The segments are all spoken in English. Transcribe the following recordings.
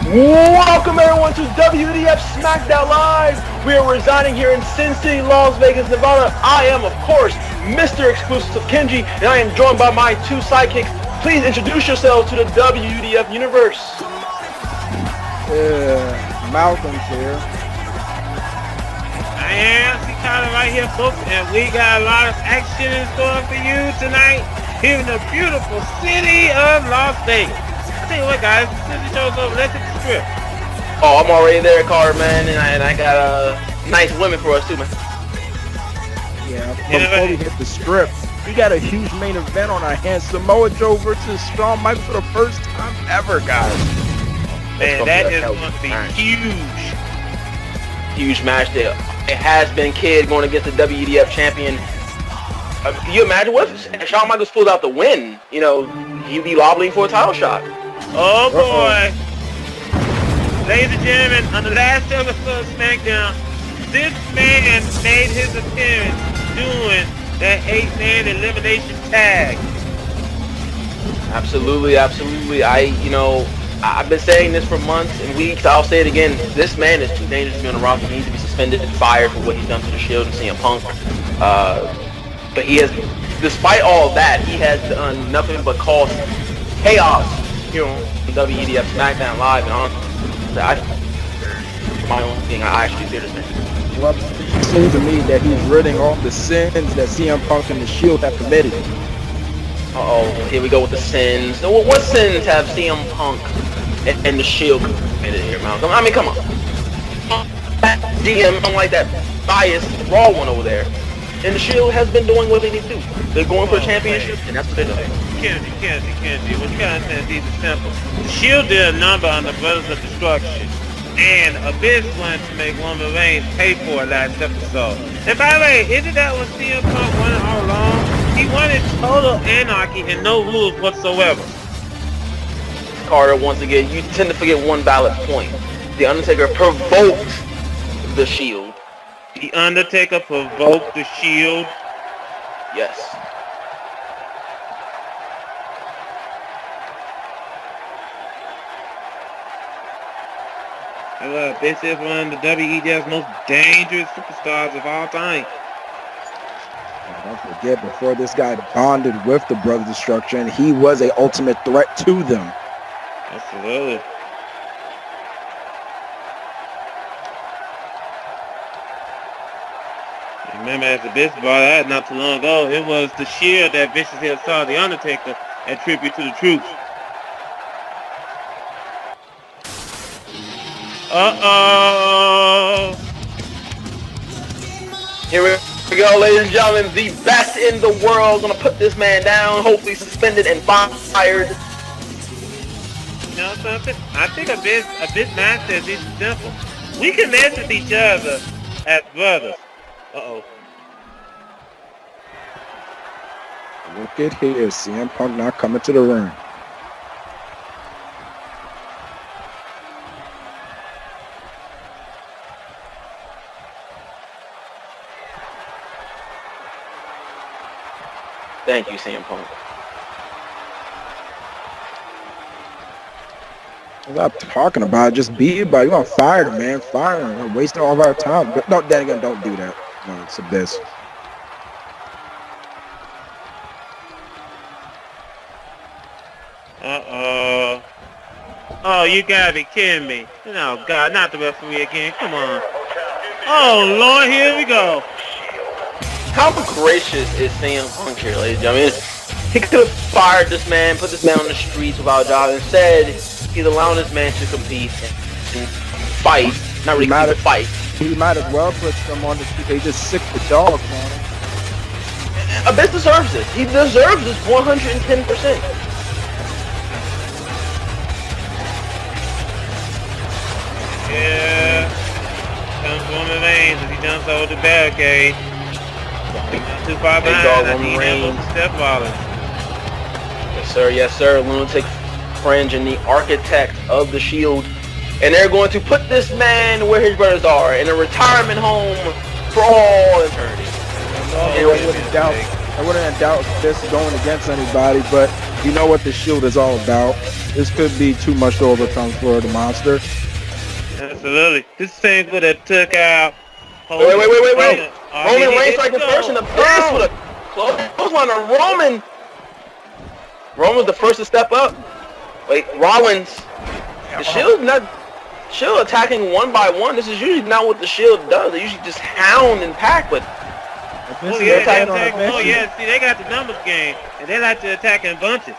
Welcome everyone to WEDF Smackdown Live. We are residing here in Sin City, Las Vegas, Nevada. I am, of course, Mr. Exclusive Kenji, and I am joined by my two sidekicks. Please introduce yourselves to the WEDF universe. Malcolm's here. I am Sikana right here, folks, and we got a lot of action in store for you tonight here in the beautiful city of Las Vegas. Tell you what, guys, since the show's over, let's hit the strip. Oh, I'm already there, Carter, man, and I got nice women for us too, man. Yeah, before we hit the strip, we got a huge main event on our hands. Samoa Joe versus Shawn Michaels for the first time ever, guys. Man, that is going to be huge. Huge match there. It has been Kid going against the WEDF champion. Can you imagine what if Shawn Michaels pulled out the win? You know, he'd be lobbying for a title shot. Oh boy. Ladies and gentlemen, on the last episode of Smackdown, this man made his appearance doing that 8-man elimination tag. Absolutely. I've been saying this for months and weeks. I'll say it again. This man is too dangerous to be on the roster. He needs to be suspended and fired for what he's done to the Shield and CM Punk. But he has, despite all of that, he has done nothing but cause chaos here on WEDF Smackdown Live. And honestly, my own thing, I actually fear this man. Well, it seems to me that he's ridding off the sins that CM Punk and the Shield have committed. Here we go with the sins. What sins have CM Punk and the Shield committed here, Malcolm? I mean, come on. GM, don't like that biased Raw one over there. And the Shield has been doing what they need to do. They're going for a championship, and that's what they're doing. Kenji, what you gotta understand, these are simple. The Shield did a number on the Brothers of Destruction, and Abyss wanted to make Roman Reigns pay for it last episode. And by the way, isn't that what CM Punk wanted all along? He wanted total anarchy and no rules whatsoever. Carter, once again, you tend to forget one valid point. The Undertaker provoked the Shield. The Undertaker provoked the Shield? Yes. This is one of the WEDF's most dangerous superstars of all time. Don't forget, before this guy bonded with the Brothers of Destruction, he was an ultimate threat to them. Absolutely. Remember, as the Abyss brought out not too long ago, it was the Shield that Vicious had saw the Undertaker at tribute to the troops. Uh-oh. Here we go, ladies and gentlemen. The best in the world gonna put this man down, hopefully suspended and fired. You know something? I think Abyss man says it's simple. We can mess with each other as brothers. Uh-oh. Look at here, CM Punk not coming to the ring. Thank you, CM Punk. Stop talking about it. Just be about it. You want to fire the man. Fire him. We're wasting all of our time. But no, then again, don't do that. No, it's Abyss. Uh-oh. Oh, you gotta be kidding me. No, God, not the referee again. Come on. Oh, Lord, here we go. How gracious is CM Punk here, ladies and gentlemen? He could have fired this man, put this man on the streets without a job. Instead, he's allowing this man to compete and fight. Not really compete, but fight. He might as well put them on the street. They just sick the dogs, man. Abyss deserves this. He deserves this 110%. Yeah. Comes Roman Reigns as he jumps over the barricade. Not too far behind. I need him with the step violence. Yes, sir. Lunatic Fringe and the architect of the Shield. And they're going to put this man where his brothers are, in a retirement home for all eternity. Without doubt, I wouldn't doubt this going against anybody, but you know what the Shield is all about. This could be too much to overcome for the Monster. Absolutely. This thing could have took out. Wait. Roman Reigns striking first in the Abyss with a clothesline on Roman. Roman's the first to step up. Wait, Rollins. The Shield attacking one by one. This is usually not what the Shield does. They usually just hound and pack, but see, they got the numbers game, and they like to attack in bunches.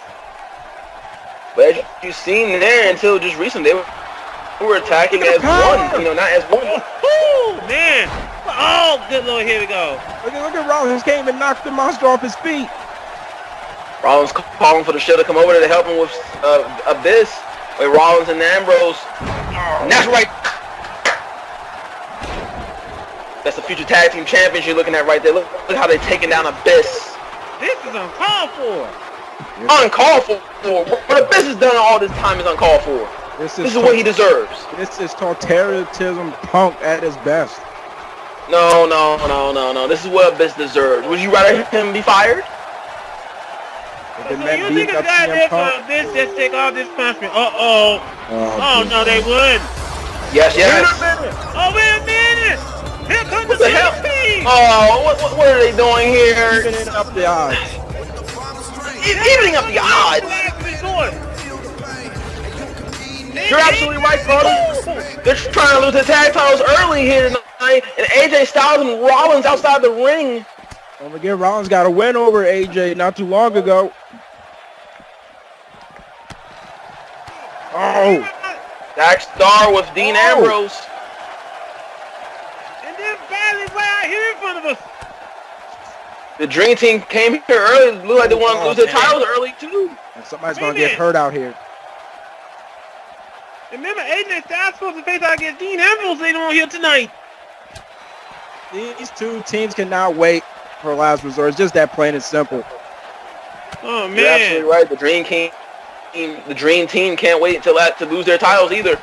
But as you've seen there, until just recently, they were attacking as one, not as one. Oh, man. Oh, good Lord, here we go. Look at Rollins. Came and knocked the Monster off his feet. Rollins calling for the Shield to come over there to help him with Abyss. Wait, Rollins and Ambrose. And that's right. That's the future tag team champions you're looking at right there. Look how they're taking down Abyss. This is uncalled for. Uncalled for. What Abyss has done all this time is uncalled for. This is what he deserves. This is totalitarianism Punk at his best. No. This is what Abyss deserves. Would you rather him be fired? So you think a guy there for Abyss just take all this punishment? Oh, no, they wouldn't. Yes. Wait a minute. Here comes the team. Oh, what are they doing here? Evening up the odds. Evening up the odds. You're absolutely right, Carter. They're trying to lose the tag titles early here tonight, and AJ Styles and Rollins outside the ring. Don't forget, Rollins got a win over AJ not too long ago. Oh. Dax Star with Dean Ambrose. And this battle is right out here in front of us. The Dream Team came here early. It looked like they want to lose their titles early, too. And somebody's going to get hurt out here. Remember, AJ Styles supposed to face out against Dean Ambrose later on here tonight. These two teams cannot wait for last resort. It's just that plain and simple. Oh, man. You're absolutely right. The Dream Team can't wait until that to lose their titles either.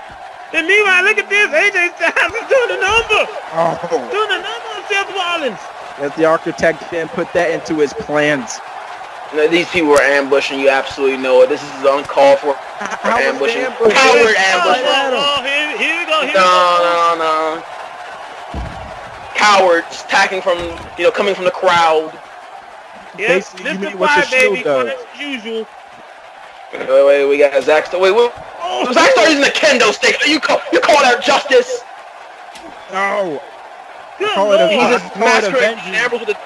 And meanwhile, look at this. AJ Styles is doing the number. Oh. Doing the number on Seth Rollins. As the architect didn't put that into his plans. These people are ambushing. You absolutely know it. This is uncalled for ambushing. Coward ambushing. Oh, here we go. No. Cowards attacking from, coming from the crowd. Yes, this is why, baby, as usual. Wait, we got Zack Star. Zack Star using the kendo stick. You call that justice? No. Good Call Lord. He's just masquerading Ambrose with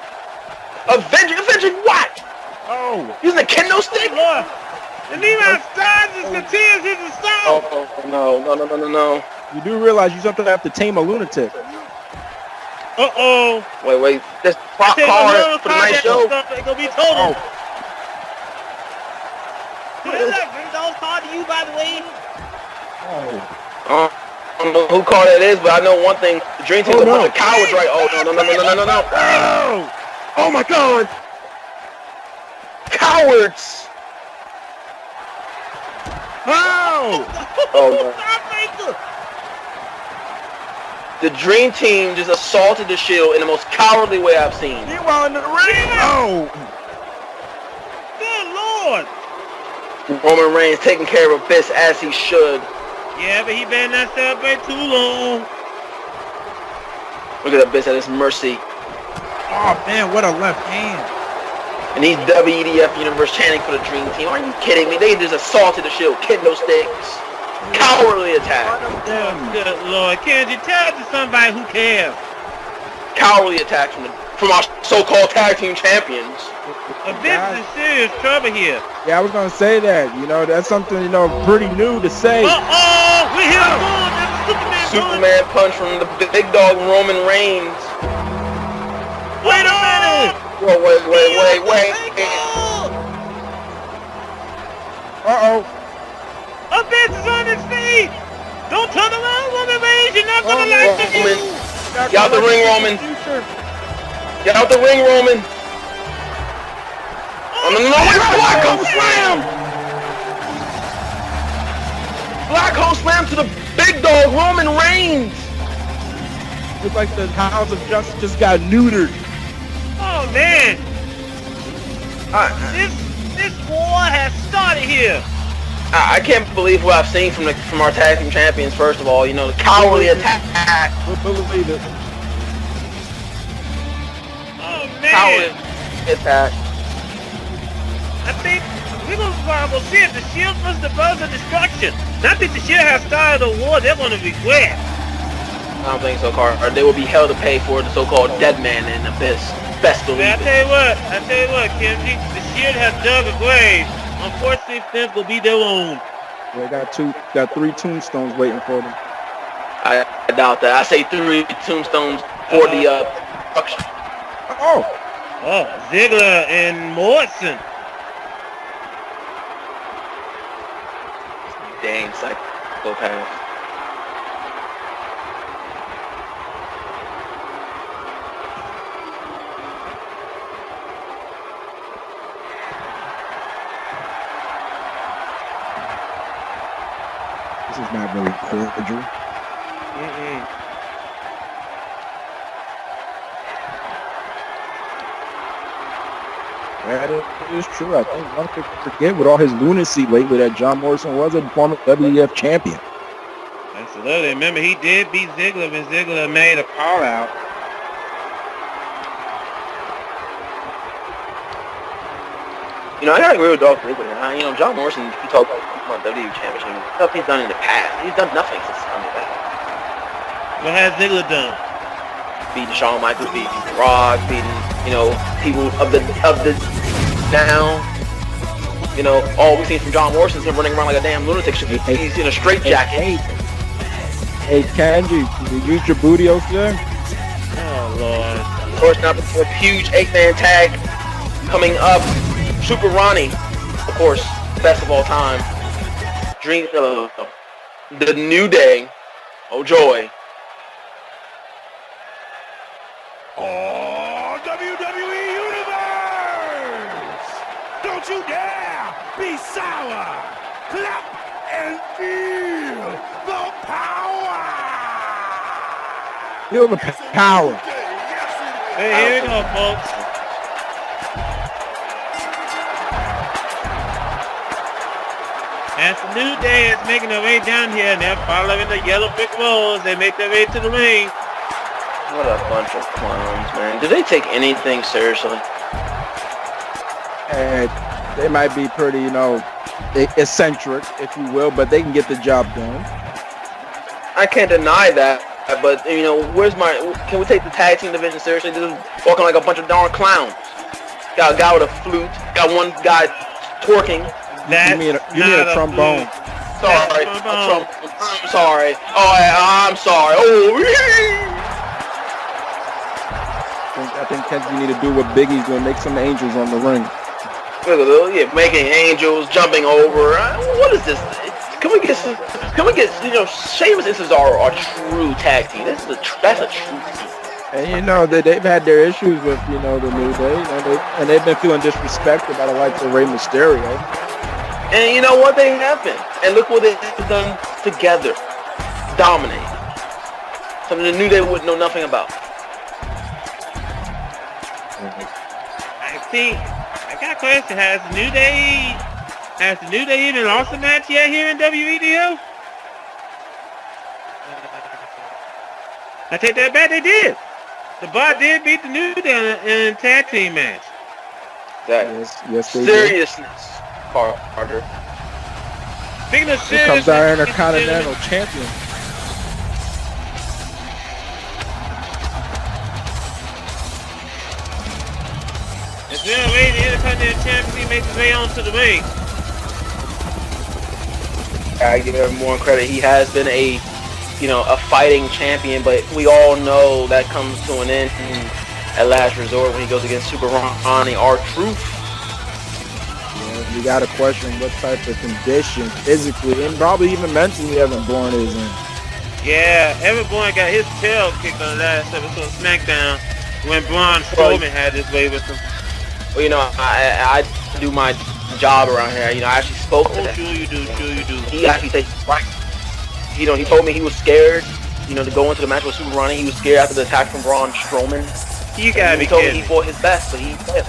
avenging what? Oh. Using the kendo stick? Lord. And meanwhile, Styles is continues his assault. No. You do realize you sometimes have to tame a lunatic. Uh-oh. Wait. This card for the night show. It's gonna be total. Oh. Did that bring those card to you, by the way? Oh. I don't know who card that is, but I know one thing. The Dream Team's a bunch of cowards, right? Oh, no. Oh, my God. Cowards. Oh. Oh, no. The Dream Team just assaulted the Shield in the most cowardly way I've seen. Meanwhile in the ring. Oh. Good Lord. Roman Reigns taking care of Abyss as he should. Yeah, but he better not celebrate too long. Look at Abyss at his mercy. Oh, man, what a left hand. And he's WEDF Universe chanting for the Dream Team. Are you kidding me? They just assaulted the Shield. Kendo sticks. Cowardly attack. Oh, good Lord. Can't you tell it to somebody who cares? Cowardly attack from our so-called tag team champions. Abyss is in serious trouble here. Yeah, I was going to say that. That's something, pretty new to say. Uh-oh! We're here going. That's Superman punch from the big dog Roman Reigns. Wait a minute! Whoa, wait. Uh-oh. Abyss is on his feet! Don't turn around, Roman Reigns! You're not gonna like the view! Get out the ring, Roman! Get out the ring, Roman! Oh, no, wait, Black Hole Slam! Black Hole Slam to the big dog, Roman Reigns! Looks like the House of Justice just got neutered. Oh, man! This war has started here. I can't believe what I've seen from our tag team champions. First of all, you know, the cowardly attack. We'll believe it. Oh man. Cowardly attack. I think we're gonna see it. The Shield was the Brothers of Destruction. And I think the Shield has started a war they're gonna regret. I don't think so, Carter. They will be held to pay for the so-called dead man in the abyss. Best believe Man, it. I tell you what, Kenji, the Shield has dug a grave. Unfortunately, Finn will be their own. They got 3 tombstones waiting for them. I doubt that. I say 3 tombstones for the destruction. Oh, Ziggler and Morrison. Dang psychopath. this is not very cordial. That is true. I think one could forget with all his lunacy lately that John Morrison was a former WEF champion. Absolutely. Remember, he did beat Ziggler when Ziggler made a call out. You know, I gotta agree with Dolph Ziggler. You know, John Morrison, he talked about WWE championship. Stuff he's done in the past. He's done nothing since coming back. What has Ziggler done? Beating Shawn Michaels, beating The Rock, beating, you know, people of the now. You know, all we've seen from John Morrison is him running around like a damn lunatic. He's in a straitjacket. Hey, Kenji, did you use your booty there? Oh, Lord. Of course, now a huge 8-man tag coming up. Super Ronnie, of course, best of all time. Dream, the New Day. Oh, joy. Oh, WWE Universe! Don't you dare be sour! Clap and feel the power! Feel the power. Hey, here we go, folks. As the New Day is making their way down here, and they're following the yellow brick roads, they make their way to the ring. What a bunch of clowns, man. Do they take anything seriously? They might be pretty, you know, eccentric, if you will, but they can get the job done. I can't deny that, but, you know, can we take the tag team division seriously? They're walking like a bunch of darn clowns. Got a guy with a flute, got one guy twerking. You mean a trombone. Sorry, I'm sorry. Oh, I'm sorry. Oh, I think Kenji need to do what Biggie's doing, make some angels on the ring. yeah, making angels, jumping over. What is this? Can we get, you know, Sheamus and Cesaro are true tag team. That's a true team. And you know they've had their issues with, you know, the New Day, and they've been feeling disrespected by the likes of Rey Mysterio. And you know what, they have been. And look what they've done together. Dominate. Something the New Day wouldn't know nothing about. I got a question. Has the New Day even lost a match yet here in WEDF? I take that back, they did. The Bar did beat the New Day in a tag team match. Yes, they Seriousness, Carter. Speaking of Here seriousness, comes our Intercontinental Champion. As well, Ray, the Intercontinental Champion, makes his way onto the ring. I give him more credit. He has been a fighting champion, but we all know that comes to an end at last resort when he goes against Super Ronnie R-Truth. Yeah, you got to question what type of condition, physically and probably even mentally, Evan Bourne is in. Yeah, Evan Bourne got his tail kicked on the last episode of Smackdown when Braun Strowman had his way with him. Well, you know, I do my job around here. You know, I actually spoke to him. Sure you do. He actually said, right. You know, he told me he was scared, you know, to go into the match with Super Ronnie. He was scared after the attack from Braun Strowman. You gotta be kidding. He told kidding. me he fought his best, but he failed.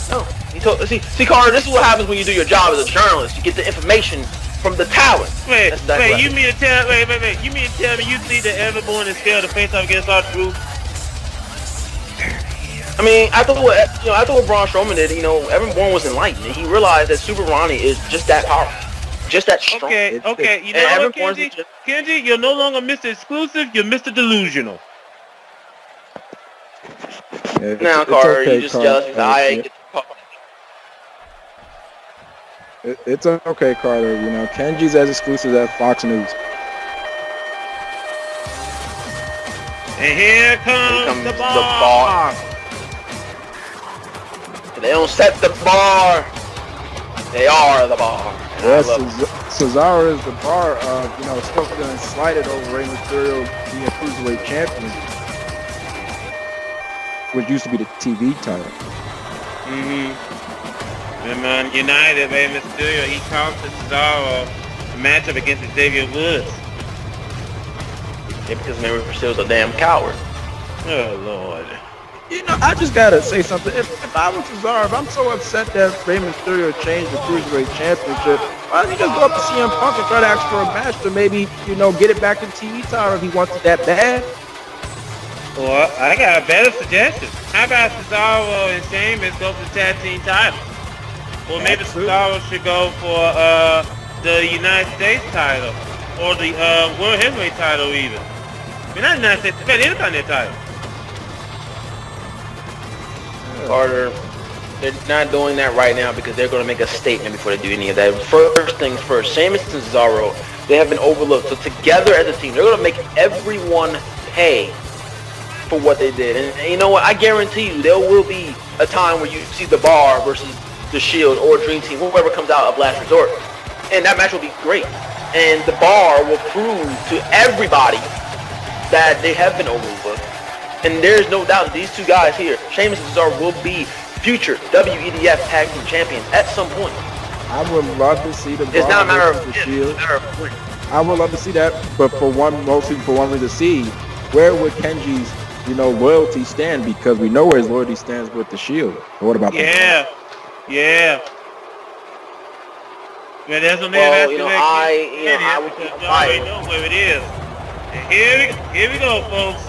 No, See, Carter, this is what happens when you do your job as a journalist. You get the information from the talent. Wait, you mean to tell me you see that everyone is scared to face off against our truth? I mean, after what Braun Strowman did, everyone was enlightened, and he realized that Super Ronnie is just that powerful, just that strong. Okay. You know what, Kenji? You're no longer Mr. Exclusive. You're Mr. Delusional. Now, Carter, you just jealous because It's okay, Carter. Kenji's as exclusive as Fox News. And here comes the bar. They don't set the bar. They are the bar. Yes, Cesaro is the bar of, still feeling slighted over Rey Mysterio being Cruiserweight champion, which used to be the TV title. Remember on United, Rey Mysterio, he counts Cesaro a matchup against Xavier Woods. Yeah, because Rey Mysterio's a damn coward. Oh, Lord. I just gotta say something. If I was Cesaro, if I'm so upset that Rey Mysterio changed the Cruiserweight Championship, why don't you just go up to CM Punk and try to ask for a match to maybe, get it back to the TV title if he wants it that bad? Well, I got a better suggestion. How about Cesaro and Sheamus go for the tag team title? Or maybe Cesaro should go for the United States title or the World Heavyweight title even. I mean, not the United States, but any kind of title. Carter, they're not doing that right now because they're going to make a statement before they do any of that. First things first, Sheamus and Cesaro, they have been overlooked. So together as a team, they're going to make everyone pay for what they did. And you know what? I guarantee you there will be a time where you see the Bar versus the Shield or Dream Team, whoever comes out of Last Resort. And that match will be great. And the Bar will prove to everybody that they have been overlooked. And there's no doubt that these two guys here, Sheamus and Cesaro, will be future WEDF Tag Team Champions at some point. I would love to see the Bar it's not a matter of the Shield. It's a matter of when. I would love to see that, but mostly for one reason to see where would Kenji's loyalty stand, because we know where his loyalty stands with the Shield. But what about Yeah. Well, there's no I would be already know where it is. And here we go, folks.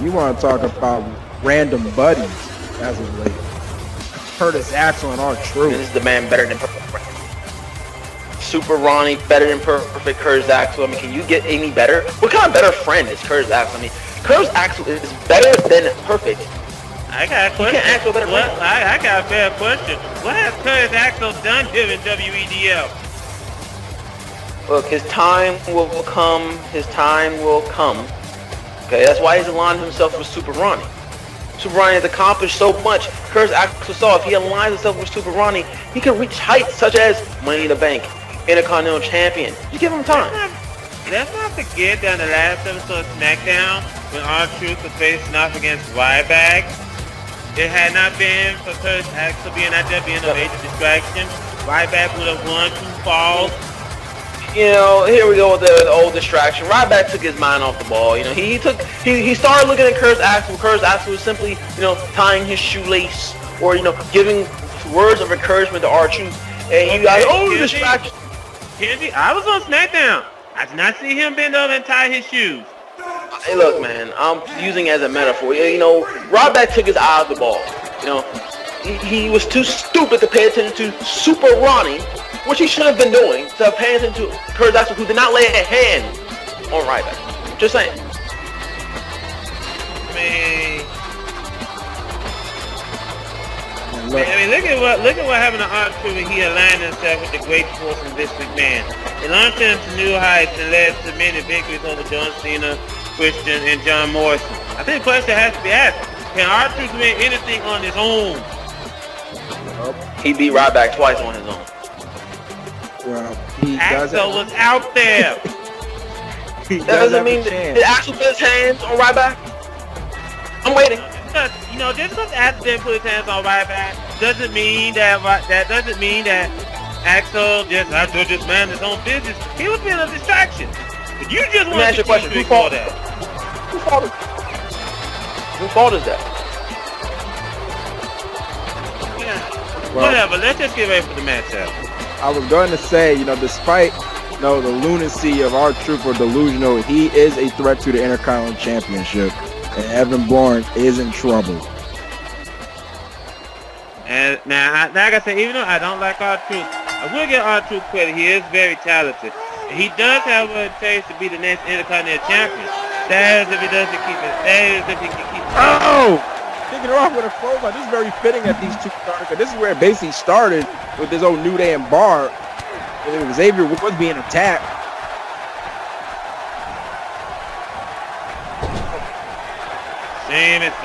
You want to talk about random buddies as of late? Curtis Axel and R-Truth. This is the man better than perfect. Super Ronnie better than perfect Curtis Axel. I mean, can you get any better? What kind of better friend is Curtis Axel? I mean, Curtis Axel is better than perfect. I got a question. You can't ask for a better friend. I got a fair question. What has Curtis Axel done here in WEDF? Look, his time will come. His time will come. Okay, that's why he's aligned himself with Super Ronnie. Super Ronnie has accomplished so much. Curtis Axel saw if he aligns himself with Super Ronnie, he can reach heights such as Money in the Bank, Intercontinental Champion. You give him time. Let's not forget that in the last episode of Smackdown, when R-Truth was facing off against Ryback, it had not been for Curtis Axel being out there being a major distraction, Ryback would have won 2 falls. Here we go with the old distraction. Ryback took his mind off the ball. He started looking at Curtis Axel. Curtis Axel was simply, tying his shoelace or, giving words of encouragement to R-Truth. And you guys, distraction. Kenji, I was on SmackDown. I did not see him bend over and tie his shoes. Hey, look, man, I'm using it as a metaphor. Ryback took his eye off the ball. He was too stupid to pay attention to Super Ronnie, which he should have been doing, to pay attention to Curtis Axel, who did not lay a hand on Ryback. Just saying. Look at what happened to R-Truth when he aligned himself with the great force of Vince McMahon. It launched him to new heights and led to many victories over John Cena, Christian, and John Morrison. I think the question has to be asked: can R-Truth win anything on his own? He beat Ryback twice on his own. Well, Axel was out there. That doesn't mean did Axel put his hands on Ryback? I'm waiting. Just because Axel didn't put his hands on Ryback doesn't mean that Axel I told this man his own business. He was being a distraction. But you just want to question. Whose fault is that? Whatever. Let's just get ready for the matchup. I was going to say, despite the lunacy of our troop or delusional, he is a threat to the Intercontinental Championship, and Evan Bourne is in trouble. And now, like I said, even though I don't like R-Truth, I will give R-Truth credit. He is very talented. And he does have what it takes to be the next Intercontinental Champion. That is if he doesn't keep it. That is if he can keep it. Oh! Kicking it off with a clothesline. This is very fitting at these two started. This is where it basically started with this old New Day and Bar. Xavier was being attacked. Damn it.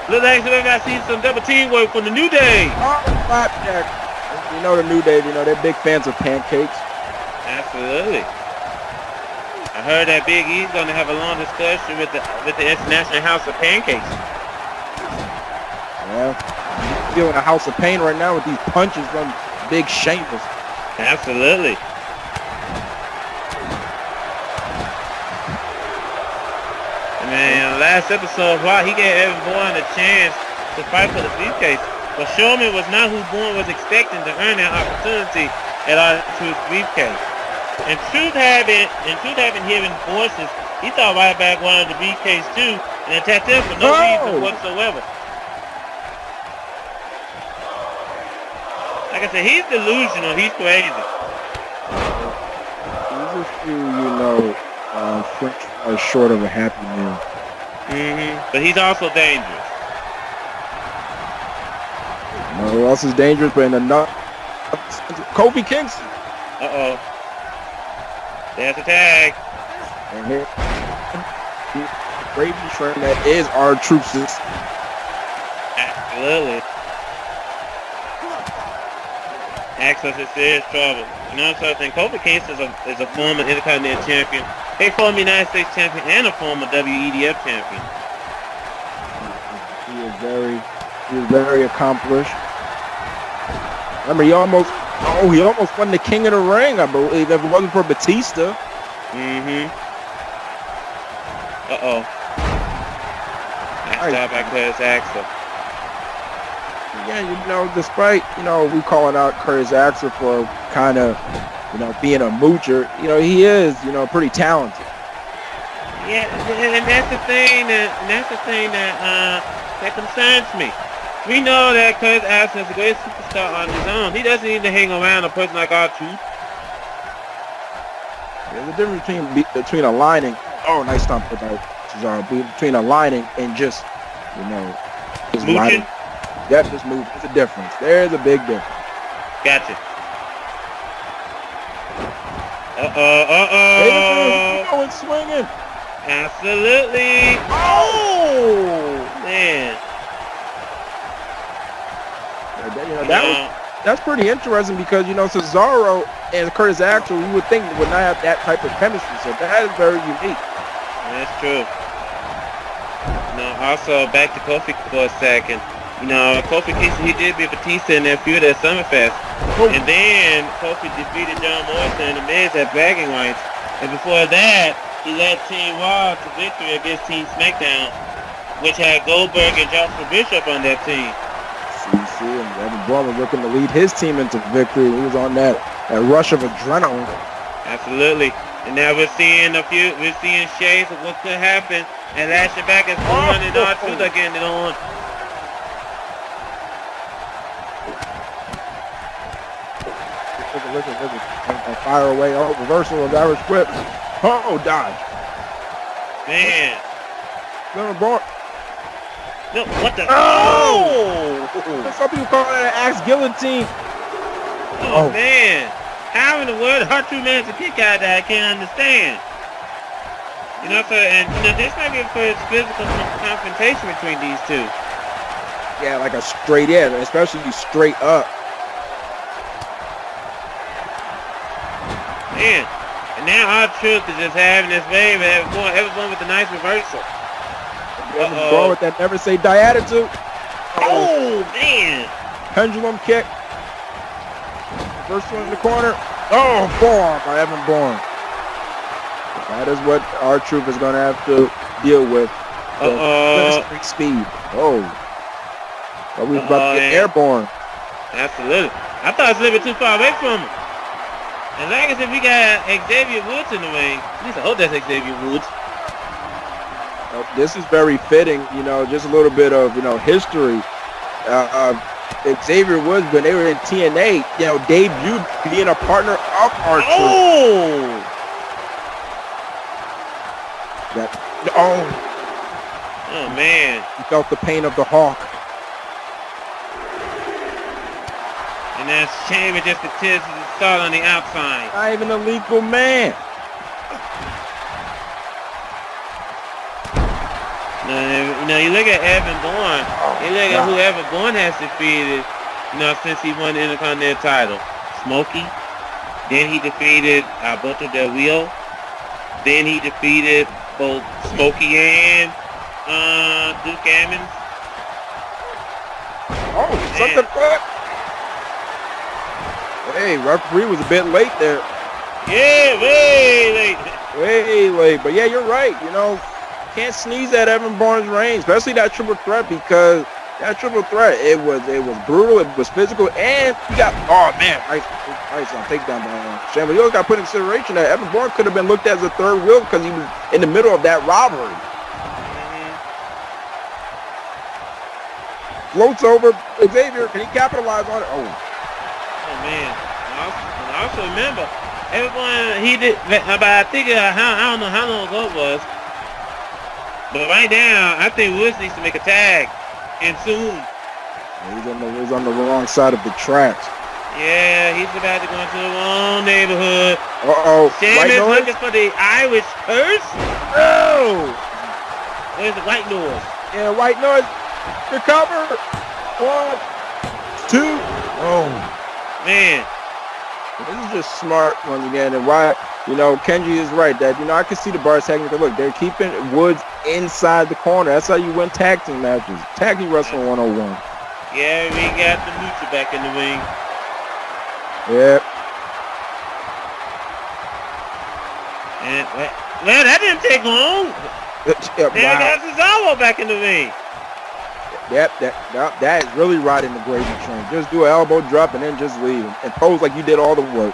Look like we're going to see some double teamwork from the New Day. Oh, flapjack. The New Day, they're big fans of pancakes. Absolutely. I heard that Big E's going to have a long discussion with the International House of Pancakes. Yeah. He's feeling a house of pain right now with these punches from Big Sheamus. Absolutely. And then last episode, wow, he gave Evan Bourne a chance to fight for the briefcase. But Strowman was not who Bourne was expecting to earn that opportunity at R-Truth's briefcase. And Truth having hearing voices, he thought Ryback wanted the briefcase too, and attacked him for no reason whatsoever. Like I said, he's delusional. He's crazy. He's a few, French are short of a happy meal. But he's also dangerous. Who else is dangerous? But in the Kofi Kingston. There's a tag. And here, Raven Train that is R-Truth's. Absolutely. Access is serious trouble. So I think Kofi Kingston is a former Intercontinental Champion, a former United States Champion, and a former WEDF Champion. He is very accomplished. Remember, he almost won the King of the Ring, I believe, if it wasn't for Batista. Nice job by Curtis Axel. Yeah, despite, we calling out Curtis Axel for kind of, being a moocher, he is, pretty talented. Yeah, and that's the thing that concerns me. We know that Curtis Axel is a great superstar on his own. He doesn't need to hang around a person like R-Truth. There's a difference between aligning. Oh, nice stomp about Cesaro. Between aligning and just, just mooching. Yep, just move. There's a difference. There's a big difference. Gotcha. Going swinging. Absolutely. Oh man. That's pretty interesting because Cesaro and Curtis Axel, you would think would not have that type of chemistry, so that is very unique. That's true. Also back to Kofi for a second. Kofi Kingston, he did beat Batista in that feud at Summerfest, and then Kofi defeated John Morrison and The Miz at bragging rights, and before that, he led Team Raw to victory against Team Smackdown, which had Goldberg and Joshua Bishop on that team. And Evan Bourne was looking to lead his team into victory. He was on that rush of adrenaline. Absolutely. And now we're seeing shades of what could happen and lashing back as Bourne and R-Truth are getting it on. Listen. Fire away. Oh, reversal of Irish whip. Oh, dodge. Man. Evan Bourne. No, what the? Oh! Some people call that an axe guillotine. Oh, man. How in the world R-Truth managed to kick out that I can't understand. This might be a first physical confrontation between these two. Yeah, like a straight in, especially straight up. Man. And now R-Truth is just having this wave and everyone with a nice reversal. Bourne with that never say die attitude. Oh, man. Pendulum kick. First one in the corner. Oh, forearm by Evan Bourne. That is what R-Truth is going to have to deal with. Speed. Oh. Oh, we was about to get airborne. Absolutely. I thought it was a little bit too far away from him. And like I said, we got Xavier Woods in the ring. At least I hope that's Xavier Woods. This is very fitting, you know, just a little bit of, you know, history. Xavier Woods, when they were in TNA, you know, debuted being a partner of R-Truth. Oh! Oh, man. He felt the pain of the Hawk. And that's Chamber just continues to start on the outside. Not even a legal man. Now, you look at Evan Bourne. You look at who Evan Bourne has defeated, you know, since he won the Intercontinental title. Smokey. Then he defeated Alberto Del Rio. Then he defeated both Smokey and Duke Ammons. Oh, something good. Hey, referee was a bit late there. Yeah, way late. Way late. But yeah, you're right. You know, can't sneeze at Evan Bourne's reign, especially that triple threat, because that triple threat, it was brutal, it was physical, and you got, oh man, nice on takedown by Shane. But you always got to put in consideration that Evan Bourne could have been looked at as a third wheel because he was in the middle of that rivalry. Floats over Xavier, can he capitalize on it? Oh man. And I also remember, everyone, he did, but I think, I don't know how long ago it was, but right now, I think Woods needs to make a tag, and soon. He's on the wrong side of the tracks. Yeah, he's about to go into the wrong neighborhood. Uh-oh. Sam is looking for the Irish curse. Oh! Where's the white noise? Yeah, white noise. Recover. 1, 2. Oh. Man. This is just smart once again, and why, you know, Kenji is right that, you know, I can see the bar technical. Look, they're keeping Woods inside the corner. That's how you win tag team matches. Tag team wrestling 101. Yeah, we got the Lucha back in the ring. Yep. And well, that didn't take long. They got Cesaro back in the ring. Yep, that is really riding the gravy train. Just do an elbow drop and then just leave and pose like you did all the work.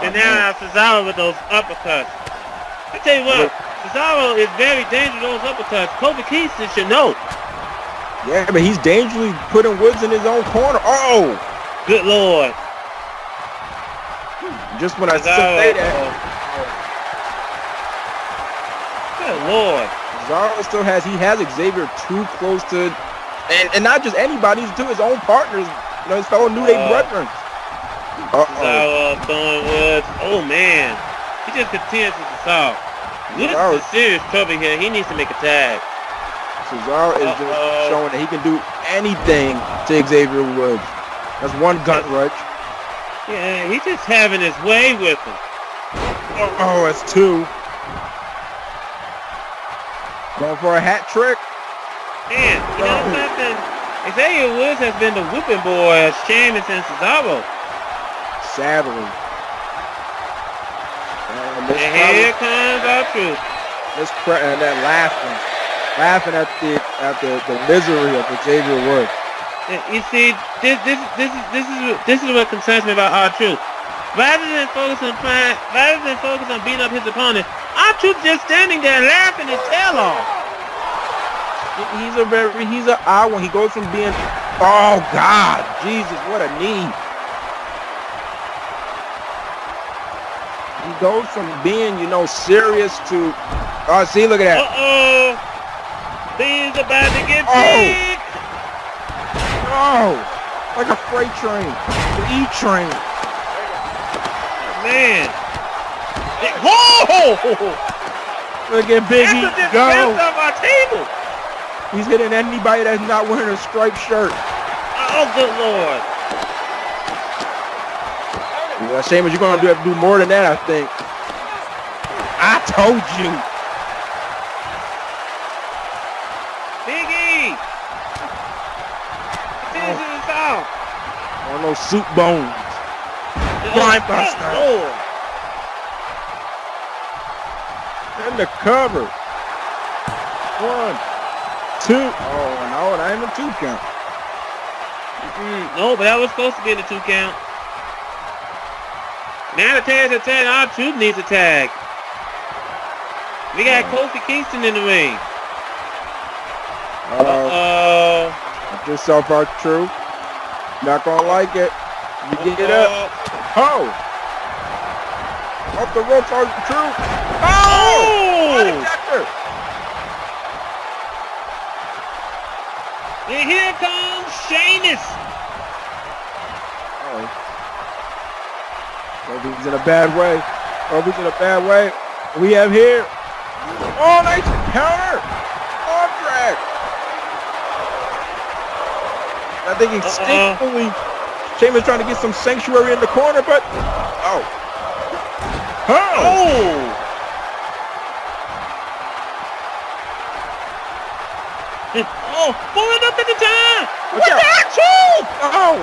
And now Cesaro with those uppercuts. I tell you what, Cesaro is very dangerous with those uppercuts. Kobe Kingston should know. Yeah, but he's dangerously putting Woods in his own corner. Oh! Good Lord. Just when I say that. Good Lord. Cesaro still has Xavier too close to, and not just anybody, to his own partners, you know, his fellow New Day brethren. Cesaro throwing Woods. Oh man, he just continues to Cesaro. Woods is in serious trouble here. He needs to make a tag. Cesaro is just showing that he can do anything to Xavier Woods. That's one gut rush. Yeah, he's just having his way with him. Oh, that's 2. Going for a hat trick. Man, you know something? Xavier Woods has been the whooping boy as Sheamus and Cesaro. Sadly. And here comes R-Truth. And that laughing at the misery of Xavier Woods. You see, this is what concerns me about R-Truth. Rather than focus on beating up his opponent, R-Truth just standing there laughing his tail off. He's an odd one. He goes from being, oh God, Jesus, what a knee. He goes from being, you know, serious to, oh, see, look at that. Uh-oh. Things about to get big. Oh, like a freight train, the E-train. Man. Whoa! Look at Biggie go. Off our table. He's hitting anybody that's not wearing a striped shirt. Oh, good Lord. Yeah, Sheamus, you're going to have to do more than that, I think. I told you. Biggie. Finish this out. On those soup bones. Blind-buster. And the cover. 1, 2. Oh, no, not even a 2 count. No, but that was supposed to be the 2 count. Now the tag's a tag. Our Truth needs a tag. We got Kofi Kingston in the ring. Uh-oh. Watch yourself, our Truth. Not gonna like it. You get up. Oh! Off the ropes, our Truth. Oh! Body checker. And here comes Sheamus. Oh. Kofi's in a bad way. Kofi's in a bad way. We have here. Oh, nice counter. On drag. I think instinctively Sheamus trying to get some sanctuary in the corner, but oh. Oh, pulling up at the time. Watch What out. the action? Oh.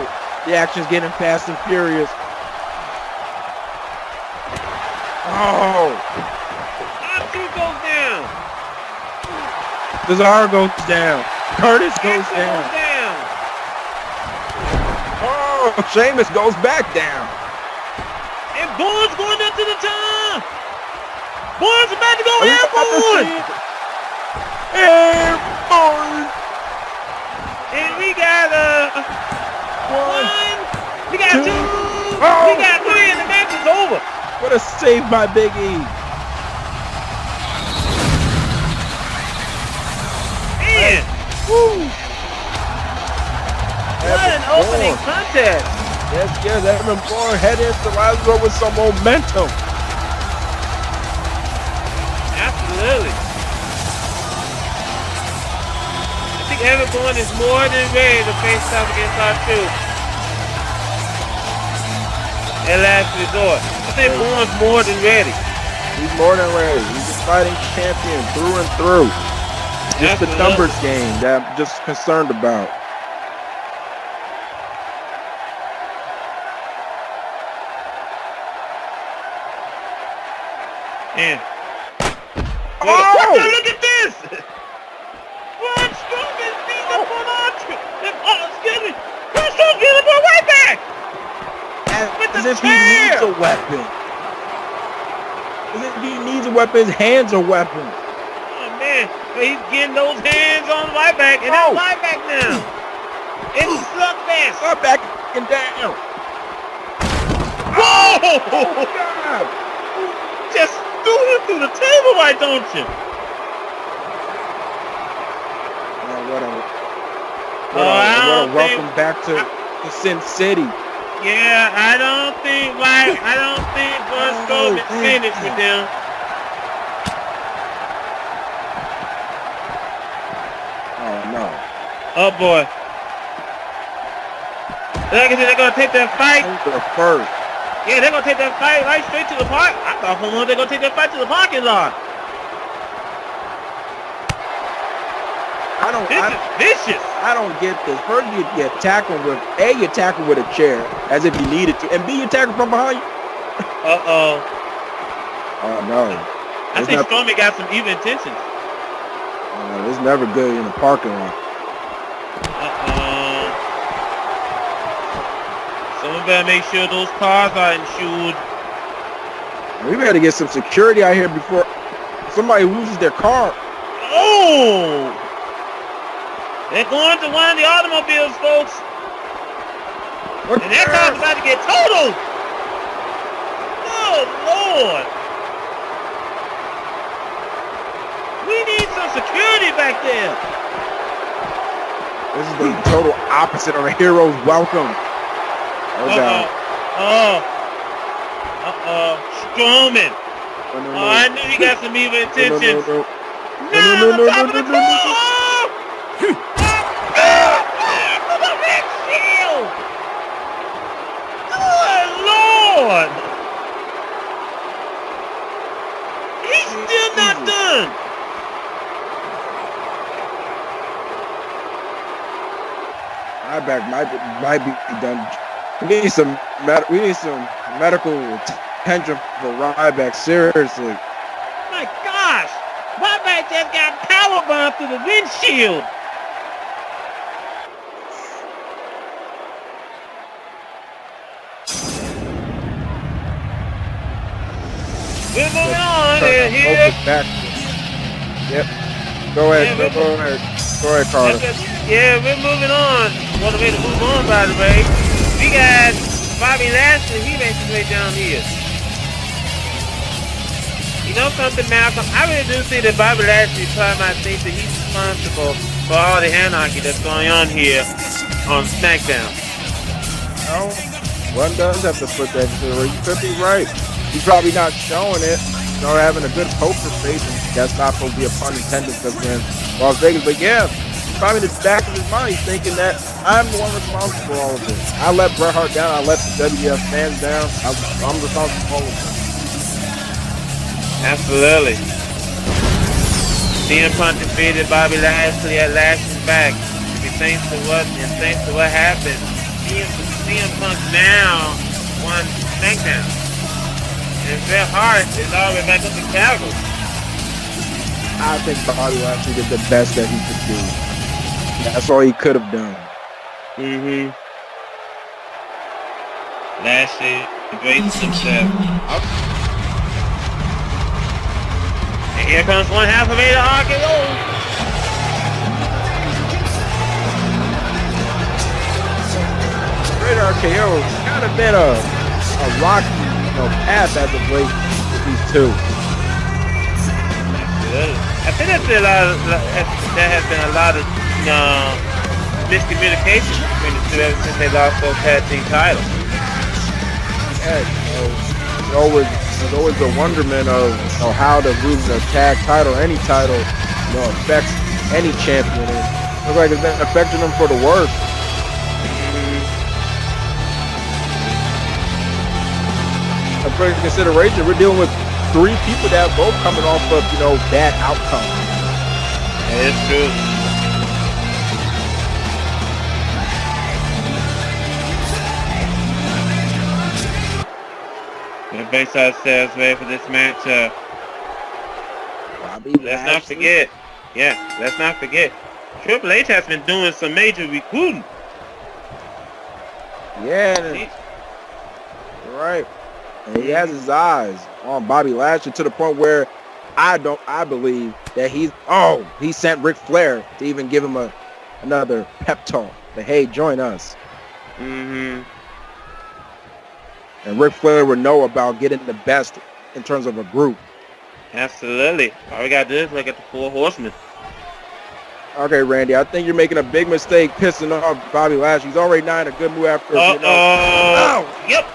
The action's getting fast and furious. Oh. R-Truth goes down. Cesaro goes down. Curtis goes Axel down. goes down. Oh, Sheamus goes back down. And Bourne's going up to the top. Bourne's about to go Are we about to airborne. see it? Airborne. And we got one. We got 2. Oh. We got 3, and the match is over. What a save by Big E. Man, Woo. what an opening contest. Yes, Evan Bourne heading into Lazaro with some momentum. Absolutely. I think Evan Bourne is more than ready to face off against R-Truth. At last resort. I think Bourne's more than ready. He's more than ready. He's a fighting champion through and through. Just the numbers game that I'm just concerned about. Yeah. Oh! Look at this! Braun Strowman beat up on R-Truth. Excuse me. Braun Strowman beat up on right back. As if he needs a weapon. As if he needs a weapon. His hands are weapons. Oh man, but he's getting those hands on right back, and that's right back now. It's slugfest. Up back and down. Whoa! Oh God! Just threw him through the table, why don't you? What a welcome back to Sin City. Yeah, I don't think Braun Strowman finished with them. Oh no. Oh boy. Like I said, they're gonna take that fight. First. Yeah, they're gonna take that fight right straight to the park. I thought for a moment they're gonna take that fight to the parking lot. This is vicious. I don't get this. First you tackle with you tackle with a chair as if you needed to, and B, you tackle from behind you. Uh-oh. Oh no. I think Strowman got some evil intentions. It's never good in the parking lot. Uh-oh. Someone better make sure those cars are insured. We better get some security out here before somebody loses their car. Oh! They're going to one of the automobiles, folks. And that car's about to get totaled. Oh, Lord. We need some security back there. This is the total opposite of a hero's welcome. Oh, God. Strowman. No. I knew he got some evil intentions. No. Lord! He's still not done. My back might be done. We need some medical attention for Ryback. Seriously. My gosh! Ryback somebody just got powerbombed through the windshield. We're moving on. Here. Yep. Go ahead, Carter. Yeah, we're moving on. What a way to move on, by the way. We got Bobby Lashley. He makes his way down here. You know something, Malcolm? I really do see that Bobby Lashley probably might think that he's responsible for all the anarchy that's going on here on Smackdown. No, one does have to put that to. You could be right. He's probably not showing it. You know, having a good poker face, and that's not supposed to be a pun intended because in Las Vegas. But yeah, probably in the back of his mind, he's thinking that I'm the one responsible for all of this. I let Bret Hart down. I let the WWF fans down. I'm responsible for all of this. Absolutely. CM Punk defeated Bobby Lashley at Lashley's back. Thanks to what happened, CM Punk now won SmackDown. And Bret Hart is already back up in Calgary. I think Bobby Lashley did the best that he could do. That's all he could have done. Mm-hmm. Lashley, great success. And here comes one half of Vader RKO. Great RKO kind of been a rocky, path as of late with these two. I think there has been a lot of miscommunication between the two ever since they lost those tag team titles. Yeah, there's always a wonderment of how to lose a tag title, any title, affects any champion. And it looks like it's been affecting them for the worse. A great consideration. We're dealing with 3 people that are both coming off of bad outcomes. Yeah, it's true. We're base ourselves ready for this matchup. Let's not forget. Triple H has been doing some major recruiting. Yeah, you're right. And he has his eyes on Bobby Lashley to the point where I believe that he sent Ric Flair to even give him another pep talk. That, hey, join us. Mm-hmm. And Ric Flair would know about getting the best in terms of a group. Absolutely. All we got to do is look at the 4 horsemen. Okay, Randy, I think you're making a big mistake pissing off Bobby Lashley. He's already not in a good mood after. Yep.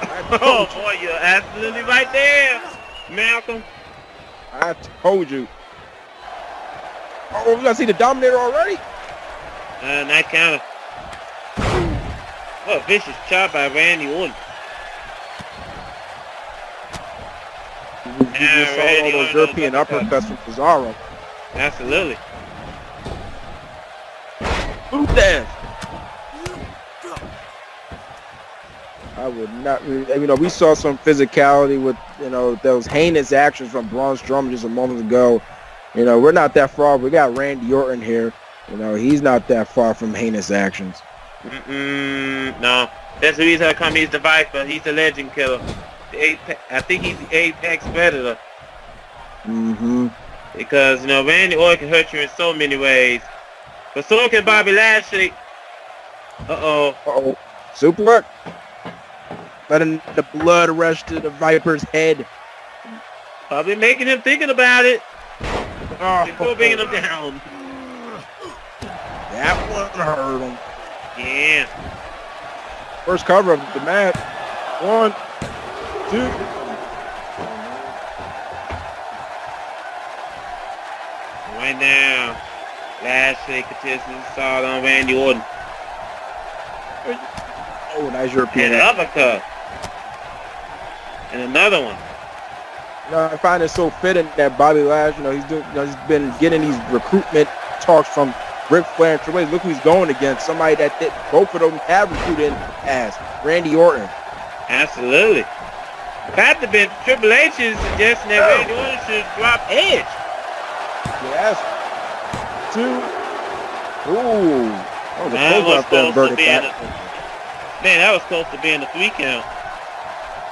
Oh, boy, you're absolutely right there, Malcolm. I told you. Oh, we got to see the Dominator already? Nice counter. What a vicious chop by Randy Orton. You just saw all those European uppercuts from Cesaro. Absolutely. Boot dance. I would not. We saw some physicality with those heinous actions from Braun Strowman just a moment ago. We're not that far. We got Randy Orton here. He's not that far from heinous actions. No, that's the reason I come. He's the Viper. He's the legend killer. I think he's the apex predator. Mm-hmm. Because Randy Orton can hurt you in so many ways, but so can Bobby Lashley. Suplex. Letting the blood rush to the Viper's head. Probably making him thinking about it before bringing him down. That one hurt him. Yeah. First cover of the match. 1, 2. Right now, Lashley continues to start on Randy Orton. Oh, nice European. And an uppercut. And another one. I find it so fitting that Bobby Lashley, he's been getting these recruitment talks from Ric Flair and Triple H. Look who he's going against. Somebody that both of them have recruited as Randy Orton. Absolutely. In fact, Triple H is suggesting that Randy Orton should drop Edge. Yeah, That's 2. Ooh. Oh, the That close was out there close to inverted being back. man, that was close to being a 3 count.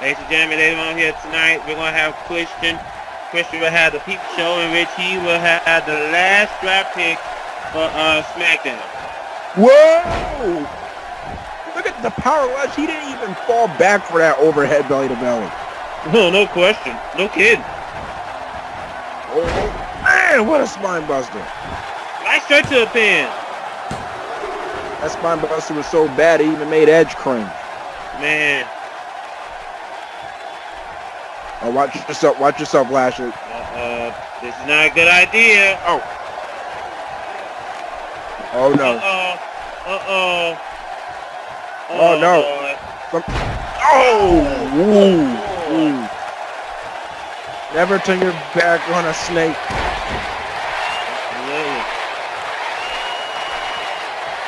Ladies and gentlemen, later on here tonight, we're going to have Christian. Christian will have the peep show, in which he will have the last draft pick for Smackdown. Whoa! Look at the power lash. He didn't even fall back for that overhead belly to belly. No question. No kidding. Oh, man, what a spine buster. Right straight to the pin. That spine buster was so bad, it even made Edge cringe. Man. Oh, watch yourself, Lashley. This is not a good idea. Oh no. Oh no. Lord. Ooh. Never turn your back on a snake. Absolutely.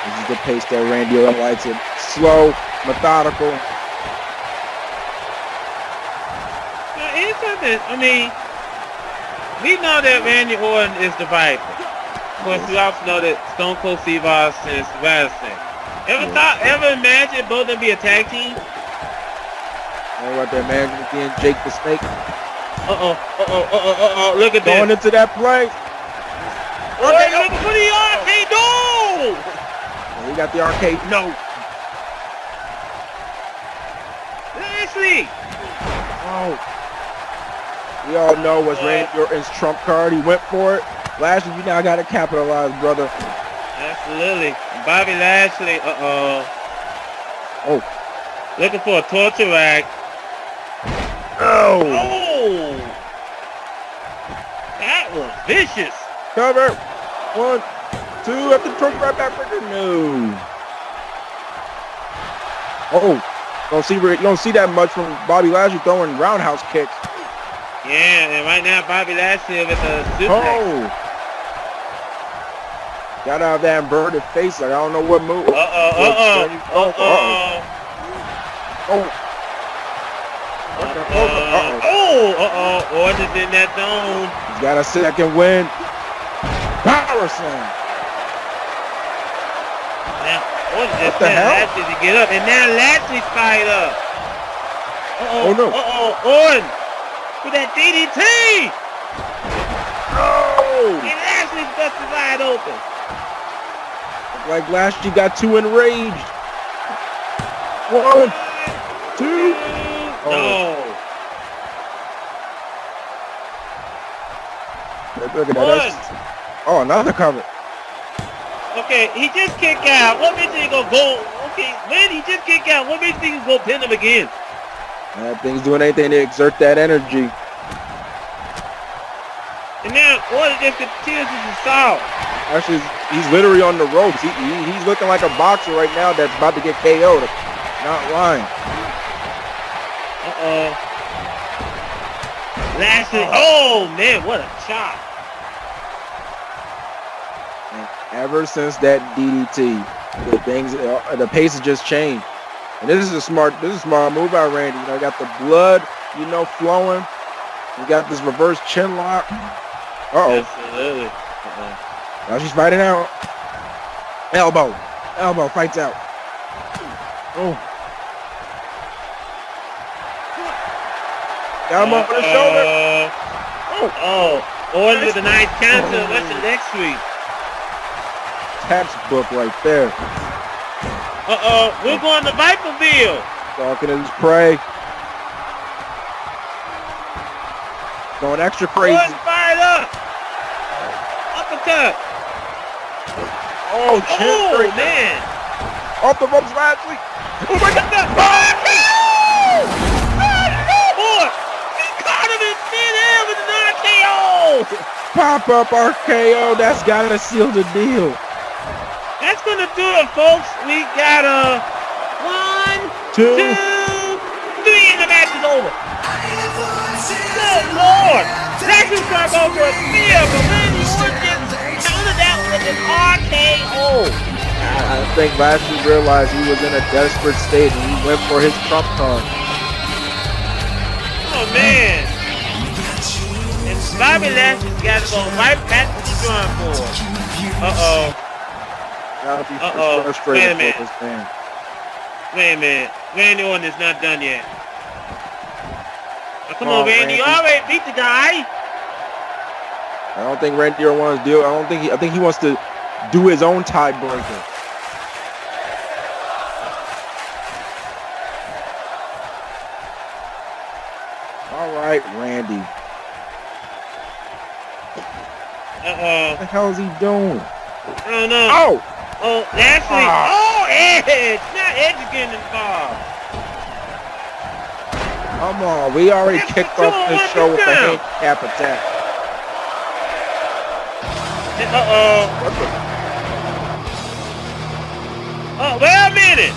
This is the pace that Randy Orton likes it. Slow, methodical. Now, here's something. I mean, we know that Randy Orton is the Viper. Of course, we also know that Stone Cold Steve Austin is the Rattlesnake. Ever imagine both of them be a tag team? And what that man being Jake the Snake. Look at Going this. into that play. Look for the arcade. No! He got the arcade. No. Lashley. Oh. We all know what's Randy Orton's trump card. He went for it. Lashley, you now got to capitalize, brother. Absolutely. Bobby Lashley. Oh. Looking for a torture rack. Oh. Oh. That was vicious. Cover. 1, 2. At the trunk right back. No. Oh. You don't see that much from Bobby Lashley throwing roundhouse kicks. Yeah, and right now Bobby Lashley with a suplex. Oh. Got out of that inverted face. Like, I don't know what move. Orton's in that zone. He's got a second win. Power slam. Now, Orton just sent Lashley to get up, and now Lashley's fired up. Oh no. Orton with that DDT. Oh. And Lashley's busted wide open. Like Lashley got too enraged. 1, 2. No. Look at that. Oh, another cover. Okay, he just kicked out. What makes he go? Okay, when he just kicked out, what makes he go pin him again? That thing's doing anything to exert that energy. And now Orton just continues to assault. Actually, he's literally on the ropes. He's looking like a boxer right now that's about to get KO'd. Not lying. Lashley. Oh man, what a chop! And ever since that DDT, the pace has just changed. And this is a smart move by Randy. You know, got the blood, flowing. You got this reverse chin lock. Absolutely. Now she's fighting out. Elbow fights out. Oh. Got him up on the shoulder. Orton with a nice counter. What's the next week? Textbook right there. We're going to Viperville. Talking to his prey. Going extra crazy. Orton fired up. Uppercut. Oh, shit. Man. Off the ropes, Lashley. Oh, my God. He caught him in mid-air with an RKO. Pop-up RKO. That's got to seal the deal. That's going to do it, folks. We got 1, 2, 3, and the match is over. Good Lord. Lashley's going to go for a spear, but Randy Orton just countered that with an RKO. I think Lashley realized he was in a desperate state and he went for his trump card. Oh, man. And Bobby Lashley's got to go right back to the drawing board. Gotta be Wait a frustrated minute. for this man. Wait a minute. Randy Orton is not done yet. Oh, come Oh, on, Randy. You Randy. already beat the guy. I don't think Randy Orton wants to deal. I think he wants to do his own tiebreaker. All right, Randy. What the hell is he doing? I don't know. Oh! Oh, Lashley. Oh, Edge. Not Edge getting involved. Come on, we already That's kicked the off this two show with a down. handicap attack. What the? Oh, wait a minute.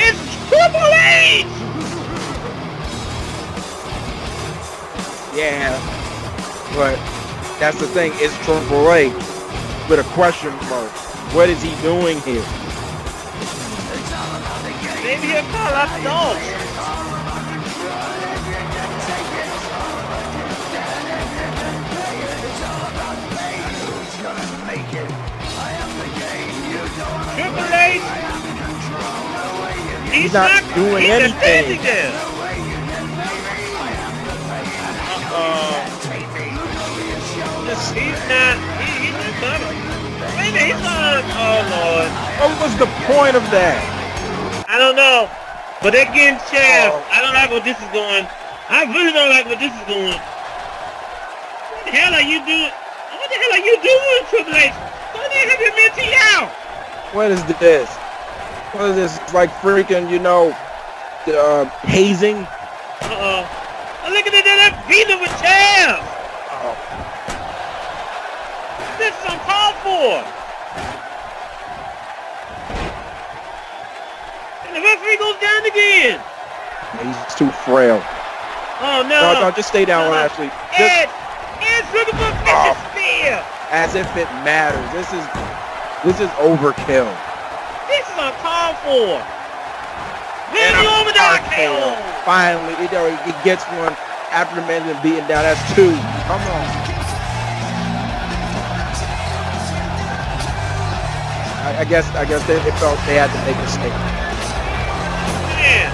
It's Triple H. Yeah, but that's the thing. It's Triple H with a question mark. What is he doing here? Maybe he'll call out the dogs. Triple H. He's not doing he's anything. standing there. He's not done it. Wait a minute, he's on. Oh, Lord. What was the point of that? I don't know. But they're getting chaff. Oh. I don't like what this is going. I really don't like what this is going. What the hell are you doing? What the hell are you doing, Triple H? Go there and have your mentee out. What is this? What is this? It's like freaking, hazing. Oh, look at that, they're beating with chaff. Oh. This is uncalled for. And the referee goes down again. He's too frail. Oh, no. No, just stay down, Lashley. Edge looking for a vicious spear. As if it matters. This is overkill. This is uncalled for. Randy Orton RKO. Finally, he gets one after the man's been beaten down. That's two. Come on. I guess they felt they had to make a statement. Man.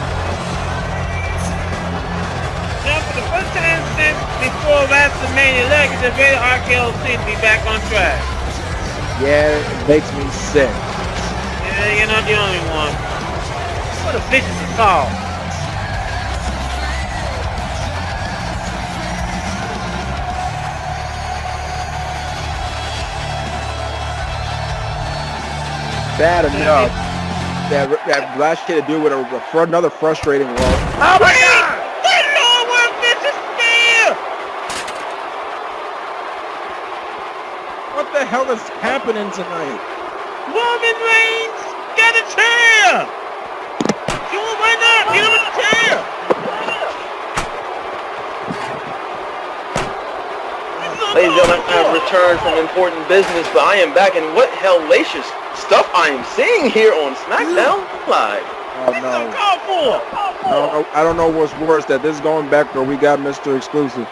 Now, for the first time since before WrestleMania, the Vader RKO seems to be back on track. Yeah, it makes me sick. Yeah, you're not the only one. What a vicious assault. Bad enough that last kid to do with another frustrating loss. Oh my God! Good Lord, what a vicious spear! What the hell is happening tonight? Roman Reigns, get a chair! Do it right now, get him a chair! Ladies and gentlemen, I have returned from important business, but I am back, and what hellacious stuff I am seeing here on Smackdown Live. Oh no. Uncalled for! I don't know what's worse, that this is going back or we got Mr. Exclusive.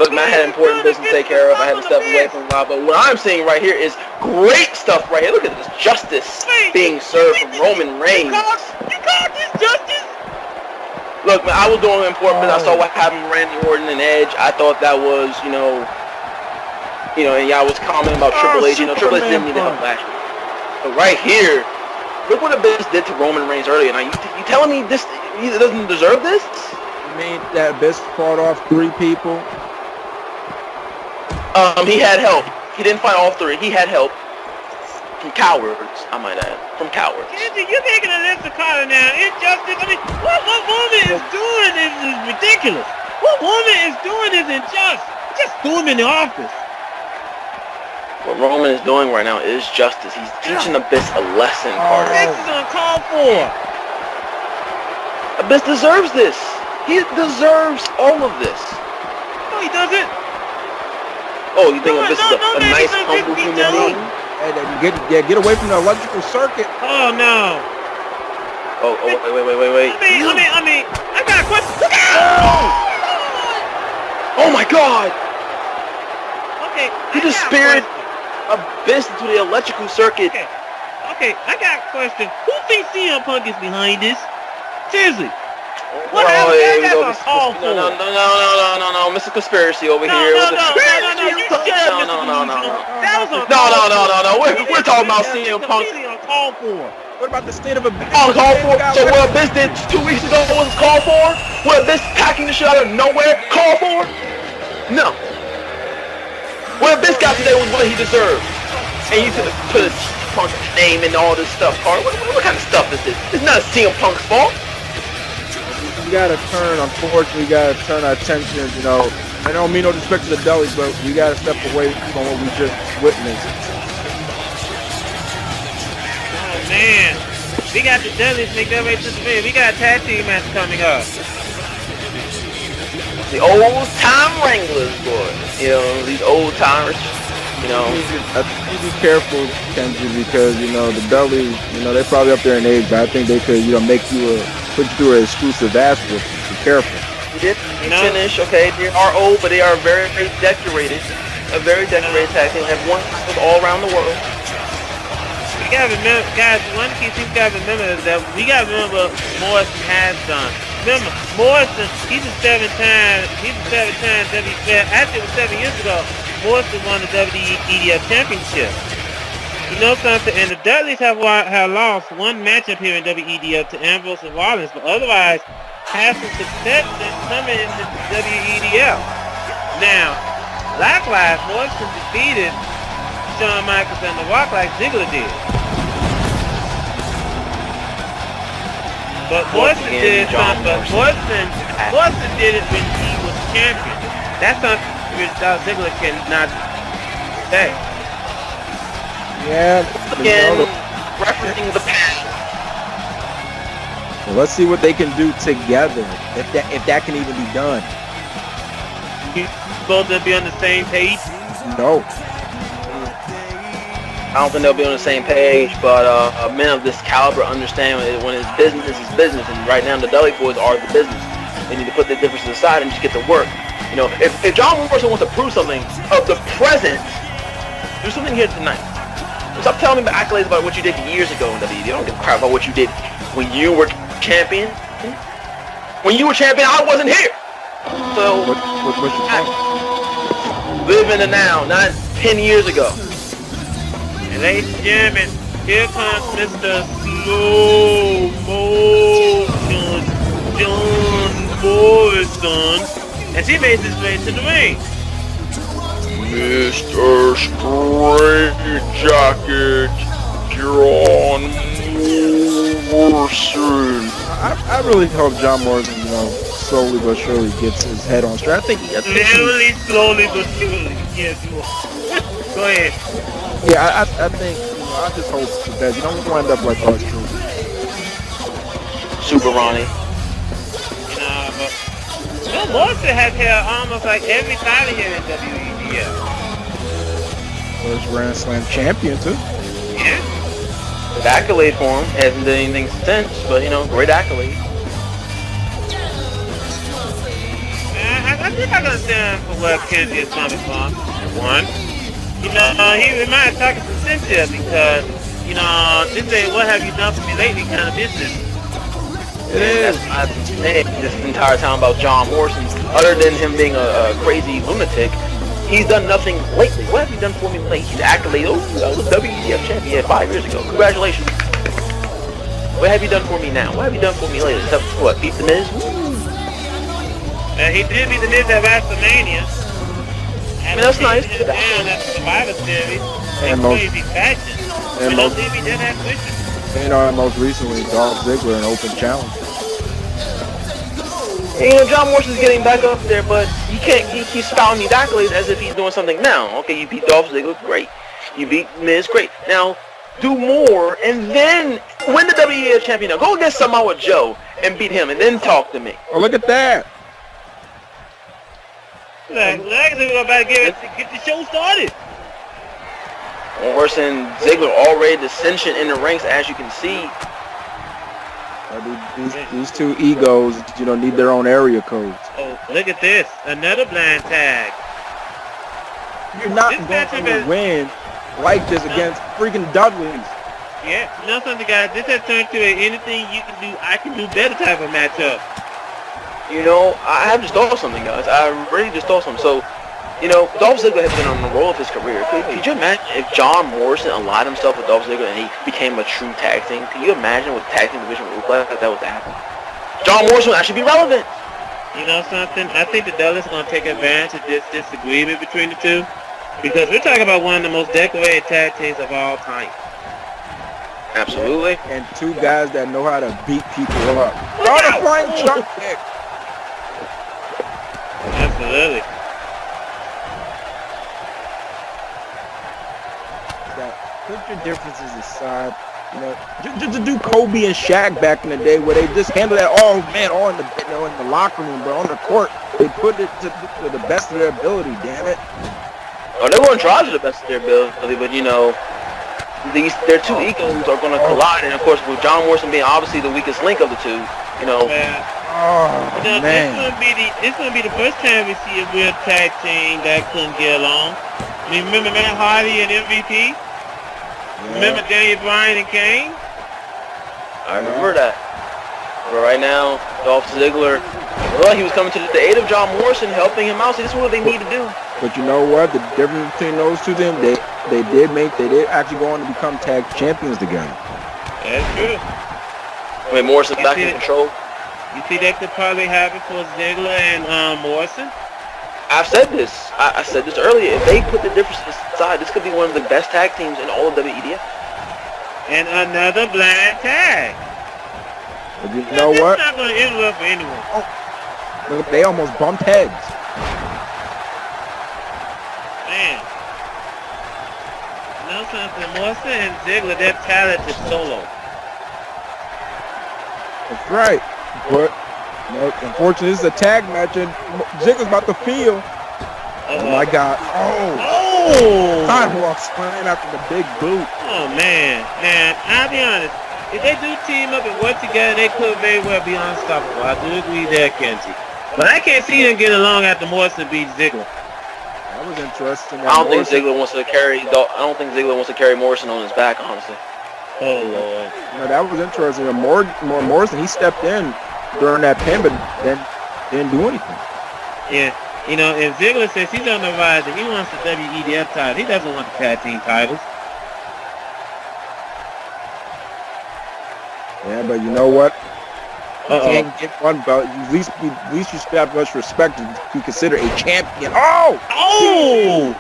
Look, man, I had important business to take care of. I had to step away from Rob, but what I'm seeing right here is great stuff right here. Look at this justice being served from Roman Reigns. You called this justice? Look, man, I was doing important business. I saw what happened with Randy Orton and Edge. I thought that was, and y'all was commenting about Triple H. Triple H didn't need to help Lashley. But right here, look what Abyss did to Roman Reigns earlier. Now, you telling me this he doesn't deserve this? You mean that Abyss fought off 3 people? He had help. He didn't fight all 3. He had help. From cowards, I might add. From cowards. Kenzie, you're making a list of Carter now. Injustice. I mean, what woman is doing is ridiculous. What woman is doing is unjust. Just threw him in the office. What Roman is doing right now is justice. He's teaching Abyss a lesson, Carter. This is uncalled for. Abyss deserves this. He deserves all of this. No, he doesn't. Oh, you think Abyss is a nice, humble human being? Hey, get away from the electrical circuit. Oh no. Oh, wait. I mean, I got a What? Look out! Oh my God! Okay, He just speared Abyss into the electrical circuit. Okay, I got a question. Who thinks CM Punk is behind this? Seriously. What happened? That's uncalled for. No, Mr. Conspiracy over here. No. You shut up, Mr. No. We're talking about CM Punk. Completely uncalled for. What about the state of Abyss? Uncalled for. So what Abyss did 2 weeks ago was called for? What Abyss packing the shit out of nowhere called for? No. What Abyss got today was what he deserved. And you put a Punk name and all this stuff. What kind of stuff is this? It's not CM Punk's fault. We gotta turn our attention, you know. I don't mean no disrespect to the deli, but we gotta step away from what we just witnessed. Oh man, we got the Dudleys make their way to the ring. We got a tag team match coming up. The old time Wranglers, boy. You know, these old timers. You know, I think you be careful, Kenji, because you know the Dudleys, you know, they're probably up there in age, but I think they could, you know, put you through an exclusive ass whooping. Be careful. we did finish. Okay, they are old, but they are very, very decorated. A very decorated tag team. Have won all around the world. We gotta remember, guys. One key thing we gotta remember is that we gotta remember what Morrison has done. Remember, Morrison, he's a seven-time WEDF. Actually, it was 7 years ago. Morrison won the WEDF championship. You know something? And the Dudleys have lost one matchup here in WEDF to Ambrose and Rollins, but otherwise have some success coming in the WEDF. Now, likewise, Morrison defeated Shawn Michaels and The Rock like Ziggler did. But Morrison did something. But Morrison did it when he was champion. That's something Ziggler cannot say. Yeah. Again, referencing the past. Well, let's see what they can do together. If that can even be done. You both to be on the same page? No. I don't think they'll be on the same page, but men of this caliber understand when it's business is business, and right now the Dudley Boys are the business. They need to put their differences aside and just get to work. You know, if John Morrison wants to prove something of the present, do something here tonight. Stop telling me the accolades about what you did years ago in WWE. You don't give a crap about what you did when you were champion. When you were champion, I wasn't here. So, what's your point? Live in the now, not 10 years ago. And ladies and gentlemen, here comes Mr. Slow Motion John Morrison as he makes his way to the ring. Mr. Straight Jacket, John Morrison. I really hope John Morrison, you know, slowly but surely gets his head on straight. I think literally slowly but surely. Yes, you are. Go ahead. Yeah, I think, you know, I just hope that you don't wind up like us, true. Super Ronnie. You know, but Morrison has held almost like every title here in WEDF. First Grand Slam champion too. Yeah. Good accolade for him. Hasn't done anything since, but you know, great accolade. I think I can understand for where Kenji is coming from. One, you know, he reminds talking to Cynthia because, you know, this ain't what have you done for me lately kind of business. It is. That's what I've been saying this entire time about John Morrison. Other than him being a crazy lunatic, he's done nothing lately. What have you done for me lately? He's accolade. Oh, I was a WEDF champion 5 years ago. Congratulations. What have you done for me now? What have you done for me lately? Except for what? Beat the Miz? He did beat the Miz at WrestleMania. I mean, that's nice. And that's the Survivor Series. And In crazy fashion. and most- he did have wishes. You know, and most recently, Dolph Ziggler, an open challenge. And, you know, John Morrison's getting back up there, but he can't. He keeps spouting these accolades as if he's doing something now. Okay, you beat Dolph Ziggler, great. You beat Miz, great. Now, do more, and then win the WEDF champion. Now, go against Samoa Joe and beat him, and then talk to me. Oh, look at that! Like I said, we're about to get the show started. Morrison, Ziggler already dissension in the ranks, as you can see. These two egos, need their own area codes. Oh, look at this. Another blind tag. You're not going to win like this against freaking Dudleys. Yeah, you know something, guys? This has turned to anything you can do, I can do better type of matchup. I have just thought of something, guys. I really just thought something. So, Dolph Ziggler has been on the roll of his career. Could you imagine if John Morrison aligned himself with Dolph Ziggler and he became a true tag team? Can you imagine what the tag team division would look like if that was to happen? John Morrison would actually be relevant. You know something? I think the Dudleys are going to take advantage of this disagreement between the two. Because we're talking about one of the most decorated tag teams of all time. Absolutely. And two guys that know how to beat people up. Oh, the flying jump kick. Absolutely. Put your differences aside. Just to do Kobe and Shaq back in the day where they just handled that all in the locker room, but on the court, they put it to the best of their ability, damn it. Oh, they won't try to the best of their ability, but their two egos are going to collide, and of course, with John Morrison being obviously the weakest link of the two, Man. It's going to be the first time we see a real tag team that couldn't get along. I mean, remember Matt Hardy and MVP? Yeah. Remember Daniel Bryan and Kane? I remember that. But right now, Dolph Ziggler, he was coming to the aid of John Morrison, helping him out. So this is what they need to do. But you know what? The difference between those two, they did actually go on to become tag champions together. That's true. Wait, Morrison back in control. You see that could probably happen for Ziggler and Morrison? I've said this. I said this earlier. If they put the differences aside, this could be one of the best tag teams in all of WEDF. And another blind tag. But you know what? It's not going to end well for anyone. Oh, look, they almost bumped heads. Man. You know something? Morrison and Ziggler, they're talented solo. That's right. But unfortunately, this is a tag match, and Ziggler's about to feel. Oh my God! Oh! Sidewalk slam after the big boot. Oh man, I'll be honest. If they do team up and work together, they could very well be unstoppable. I do agree there, Kenzie. But I can't see them get along after Morrison beats Ziggler. That was interesting. I don't think Ziggler wants to carry Morrison on his back, honestly. Oh Lord. That was interesting. Morrison, he stepped in during that pin, but then didn't do anything. Yeah. If Ziggler says he's on the rise and he wants the WEDF title, he doesn't want the tag team titles. Yeah, but you know what? You can't get one belt. At least you should have much respect to be considered a champion. Oh!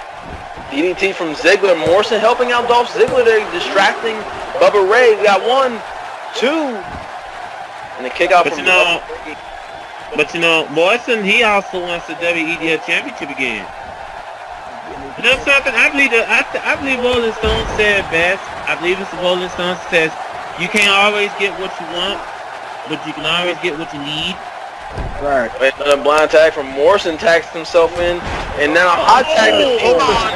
DDT from Ziggler. Morrison helping out Dolph Ziggler. They're distracting Bubba Ray. We got 1, 2. And the kick out from But Morrison, he also wants the WEDF championship again. You know something? I believe Rolling Stone said best. I believe it's Rolling Stone says you can't always get what you want, but you can always get what you need. Right. A blind tag from Morrison tags himself in, and now a hot tag to Devon.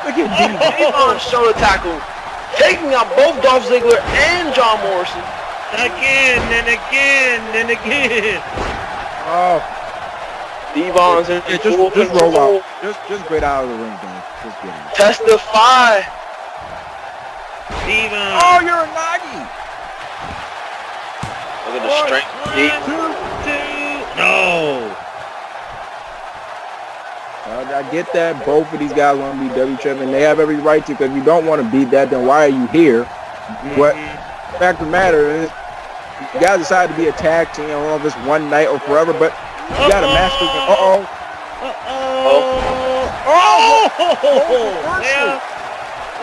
Look at Devon shoulder tackle, taking out both Dolph Ziggler and John Morrison. Again and again and again. Oh. Devon's in full just control. roll out. Just get out of the ring, man. Just get out. Testify. Devon. Oh, you're a Nagi. Look at the strength. 1, 2. No. I get that both of these guys want to be W champion. They have every right to, because if you don't want to be that, then why are you here? But the fact of the matter is, you guys decided to be a tag team. I don't know if it's one night or forever, but you got a master.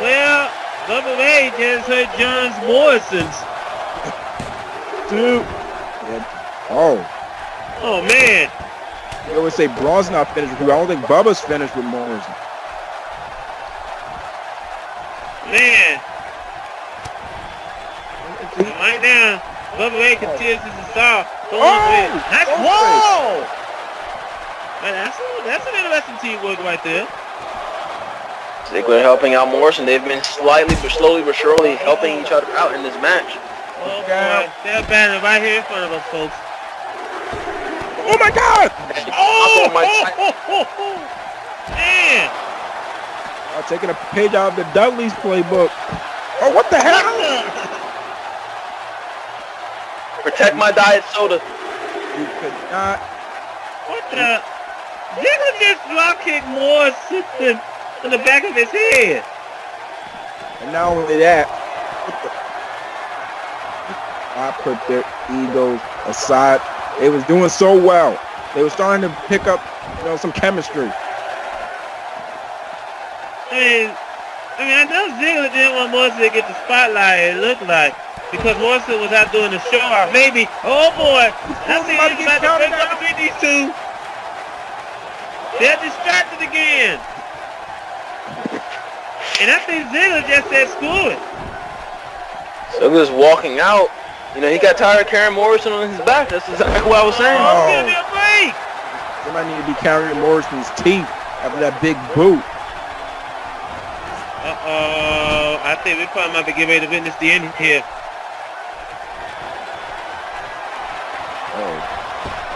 Well, Bubba Ray just hurt John Morrison's. Dude. Oh, man. You always say Braun's not finished with you. I don't think Bubba's finished with Morrison. Man. Right now, Bubba Ray continues to start. That's whoa! Man, that's an interesting teamwork right there. Ziggler helping out Morrison. They've been slowly but surely helping each other out in this match. Oh boy, they're banning right here in front of us, folks. Oh my God! Oh, man! I'm taking a page out of the Dudley's playbook. Oh, what the hell? Protect my diet soda. You could not. What the? Ziggler just drop kick Morrison in the back of his head. And not only that, I put their egos aside. They was doing so well. They were starting to pick up, some chemistry. I know Ziggler didn't want Morrison to get the spotlight, it looked like, because Morrison was out doing the show off. Maybe, oh boy, I see it's about to break up between these two. They're distracted again. And I think Ziggler just said, screw it. Ziggler's walking out. He got tired of carrying Morrison on his back. That's exactly what I was saying. Oh, give me a break. Somebody need to be carrying Morrison's teeth after that big boot. I think we probably might be getting ready to witness the end here.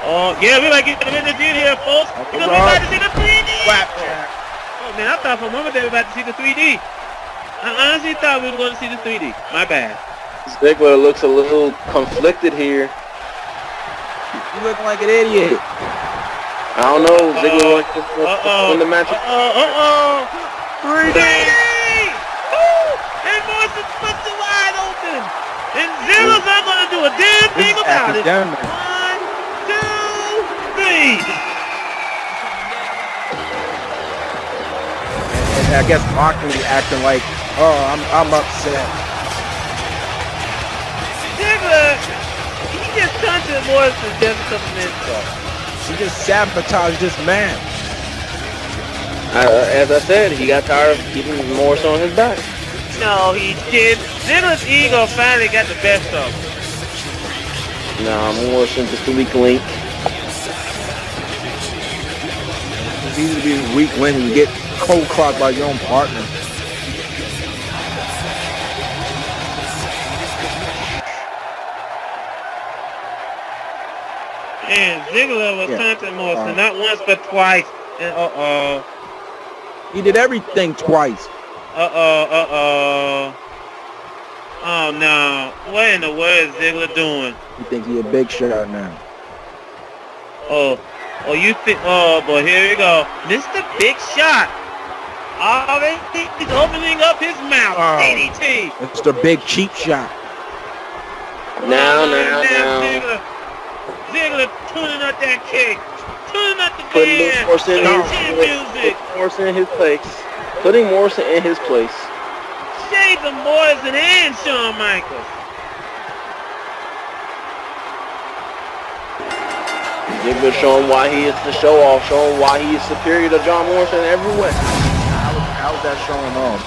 Oh, yeah, we might get to witness the end here, folks. Because we're about to see the 3D. Oh, man, I thought for a moment they were about to see the 3D. I honestly thought we were going to see the 3D. My bad. Ziggler looks a little conflicted here. You look like an idiot. I don't know. Ziggler like this win the match. 3D! And Morrison's busted wide open. And Ziggler's not going to do a damn thing about it. 1, 2, 3. And I guess Moxley acting like, I'm upset. Ziggler, he just taunted Morrison just a couple minutes ago. He just sabotaged this man. As I said, he got tired of keeping Morrison on his back. No, he did. Ziggler's ego finally got the best of him. Nah, Morrison's just a weak link. It's easy to be a weak link when you get cold clocked by your own partner. And Ziggler was taunting Morrison not once but twice. And he did everything twice. Oh no! What in the world is Ziggler doing? You think he a big shot now? Oh, you think? Oh boy, here we go, Mr. Big Shot. Already he's opening up his mouth. DDT. It's the big cheap shot. Now. Ziggler tuning up that kick. Tuning up the Putting Morrison in his place. Putting Morrison in his place. Shade the Morrison and Shawn Michaels. Ziggler showing why he is the show off, showing why he is superior to John Morrison in every way. How's that showing off?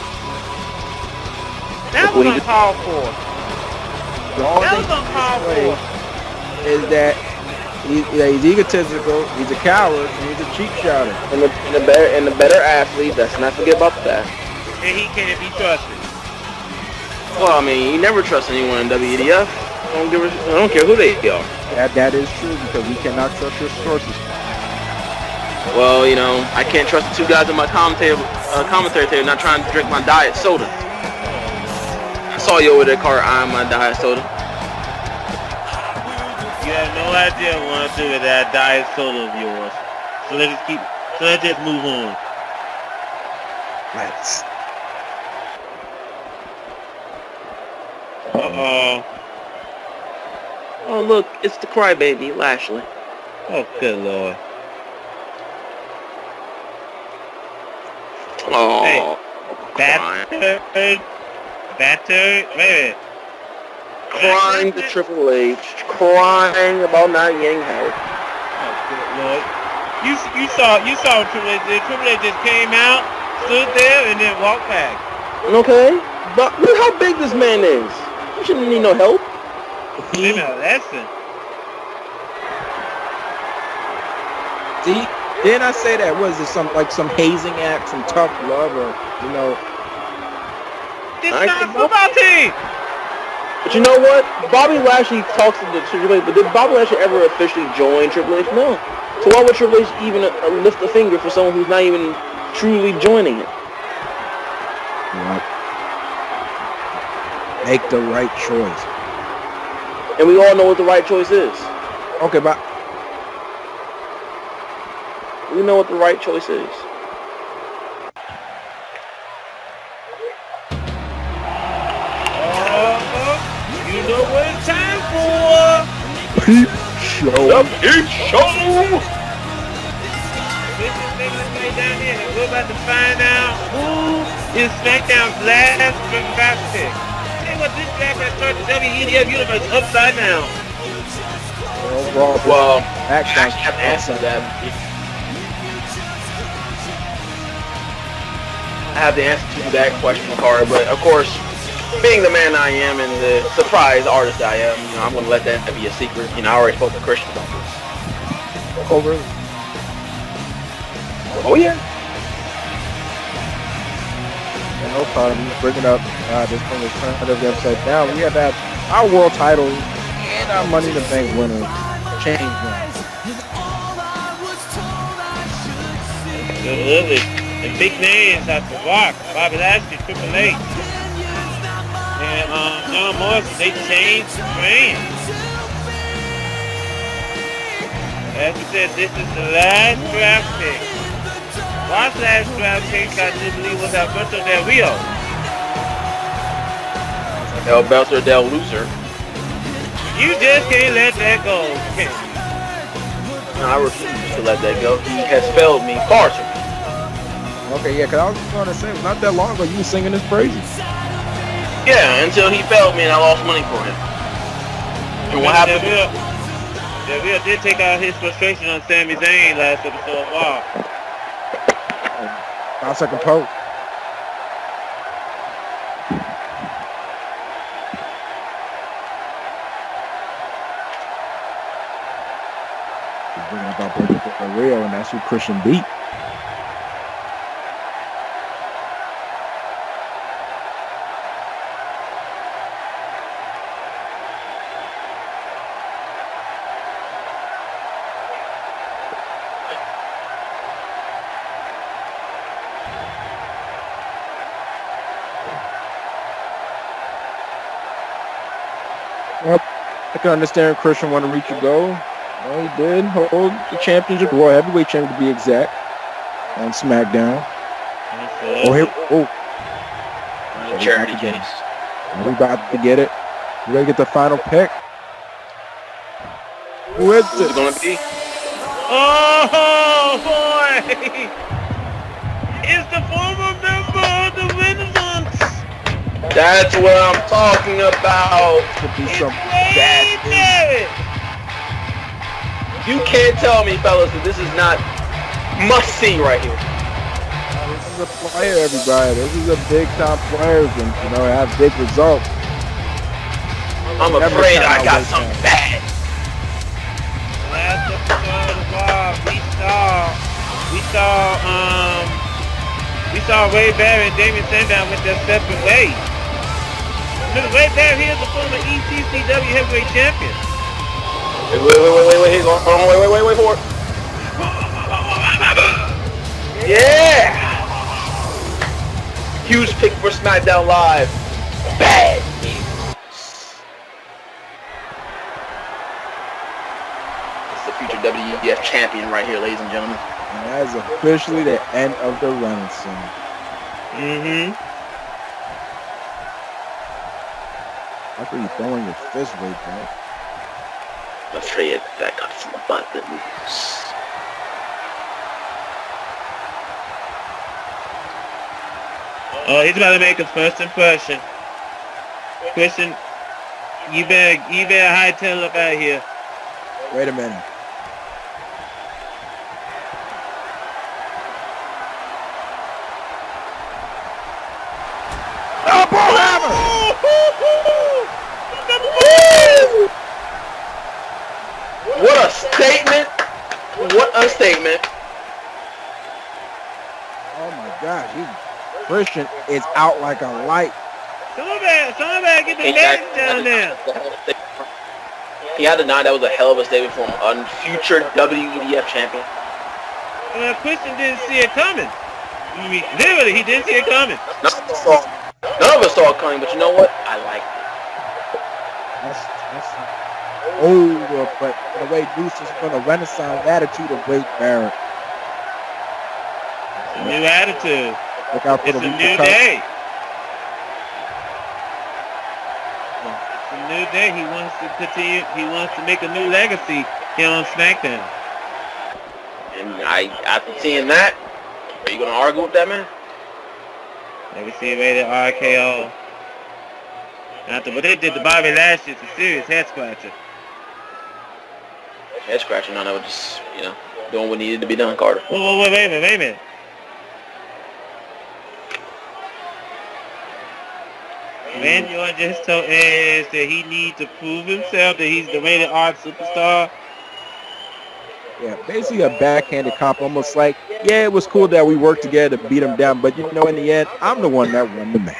That was uncalled for. That was uncalled for. Is that he's egotistical, he's a coward, and he's a cheap shotter. And the better athlete, let's not forget about that. And he can't be trusted. Well, I mean, you never trust anyone in WEDF. I don't care who they are. That is true, because we cannot trust your sources. Well, I can't trust the two guys in my commentary table not trying to drink my diet soda. I saw you over there, Carter, eyeing my diet soda. You have no idea what to do with that diet soda of yours. So let's just move on. Let's. Oh, look, it's the crybaby, Lashley. Oh, good Lord. Oh, hey, battered. Wait a minute. Crying to Triple H, crying about not getting help. Oh, good Lord. You saw Triple H. Triple H just came out, stood there, and then walked back. Okay, but look how big this man is. You shouldn't need no help. Give me a lesson. See, didn't I say that? Was it some hazing act, some tough love, or This is not a football team. But you know what? Bobby Lashley talks to the Triple H, but did Bobby Lashley ever officially join Triple H? No. So why would Triple H even lift a finger for someone who's not even truly joining it? Make the right choice. And we all know what the right choice is. Okay, but we know what the right choice is. You know what it's time for? Peep Show. The Peep Show! This is right down here, and we're about to find out who is SmackDown's last draft pick. Tell you what, this draft has turned the WEDF universe upside down. Well, I actually have answered that. I have the answer to that question card, but of course, being the man I am and the surprise artist I am, you know, I'm gonna let that be a secret. You know, I already spoke to Christian about this. Oh, really? Oh yeah. No problem. Bringing up this thing is turned of the upside down. We have to have our world title and our Money in the Bank winner change now. Absolutely. The big names have to rock. Bobby Lashley, Triple H, and John Morrison, they changed the brand. As we said, this is the last draft pick. Last draft pick, I do believe, was Alberto Del Rio. Alberto Del Loser. You just can't let that go, can you? No, I refuse to let that go. He has failed me far too much. Okay, yeah, because I was going to say, it was not that long ago you were singing his praises. Yeah, until he failed me and I lost money for him. And what happened? Del Rio did take out his frustration on Sami Zayn last episode. Wow. 5-second poke. He's bringing up Alberto Del Rio, and that's who Christian beat. Well, I can understand Christian want to reach a goal. Well, he did hold the championship, Royal Heavyweight Champion to be exact, on SmackDown. Oh, here, Charity case. We about to get it. We gotta get the final pick. Who is Who's it? it gonna be? Oh boy! It's the former member of the Renaissance. That's what I'm talking about. Could be some Wade bad thing. Barrett. You can't tell me, fellas, that this is not must see right here. This is a player, everybody. This is a big time player, and you know, have big results. I'm afraid I got something bad. Last episode of Raw, we saw Wade Barrett and Damian Sandown with their separate ways. Wade Barrett here is the former ECCW heavyweight champion. Wait, hold on, wait for it. Yeah! Huge pick for Smackdown Live. Bad news. It's the future WEDF champion right here, ladies and gentlemen. And that is officially the end of the Renaissance. Mm-hmm. After you throwing your fist way back. I'm afraid that got some bad news. Oh, he's about to make a first impression. Christian, you better hightail up out of here. Wait a minute. Elbow hammer! What a statement! What a statement! Oh my gosh, Christian is out like a light. Come on, Somebody get the badge down there. He had to nod. That was a hell of a statement for him. A future WEDF champion. Christian didn't see it coming. I mean, literally, he didn't see it coming. None of us saw it coming, but you know what? I like it. That's over, but the way Deuce is going to renaissance attitude of Wade Barrett. It's a new attitude. Look out for It's a new day. It's a new day. He wants to continue. He wants to make a new legacy here on SmackDown. And after seeing that, are you going to argue with that, man? Legacy rated RKO. After what they did to Bobby Lashley, it's a serious head scratcher. Head scratching, no, that was just, doing what needed to be done, Carter. Whoa, wait a minute. Randy Orton just told Edge that he needs to prove himself, that he's the rated R superstar. Yeah, basically a backhanded comp, almost like, yeah, it was cool that we worked together to beat him down, but in the end, I'm the one that won the match.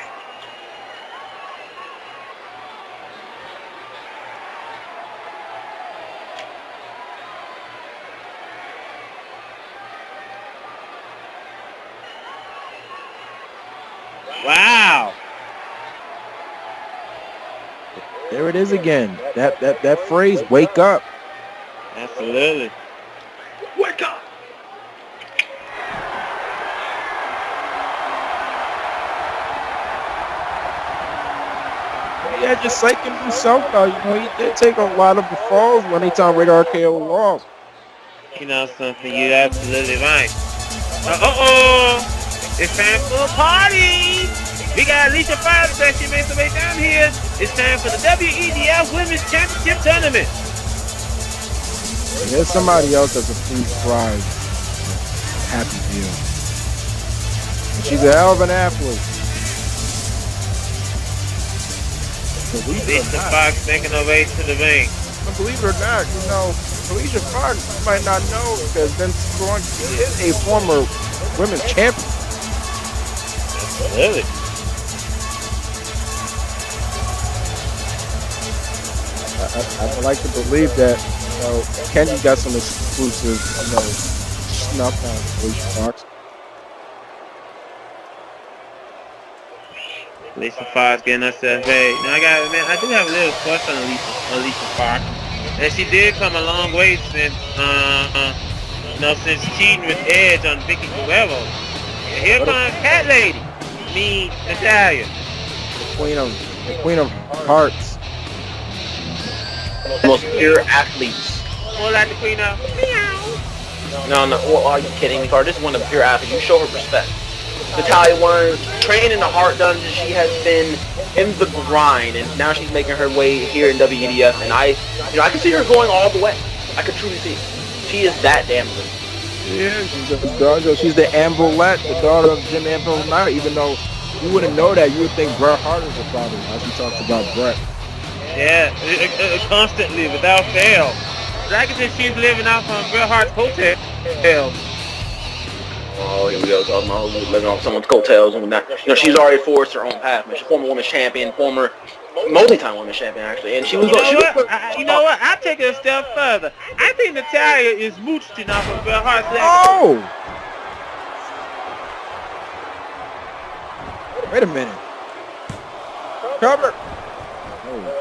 Wow. There it is again. That phrase, wake up. Absolutely. Wake up! Yeah, just psyching himself out. He did take a lot of the falls when he time Red RKO lost. You know something, you're absolutely right. It's time for a party! We got Alicia Fox that she made her way down here. It's time for the WEDF Women's Championship Tournament. There's somebody else that's a free prize. Happy deal. And she's a hell of an athlete. Alicia Fox making her way to the ring. But believe it or not, Alicia Fox might not know because Vince McMahon is a former women's champion. Really? I would like to believe that Kenji got some exclusive snuff on Alicia Fox. Alicia Fox getting herself ready. Now I do have a little question on Alicia Fox. And she did come a long way since since cheating with Edge on Vicky Guerrero. And here comes Cat Lady. Natalia. The queen of hearts. The most pure athletes. More like the queen of No. Well, are you kidding me, Carter? This is one of the pure athletes. You show her respect. Natalia Warren, trained in the Heart Dungeon. She has been in the grind, and now she's making her way here in WEDF. And I can see her going all the way. I could truly see it. She is that damn good. Yeah, she's the Anvilette, the daughter of Jim Anvil Knight. Even though you wouldn't know that, you would think Bret Hart is the father as he talks about Bret. Yeah, constantly, without fail. Like as if she's living out from Bret Hart's coattails. Oh, here we go. Talking about living off someone's coattails and that. She's already forged her own path. Man. She's a former women's champion, former multi-time women's champion actually, and she was. You know what? I take it a step further. I think Natalia is mooching off of Bret Hart's legacy. Oh! Wait a minute. Cover.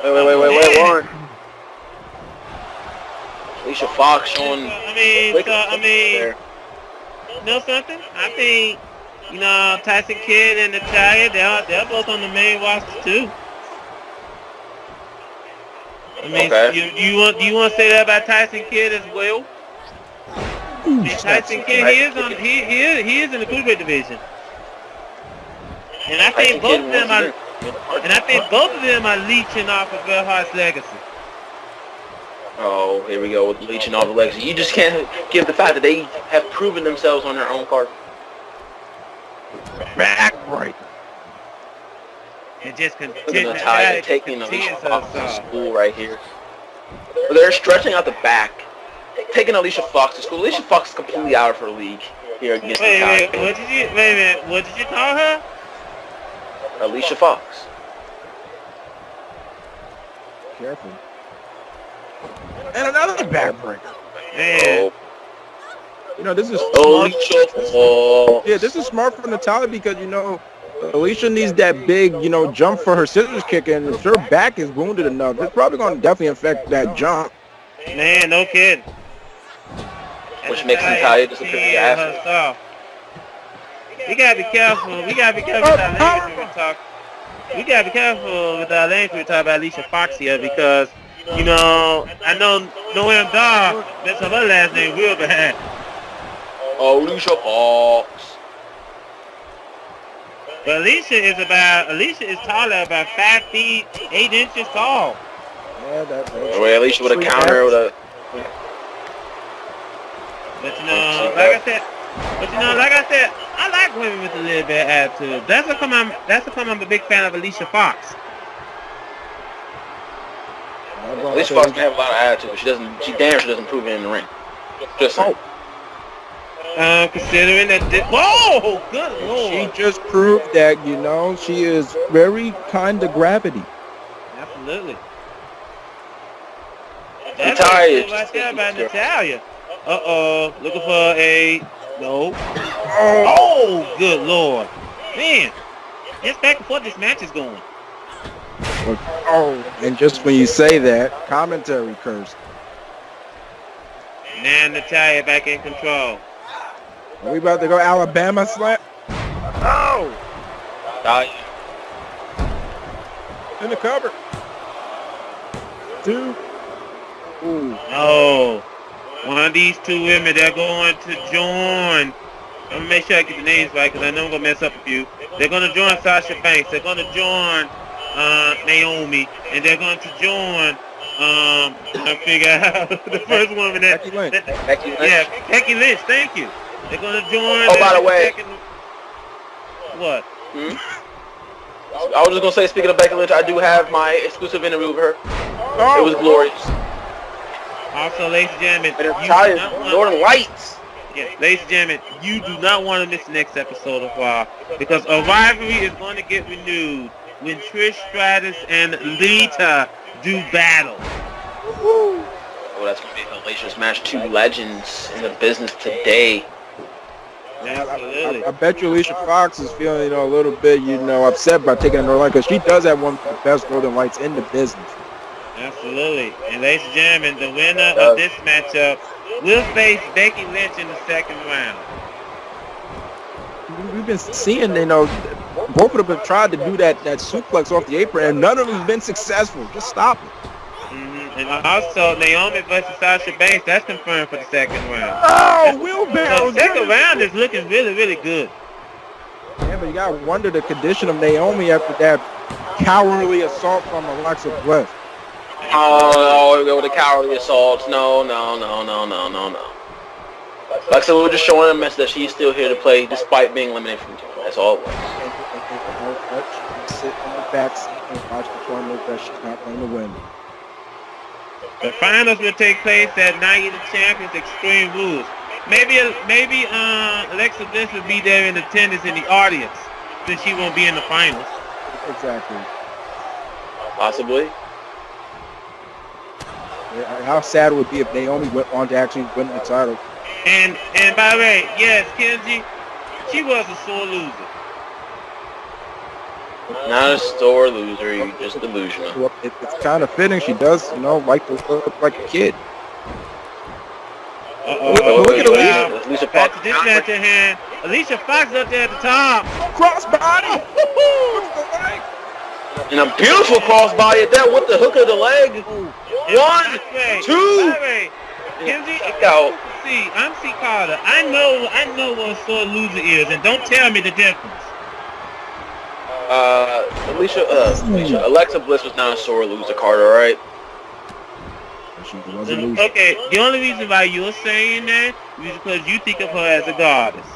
Wait, Warren. Alicia Fox showing. You know something? I think, Tyson Kidd and Natalia, they're both on the main roster too. Okay. Do you want to say that about Tyson Kidd as well? Tyson Kidd, he is in the cruiserweight division, and I think both of them are leeching off of Bret Hart's legacy. Oh, here we go with leeching off the legacy. You just can't give the fact that they have proven themselves on their own card. Back right. And just Natalia taking Alicia Fox to school right here. They're stretching out the back, taking Alicia Fox to school. Alicia Fox is completely out of her league here against Natalia. What did you call her? Alicia Fox. Careful. And another backbreaker. Man. You know, this is Alicia Fox. Yeah, this is smart for Natalya because, you know, Alicia needs that big, you know, jump for her scissors kick, and if her back is wounded enough, it's probably going to definitely affect that jump. Man, no kidding. Which makes Natalya disappear the asshole. We gotta be careful. We gotta be careful with our language when we talk. We gotta be careful with our language when we talk about Alicia Fox here because, you know, I know Noam Dar, that's her last name real bad. Alicia Fox. But Alicia is taller, about 5 feet, 8 inches tall. Yeah, that's Well, Alicia with a counter with a... But you know, like I said, I like women with a little bit of attitude. That's how come I'm a big fan of Alicia Fox. Alicia Fox can have a lot of attitude, but she damn sure doesn't prove it in the ring. Just saying. Considering that, whoa, good lord. She just proved that, you know, she is very kind to gravity. Absolutely. Natalya. Right there about Natalya. Looking for a no. Oh, good lord, man! Just back and forth this match is going. Oh, and just when you say that, commentary curse. Now Natalya back in control. Are we about to go Alabama slam? Oh! Natalya. In the cover. 2. Ooh. Oh, one of these two women, they're going to join. I'm gonna make sure I get the names right because I know I'm gonna mess up a few. They're gonna join Sasha Banks. They're gonna join Naomi, and they're going to join. I figure out the first woman that. Becky Lynch. Becky Lynch. Yeah, Becky Lynch. Thank you. They're gonna join. Oh, by the way. What? I was just gonna say, speaking of Becky Lynch, I do have my exclusive interview with her. Oh. It was glorious. Also, ladies and gentlemen, Northern Lights. Yeah, ladies and gentlemen, you do not want to miss the next episode of Raw because a rivalry is going to get renewed when Trish Stratus and Lita do battle. Oh, that's going to be a hellacious match. 2 legends in the business today. Absolutely. I bet you Alicia Fox is feeling, you know, a little bit, you know, upset by taking a Northern Light because she does have one of the best Northern Lights in the business. Absolutely. And ladies and gentlemen, the winner of this matchup will face Becky Lynch in the second round. We've been seeing, you know, both of them have tried to do that suplex off the apron, and none of them have been successful. Just stop it. And also, Naomi versus Sasha Banks, that's confirmed for the second round. Oh, wheelbarrow. So the second round is looking really, really good. Yeah, but you got to wonder the condition of Naomi after that cowardly assault from Alexa Bliss. Oh, no, with the cowardly assaults. No. Alexa, we're just showing a message that she's still here to play despite being eliminated from the team. That's all it was. Sit in the back seat and watch the tournament that she's not going to win. The finals will take place at Night of the Champions Extreme Rules. Maybe Alexa Bliss will be there in attendance in the audience since she won't be in the finals. Exactly. Possibly. Yeah, how sad it would be if Naomi went on to actually win the title. And by the way, yes, Kenji, she was a sore loser. Not a sore loser, you're just delusional. Well, it's kind of fitting. She does, you know, like to look like a kid. Look at Alicia. Alicia Fox. This match at hand. Alicia Fox up there at the top. Crossbody. And a beautiful crossbody at that with the hook of the leg. 1, 2. Kenzie, Go. see, I'm C. Carter. I know what a sore loser is, and don't tell me the difference. Alexa Bliss was not a sore loser, Carter, alright? Okay, the only reason why you're saying that is because you think of her as a goddess.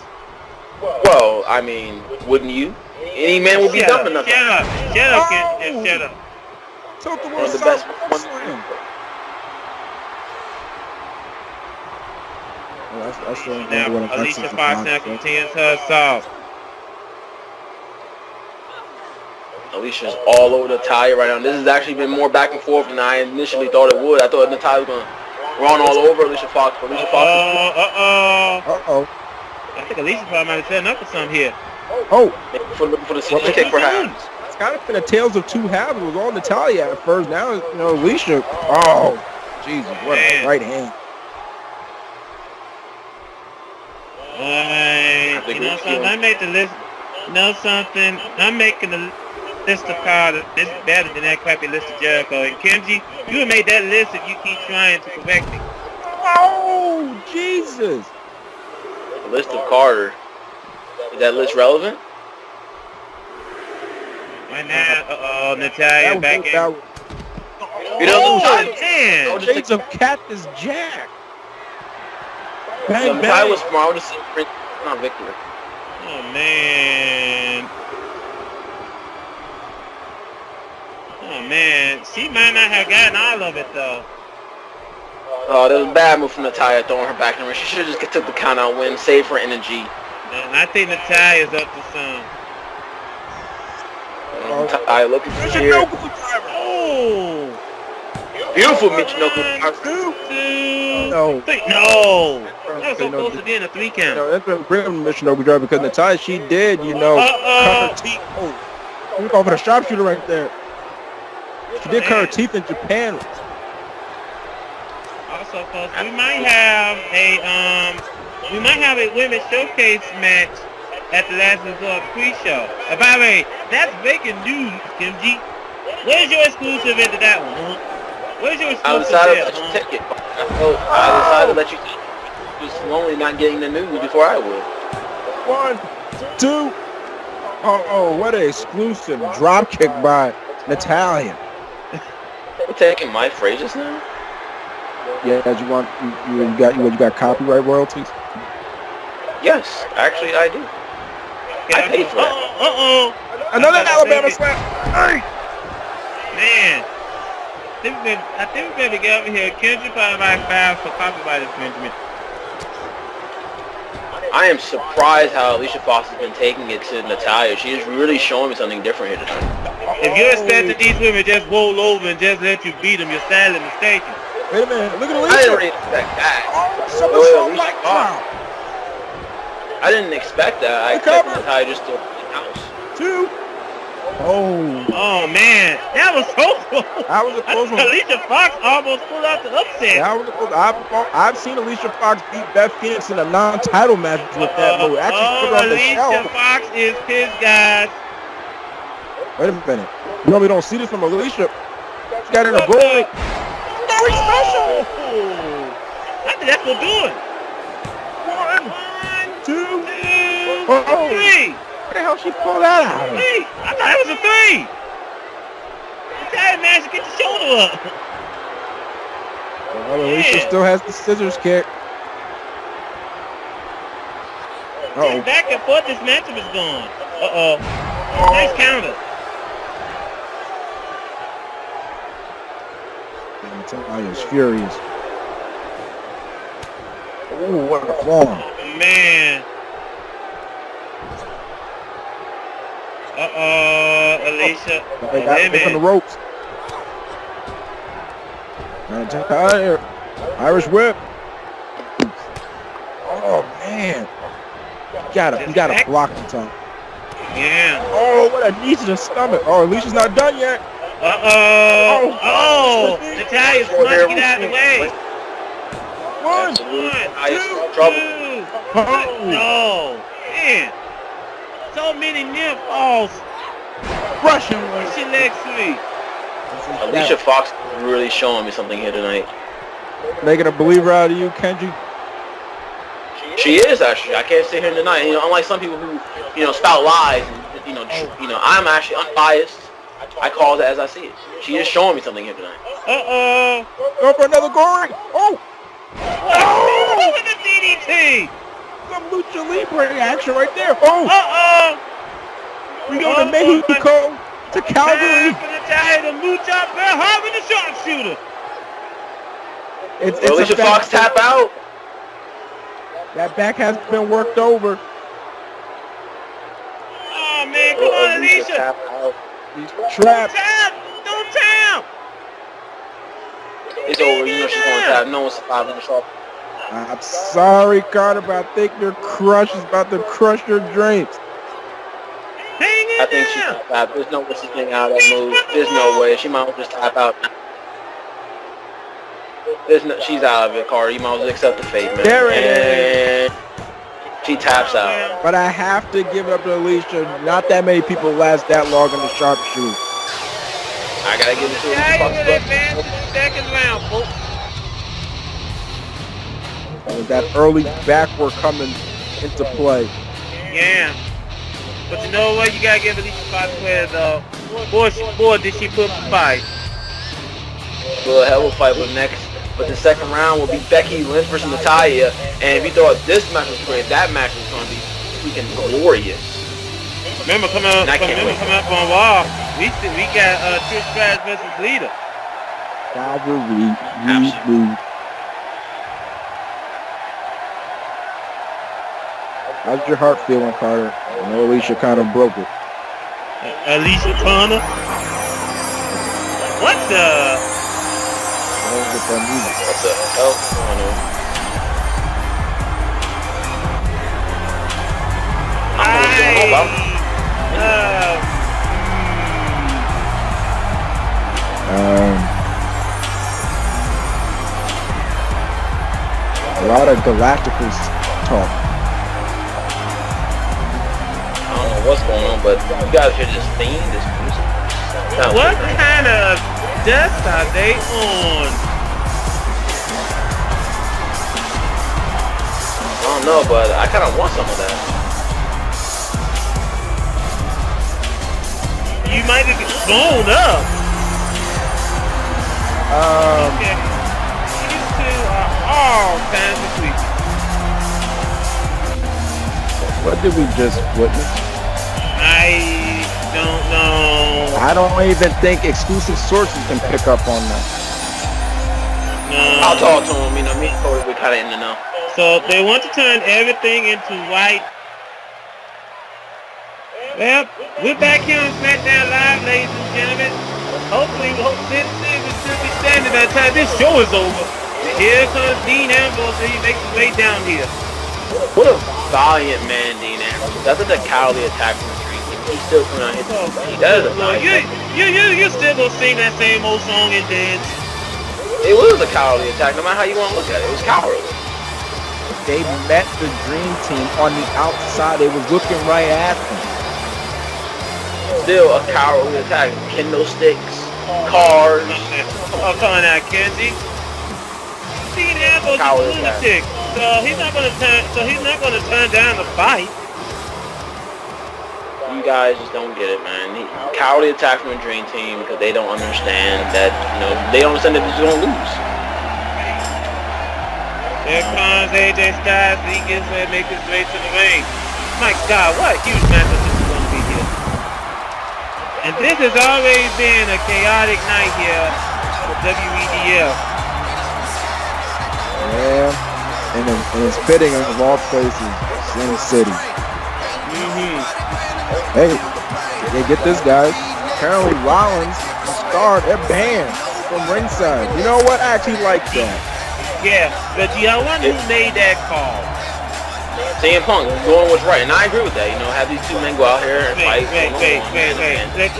Well, I mean, wouldn't you? Any man would be dumping nothing. Shut up, Ken. Shut up. One of the best ones. Now, Alicia Fox now continues her assault. Alicia's all over Natalya right now. This has actually been more back and forth than I initially thought it would. I thought Natalya was going to run all over Alicia Fox, but Alicia Fox is... I think Alicia probably might have set up for something here. For the scissor kick, perhaps. It's kind of been a tales of two halves. It was all Natalya at first. Now, you know, Alicia. Oh, Jesus, what a right hand. You know something? I made the list. You know something? I'm making the list of cards. This is better than that crappy list of Jericho. And Kenji, you would make that list if you keep trying to correct me. Oh, Jesus. The list of Carter. Is that list relevant? Right now, Natalya back in. You know, man. Shades of Cactus Jack. Bang, Natalya was smart. I would have said not victory. Oh, man. Oh, man. She might not have gotten all of it, though. Oh, that was a bad move from Natalya throwing her back in the ring. She should have just took the count out win, save her energy. And I think Natalya's up to some. Natalya looking for here. Oh! Beautiful Michinoku. No. No! That was so close to being a 3 count. No, that's been bringing Michinoku drive because Natalya, she did, you know, cut her teeth. Oh, we go for the sharpshooter right there. She did cut her teeth in Japan. Also, folks, we might have a women's showcase match at the Last Resort pre-show. By the way, that's breaking news, Kim G. Where's your exclusive into that one, huh? Where's your exclusive I decided to let you take it. I decided to let you take it. You was lonely not getting the news before I would. 1, 2. Oh, what an exclusive drop kick by Natalya. You're taking my phrases now? Yeah, you got copyright royalties? Yes, actually I do. I paid for that. Another Alabama slap. Hey! Man, I think we better get over here. Kendra probably might file for copyright infringement. I am surprised how Alicia Fox has been taking it to Natalya. She is really showing me something different here tonight. If you're expecting these women just roll over and just let you beat them, you're sadly mistaken. Wait a minute, look at Alicia. I didn't really expect that. I didn't expect that. I expected Natalya just to house. 2. Oh man, that was so close. That was a close one. Alicia Fox almost pulled out the upset. That was a close. I've seen Alicia Fox beat Beth Phoenix in a non-title match with that move. Actually put her on the shelf. Alicia Fox is pissed, guys. Wait a minute. You normally don't see this from Alicia. She got in a goal. Very special. I think that's what doing. 1, 2, 3. Where the hell she pulled that out of? 3. I thought it was a 3. Natalya managed to get the shoulder up. Well, Alicia still has the scissors kick. Back and forth, this matchup is going. Nice counter. Natalya's furious. Oh, what a form. Man. Alicia. They got it from the ropes. Irish whip. Oh man. You gotta block the tongue. Yeah. Oh, what a knee to the stomach. Oh, Alicia's not done yet. Natalya's trying to get out of the way. 1, 2, no. Man. So many near falls. Russian She leg sweep. Alicia Fox is really showing me something here tonight. Making a believer out of you, Kenji. She is actually. I can't sit here tonight. You know, unlike some people who, spout lies. And, I'm actually unbiased. I call it as I see it. She is showing me something here tonight. Go for another goring. Oh! With the DDT. Some Lucha Libre action right there. Oh! We go to Mexico, to Calgary. For Natalya to mooch out there, having the sharpshooter. Will Alicia Fox tap out? That back has been worked over. Oh man, come on, Alicia. He's trapped. Don't tap. It's over. You know she's going to tap. No one's surviving this off. I'm sorry, Carter, but I think your crush is about to crush your dreams. I think she's going to tap. There's no way she's getting out of that move. There's no way. She might as well just tap out. She's out of it, Carter. You might as well accept the fate, man. There it is. She taps out. But I have to give it up to Alicia. Not that many people last that long in the sharpshooter. I gotta give it to her. Second round, folks. That early backward coming into play. Yeah. But you know what? You gotta give Alicia 5 squares, though. Boy, did she put up a fight. Well, a hell of a fight, but the second round will be Becky Lynch versus Natalya. And if you thought this match was great, that match was going to be freaking glorious. Remember coming up on Raw, we got Trish Stratus versus Lita. Cavalry reboot. How's your heart feeling, Carter? I know Alicia kind of broke it. Alicia Connor? What the? What the hell is going on? A lot of Galacticals talk. I don't know what's going on, but you guys hear this theme, this music? What kind of dust are they on? I don't know, but I kind of want some of that. You might get blown up. Okay. These two are all kinds of creepy. What did we just witness? I don't know. I don't even think exclusive sources can pick up on that. No. I'll talk to him. You know, me and Cody, we're kind of in the know. So they want to turn everything into white. Well, we're back here on Smackdown Live, ladies and gentlemen. Hopefully, this will still be standing by the time this show is over. And here comes Dean Ambrose, and he makes his way down here. What a valiant man, Dean Ambrose. That's a cowardly attack from the street. He's still coming out here. That is a valiant. You still gonna sing that same old song and dance? It was a cowardly attack, no matter how you want to look at it. It was cowardly. They met the Dream Team on the outside. They was looking right at them. Still a cowardly attack. Kendo sticks, cars. Oh, come on now, Kenzie. Dean Ambrose is a lunatic, so he's not gonna turn down the fight. You guys just don't get it, man. Cowardly attack from the Dream Team because they don't understand that, they don't understand that they're just gonna lose. Here comes AJ Styles, he gets ready to make his way to the ring. My God, what a huge matchup this is going to be here. And this has always been a chaotic night here for WEDF. Yeah, and it's fitting of all places, Sin City. Hey, they get this, guys. Apparently Rollins and Starr, they're banned from ringside. You know what? I actually like that. Yeah, but I wonder who made that call. CM Punk doing what's right, and I agree with that. Have these two men go out here and fight. Wait. Let's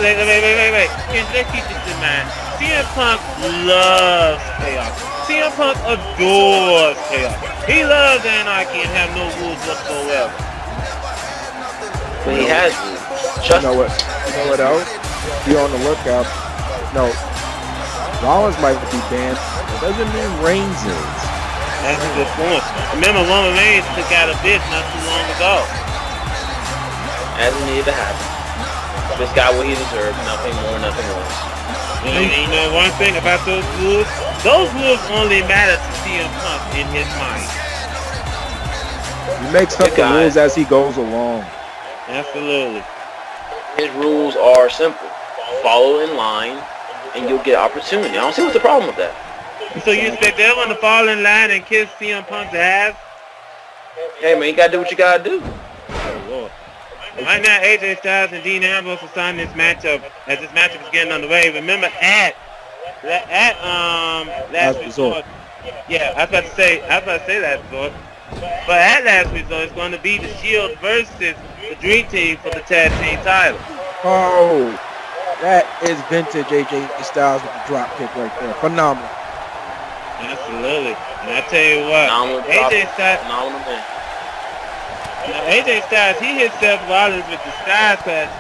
keep this in mind. CM Punk loves chaos. CM Punk adores chaos. He loves anarchy and have no rules whatsoever. But he has rules. You know what else? Be on the lookout. No, Rollins might be banned. It doesn't mean Reigns is. That's a good point. Remember, Roman Reigns took out a bitch not too long ago. As it needed to happen. This guy what he deserved, nothing more, nothing less. You know one thing about those rules? Those rules only matter to CM Punk in his mind. He makes up the rules as he goes along. Absolutely. His rules are simple. Follow in line, and you'll get opportunity. I don't see what's the problem with that. So you expect everyone to fall in line and kiss CM Punk's ass? Hey man, you gotta do what you gotta do. Oh Lord. Right now, AJ Styles and Dean Ambrose are signing this matchup as this matchup is getting underway. Remember, at Last Resort. Yeah, I was about to say Last Resort. But at Last Resort, it's going to be the Shield versus the Dream Team for the tag team title. Oh, that is vintage AJ Styles with the drop kick right there. Phenomenal. Absolutely. And I tell you what, AJ Styles, he hit Seth Rollins with the Styles Clash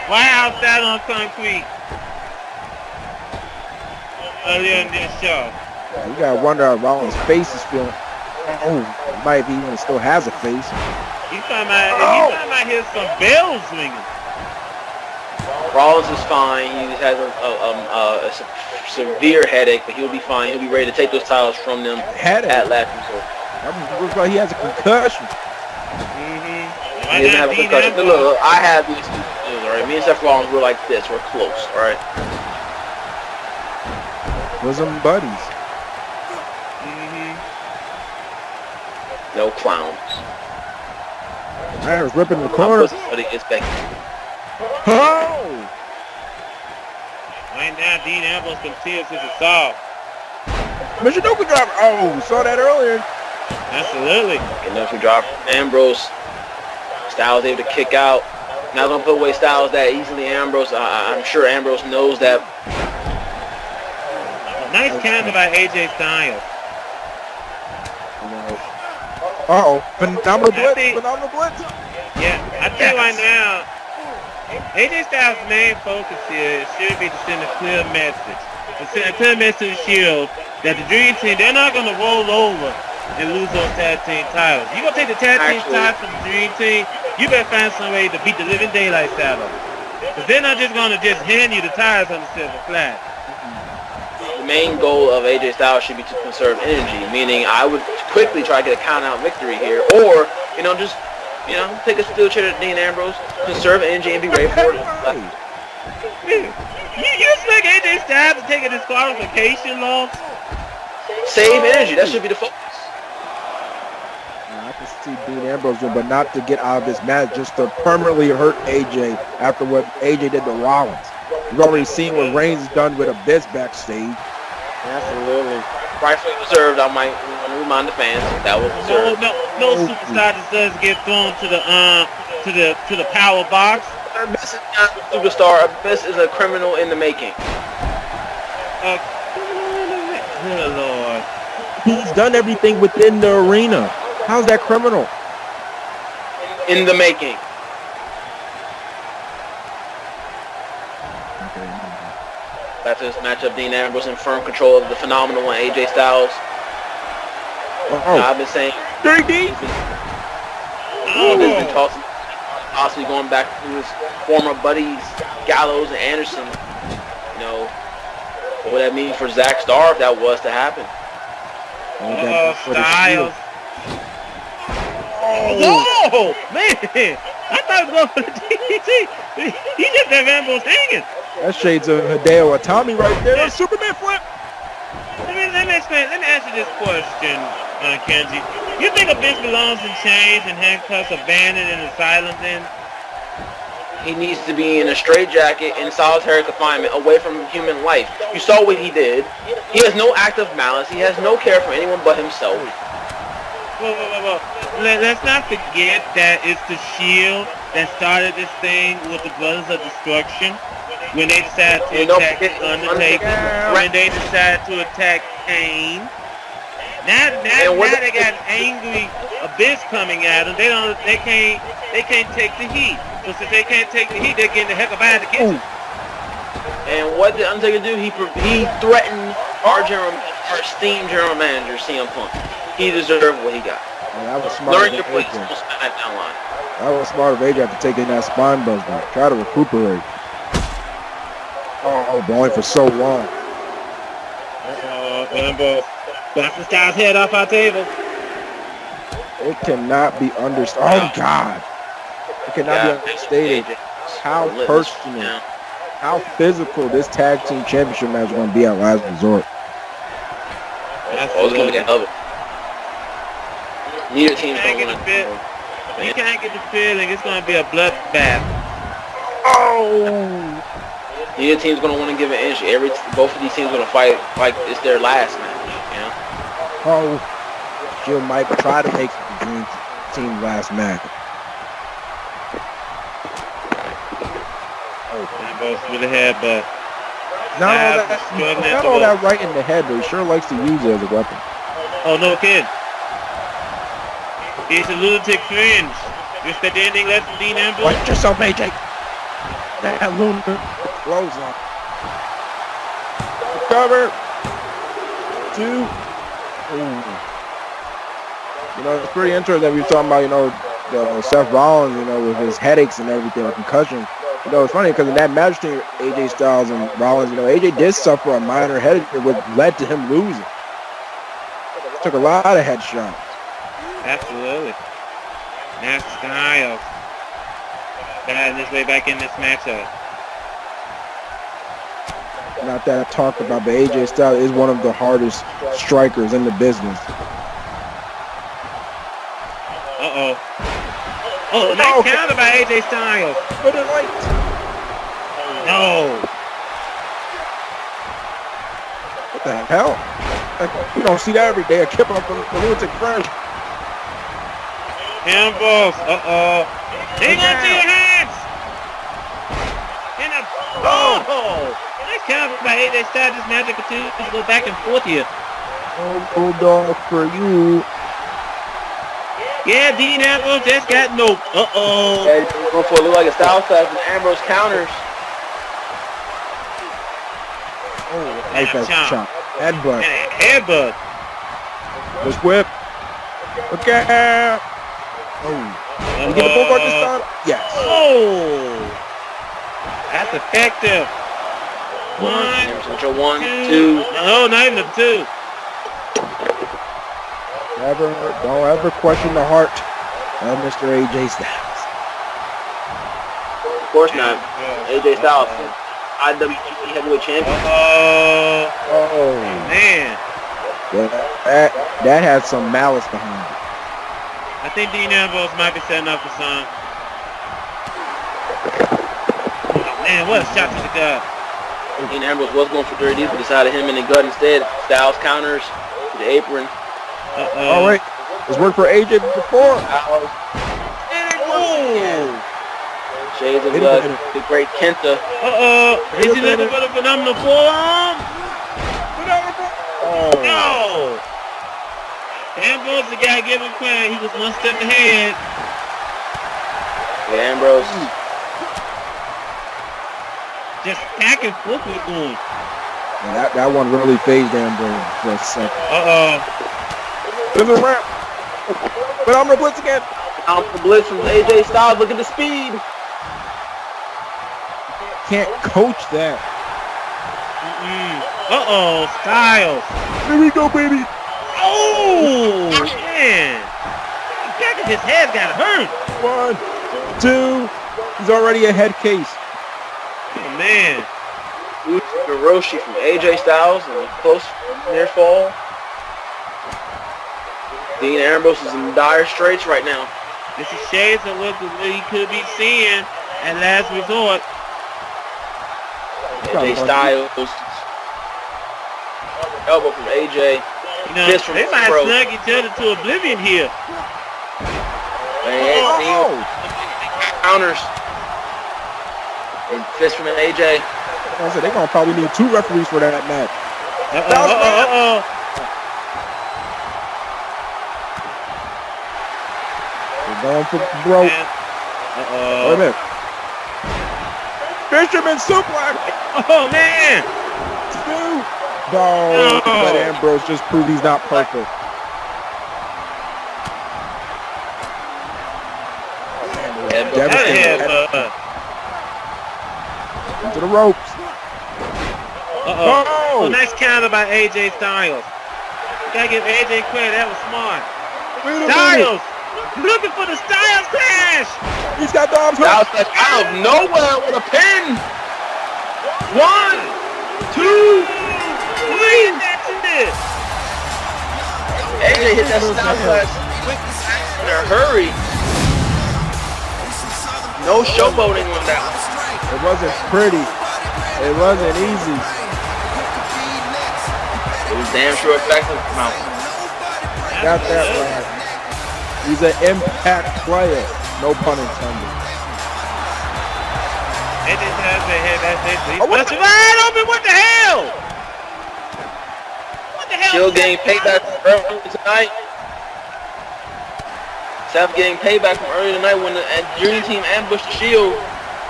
right outside on concrete earlier in this show. You gotta wonder how Rollins' face is feeling. Oh, he might even still has a face. He might hear some bells ringing. Rollins is fine. He has a severe headache, but he'll be fine. He'll be ready to take those titles from them at Last Resort. Looks like he has a concussion. He doesn't have a concussion. Look, I have these two things, all right? Me and Seth Rollins, we're like this. We're close, all right? Bosom buddies. No clowns. I was ripping the corner. But it gets back. Oh! Right now, Dean Ambrose continues his assault. Michinoku drop. Oh, saw that earlier. Absolutely. Another drop from Ambrose. Styles able to kick out. Not gonna put away Styles that easily. Ambrose, I'm sure Ambrose knows that. Nice counter by AJ Styles. Uh-oh. Phenomenal blitz. Phenomenal blitz. Yeah, I tell you right now, AJ Styles' main focus here should be to send a clear message. To send a clear message to the Shield that the Dream Team, they're not going to roll over and lose those tag team titles. You're going to take the tag team titles from the Dream Team, you better find some way to beat the living daylights out of them. Because they're not just going to just hand you the titles on the silver flag. The main goal of AJ Styles should be to conserve energy, meaning I would quickly try to get a count-out victory here, or, just take a steel chair to Dean Ambrose, conserve energy, and be ready for it. You expect AJ Styles to take a disqualification loss? Save energy. That should be the focus. I can see Dean Ambrose doing, but not to get out of this match, just to permanently hurt AJ after what AJ did to Rollins. We've already seen what Reigns has done with Abyss backstage. Absolutely. Rightfully deserved. I might want to remind the fans that was deserved. No superstar deserves to get thrown to the power box. Abyss is not a superstar. Abyss is a criminal in the making. Good Lord. He's done everything within the arena. How's that criminal? In the making. After this matchup, Dean Ambrose in firm control of the phenomenal one, AJ Styles. I've been saying he's been tossing, possibly going back to his former buddies, Gallows and Anderson. What that means for Zack Starr if that was to happen. Styles. Oh, man. I thought it was going for the DDT. He just had Ambrose hanging. That shades of Hideo Itami right there. That's Superman flip. Let me ask you this question, Kenji. You think Abyss belongs in chains and handcuffs, abandoned in asylum then? He needs to be in a straitjacket in solitary confinement away from human life. You saw what he did. He has no active malice. He has no care for anyone but himself. Well. Let's not forget that it's the Shield that started this thing with the Brothers of Destruction. When they decided to attack The Undertaker, when they decided to attack Kane. Now they got angry Abyss coming at them. They can't take the heat. So since they can't take the heat, they're getting the heck up out of the kitchen. And what did Undertaker do? He threatened our esteemed general manager, CM Punk. He deserved what he got. That was smart. Learn your place on the Smackdown line. That was smart of AJ after taking that spine buster. Try to recuperate. Boy, for so long. That's the Styles head off our table. It cannot be understated. Oh, God. It cannot be understated how personal, how physical this tag team championship match is going to be at Last Resort. It's going to get other. Neither team's going to win. You can't get the feeling it's going to be a bloodbath. Oh! Neither team's gonna want to give an inch. Both of these teams gonna fight like it's their last match. You know. Oh! Shield might try to make the Dream Team last match. Ambrose with the head, but Not all that right in the head, but he sure likes to use it as a weapon. Oh, no kid. He's a lunatic fringe. Just at the ending, less than Dean Ambrose. Watch yourself, AJ. That lunatic close on. Cover. 2. Ooh. You know, it's pretty interesting that we were talking about, you know, Seth Rollins, you know, with his headaches and everything, with concussion. You know, it's funny because in that match between AJ Styles and Rollins, you know, AJ did suffer a minor headache which led to him losing. Took a lot of headshots. Absolutely. Nasty Styles batting his way back in this matchup. Not that I talked about, but AJ Styles is one of the hardest strikers in the business. Uh-oh. Oh, nice counter by AJ Styles. But it like... No. What the hell? Like, you don't see that every day. A kip up from the lunatic French. Ambrose. Uh-oh. Hang on to your hands. And a... Oh! Nice counter by AJ Styles. This magic continues to go back and forth here. Oh, bulldog for you. Yeah, Dean Ambrose just got nope. Uh-oh. Yeah, going for a look like a style clash and Ambrose counters. Oh, nice chop. Headbutt. Headbutt. Let's whip. Okay. Oh. We get the bulldog this time? Yes. Oh. That's effective. One, two. No, not even a 2. Don't ever question the heart of Mr. AJ Styles. Of course not. AJ Styles, IWGP Heavyweight Champion. Oh Man. That had some malice behind it. I think Dean Ambrose might be setting up for some. Oh, man, what a shot to the gut. Dean Ambrose was going for dirty, but decided him in the gut instead. Styles counters to the apron. All right, it's worked for AJ before. Shades of the great Kenta. Is he looking for the phenomenal forearm? Oh. No! Ambrose, the guy giving credit. He was one step ahead. Yeah, Ambrose. Just back and forth with going. Yeah, that one really phased Ambrose for a second. There's a ramp. But I'm gonna blitz again. I'm the blitz from AJ Styles. Look at the speed. Can't coach that. Styles. Here we go, baby. Oh, man. His head got hurt. 1, 2. He's already a head case. Oh, man. Hiroshi from AJ Styles and a close near fall. Dean Ambrose is in dire straits right now. This is shades of what he could be seeing at last resort. AJ Styles. Elbow from AJ. You know, they might snug each other to oblivion here. Counters. And fist from AJ. I said they're gonna probably need 2 referees for that match. They're going for broke. Wait a minute. Fisherman suplex. Oh man. 2. No. But Ambrose just proved he's not perfect. Devastating. Into the ropes. Oh, nice counter by AJ Styles. You gotta give AJ credit, that was smart. Styles! Looking for the Styles crash! He's got the arms hooked. Styles out of nowhere with a pin! 1, 2, 3! That's it! AJ hit that Styles clash in a hurry. No showboating on that one. It wasn't pretty. It wasn't easy. It was damn sure effective, Mountain. Got that right. He's an impact player. No pun intended. They just have to hit that thing. Oh, what What's wide open? What the hell? What the hell? Shield getting payback from earlier tonight. Seth getting payback from earlier tonight when the Dream Team ambushed the Shield.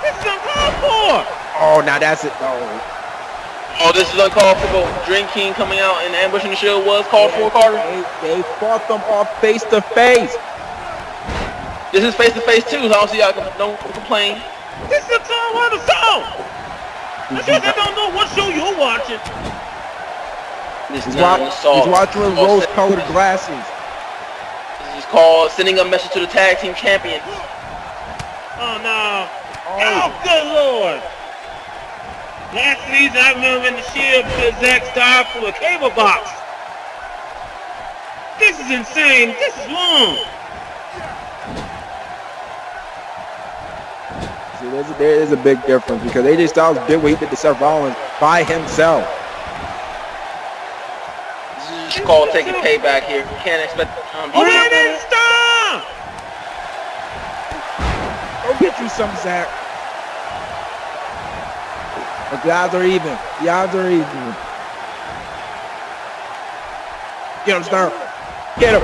This is uncalled for. Oh, now that's it. Oh, this is uncalled for. But Dream King coming out and ambushing the Shield was called for, Carter. They fought them off face to face. This is face to face too. So I don't see y'all don't complain. This is a song on the song. I guess I don't know what show you're watching. This is He's not an assault. watching with rose-colored glasses. This is called sending a message to the tag team champion. Oh no. Oh, good lord. Last season I remember when the Shield put Zack Star through a cable box. This is insane. This is wrong. See, there is a big difference because AJ Styles did what he did to Seth Rollins by himself. This is just called taking payback here. You can't expect Stop! Go get you some, Zach. But the odds are even. The odds are even. Get him, Star. Get him.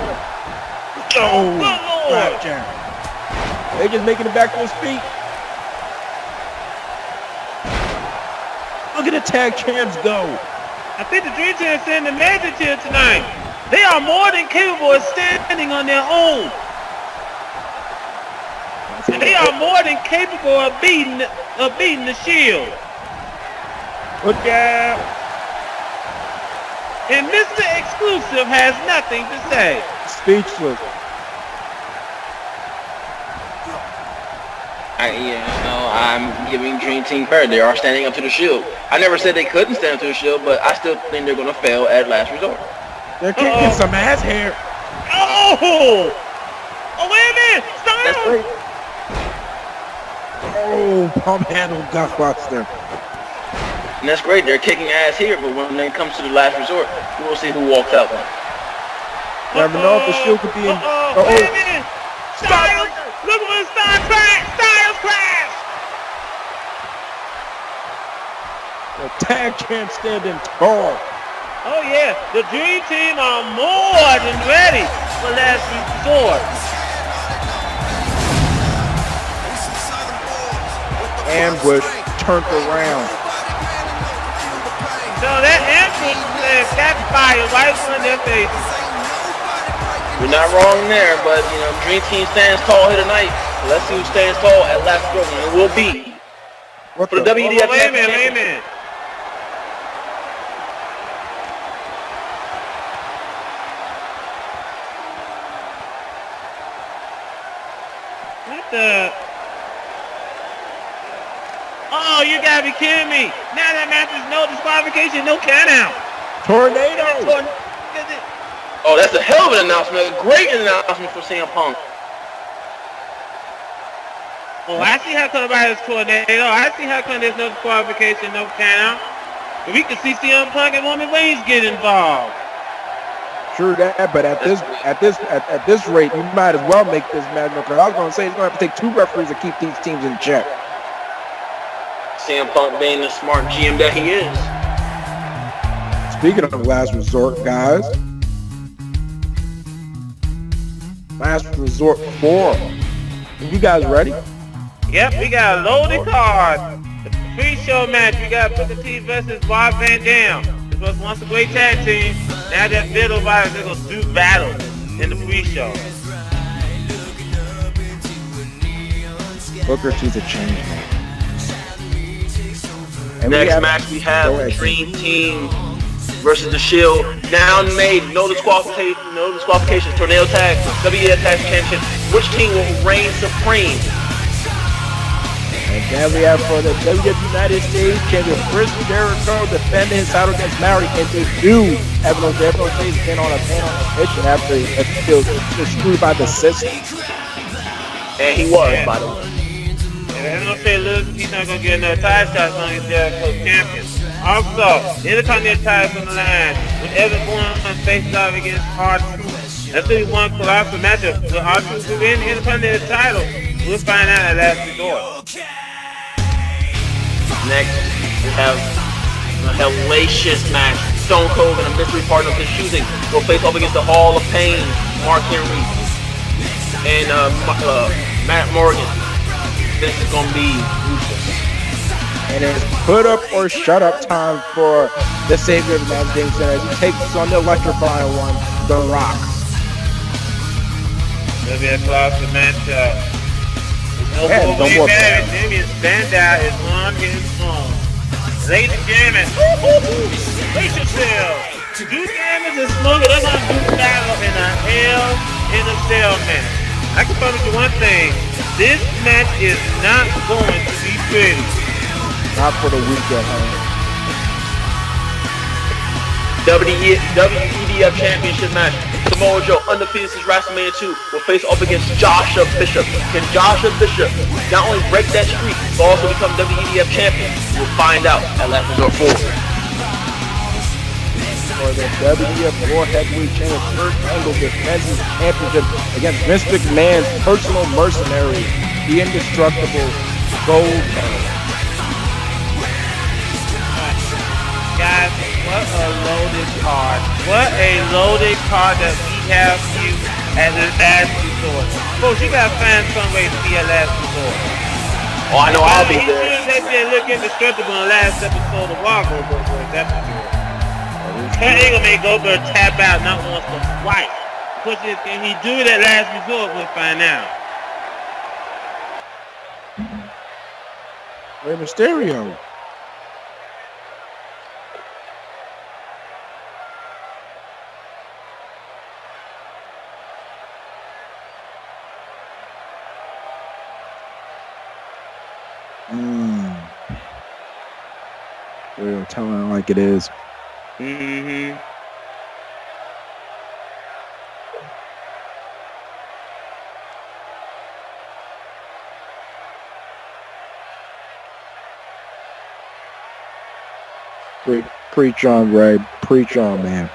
Oh, slapjack. They're just making it back to his feet. Look at the tag champs go. I think the Dream Team is sending a message here tonight. They are more than capable of standing on their own. And they are more than capable of beating the Shield. Look out. And Mr. Exclusive has nothing to say. Speechless. I'm giving Dream Team credit. They are standing up to the Shield. I never said they couldn't stand up to the Shield, but I still think they're going to fail at last resort. They're kicking some ass here. Oh! Oh, wait a minute! That's Stop! great. Oh, pump handle gutbuster. And that's great. They're kicking ass here, but when it comes to the last resort, we will see who walks out there. Never know if the Shield could be in. Wait a minute! Styles! Look at the Styles crash! Styles crash! The tag champ standing tall. Oh yeah, the Dream Team are more than ready for last resort. Ambush turned around. So that ambush got fire right on their faces. You're not wrong there, but Dream Team stands tall here tonight. So let's see who stands tall at last resort, and it will be What for the WEDF. Wait a minute. What the? Oh, you gotta be kidding me. Now that match is no disqualification, no count out. Tornado. Oh, that's a hell of an announcement. A great announcement for CM Punk. Oh, I see how come about his tornado. I see how come there's no disqualification, no count out. But we can see CM Punk and Roman Reigns get involved. True that, but at this rate, you might as well make this match. Because I was going to say it's going to have to take two referees to keep these teams in check. CM Punk being the smart GM that he is. Speaking of last resort, guys. Last resort 4. Are you guys ready? Yep, we got a loaded card. The pre-show match, we got Booker T versus Bob Van Dam. This was once a great tag team. Now that Biddle Riders are going to do battle in the pre-show. Booker T's a change man. And Next match we have the Dream Team versus the Shield. Now made no disqualification. Tornado tag, WEDF Tag Championship. Which team will reign supreme? And then we have for the WWF United States Champion Chris Jericho defending his title against Larry and debut. Evan Jericho has been on a mission after he was screwed by the system. And he was, by the way. That's gonna say listen, he's not gonna get another title shot as long as Jericho's champion. Also, Intercontinental title on the line when Evan Bourne faces off against R-Truth. That's really one colossal matchup. Will R-Truth win the Intercontinental title? We'll find out at last resort. Next, we have a hellacious match. Stone Cold and a mystery partner of his choosing will face off against the Hall of Pain, Mark Henry, and Matt Morgan. This is gonna be ruthless. And it's put up or shut up time for the savior of the United States Center as he takes on the electrifying one, The Rock. It'll be a colossal matchup. No more back. Damien Sandow is on his own. Ladies and gentlemen, brace yourselves. Two Gamers and Smoker, they're going to do battle in a Hell in a Cell match. I can promise you one thing. This match is not going to be pretty. Not for the weekend, huh? WEDF Championship match. Samoa Joe, undefeated since WrestleMania 2, will face off against Joshua Bishop. Can Joshua Bishop not only break that streak, but also become WEDF champion? We'll find out at Last Resort 4. For the WEF World Heavyweight Champion, Kurt Angle defends his championship against Vince McMahon's personal mercenary, the indestructible Goldberg. Guys, what a loaded card. What a loaded card that we have you at the last resort. Folks, you gotta find some way to be at last resort. Oh, I know I'll be there. They did look indestructible in the last episode of Walgo, but that's for sure. Kurt Angle made Goldberg tap out not once but twice. Can he do it at last resort? We'll find out. Rey Mysterio. We're telling it like it is. Mm-hmm. Preach on, Ray. Preach on, man.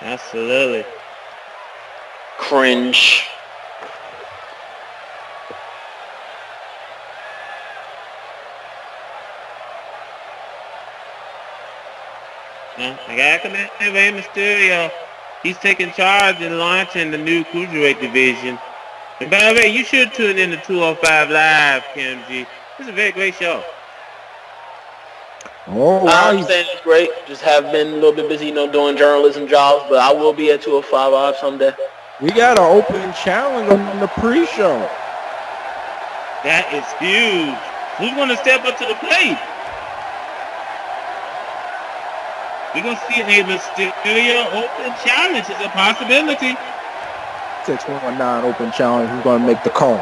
Absolutely. Cringe. I gotta commend Rey Mysterio. He's taking charge and launching the new Cruiserweight division. And by the way, you should tune in to 205 Live, KMG. It's a very great show. Oh, wow. I understand it's great. Just have been a little bit busy, doing journalism jobs, but I will be at 205 Live someday. We got an open challenge on the pre-show. That is huge. Who's going to step up to the plate? We're going to see a Mysterio open challenge. It's a possibility. 619 open challenge. Who's going to make the call?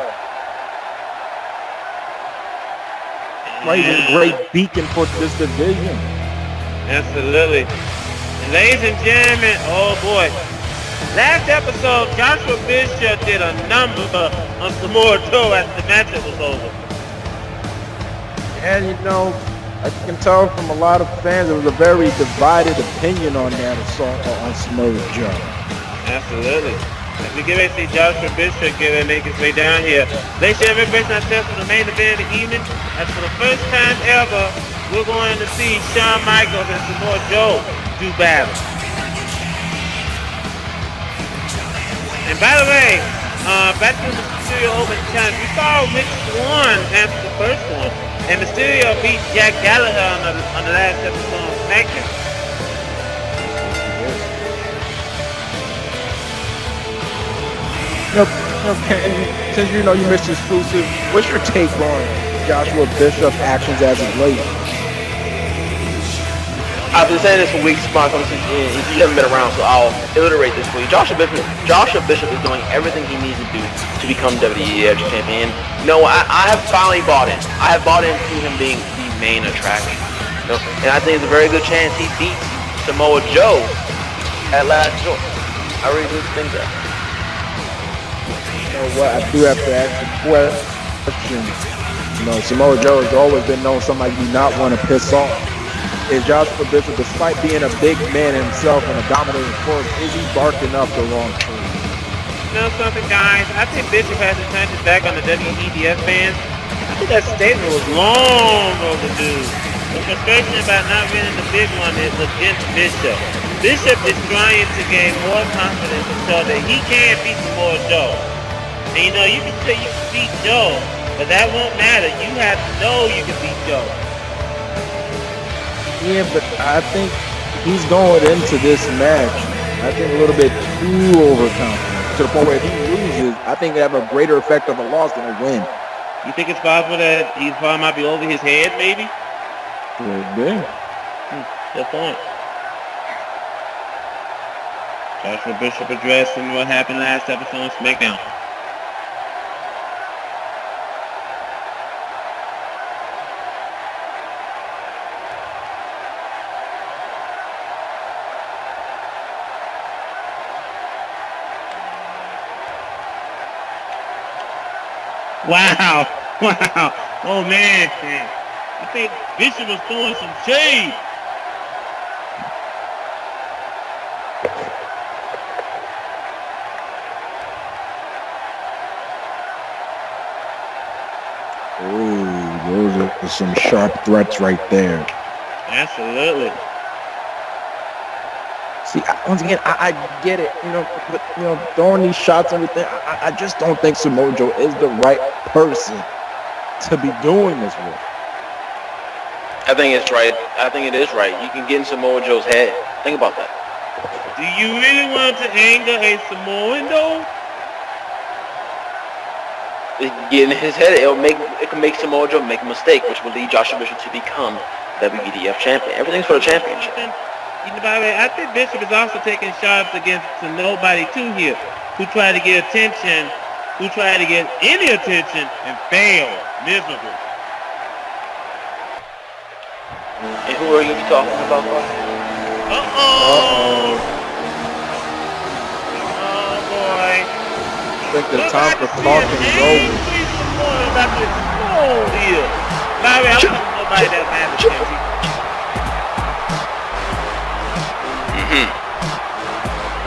Right, he's a great beacon for this division. Absolutely. And ladies and gentlemen, oh boy. Last episode, Joshua Bishop did a number on Samoa Joe after the matchup was over. And I can tell from a lot of fans, there was a very divided opinion on that assault on Samoa Joe. Absolutely. As we get ready to see Joshua Bishop make his way down here. Ladies and gentlemen, brace ourselves for the main event of the evening. As for the first time ever, we're going to see Shawn Michaels and Samoa Joe do battle. And by the way, back to the Mysterio Open Challenge, we saw Rich Swann after the first one. And Mysterio beat Jack Gallagher on the last episode of Smackdown. Since you missed exclusive, what's your take on Joshua Bishop's actions as of late? I've been saying this for weeks, Mark. You haven't been around, so I'll iterate this for you. Joshua Bishop is doing everything he needs to do to become WWF champion. I have finally bought in. I have bought into him being the main attraction. And I think it's a very good chance he beats Samoa Joe at last resort. I really do think that. You know what? I do have to ask a question. Samoa Joe has always been known somebody you do not want to piss off. Is Joshua Bishop, despite being a big man himself and a dominating force, is he barking up the wrong tree? You know something, guys? I think Bishop has to turn his back on the WEDF fans. I think that statement was long overdue. The frustration about not winning the big one is against Bishop. Bishop is trying to gain more confidence and show that he can beat Samoa Joe. And you can say you can beat Joe, but that won't matter. You have to know you can beat Joe. Yeah, but I think he's going into this match, I think a little bit too overconfident. To the point where if he loses, I think it have a greater effect of a loss than a win. You think it's possible that he probably might be over his head, maybe? Could be. Good point. Joshua Bishop addressing what happened last episode on Smackdown. Wow. Oh, man. I think Bishop was throwing some shade. Ooh, those are some sharp threats right there. Absolutely. See, once again, I get it, but throwing these shots and everything, I just don't think Samoa Joe is the right person to be doing this with. I think it's right. I think it is right. You can get in Samoa Joe's head. Think about that. Do you really want to anger a Samoan, though? Get in his head. It can make Samoa Joe make a mistake, which will lead Joshua Bishop to become WEDF champion. Everything's for the championship. By the way, I think Bishop is also taking shots against nobody too here, who try to get attention, who try to get any attention and fail miserably. And who are you talking about? Uh-oh. Oh boy. I think the time for talking is over. About to explode here. By the way, I'm talking to nobody that matters.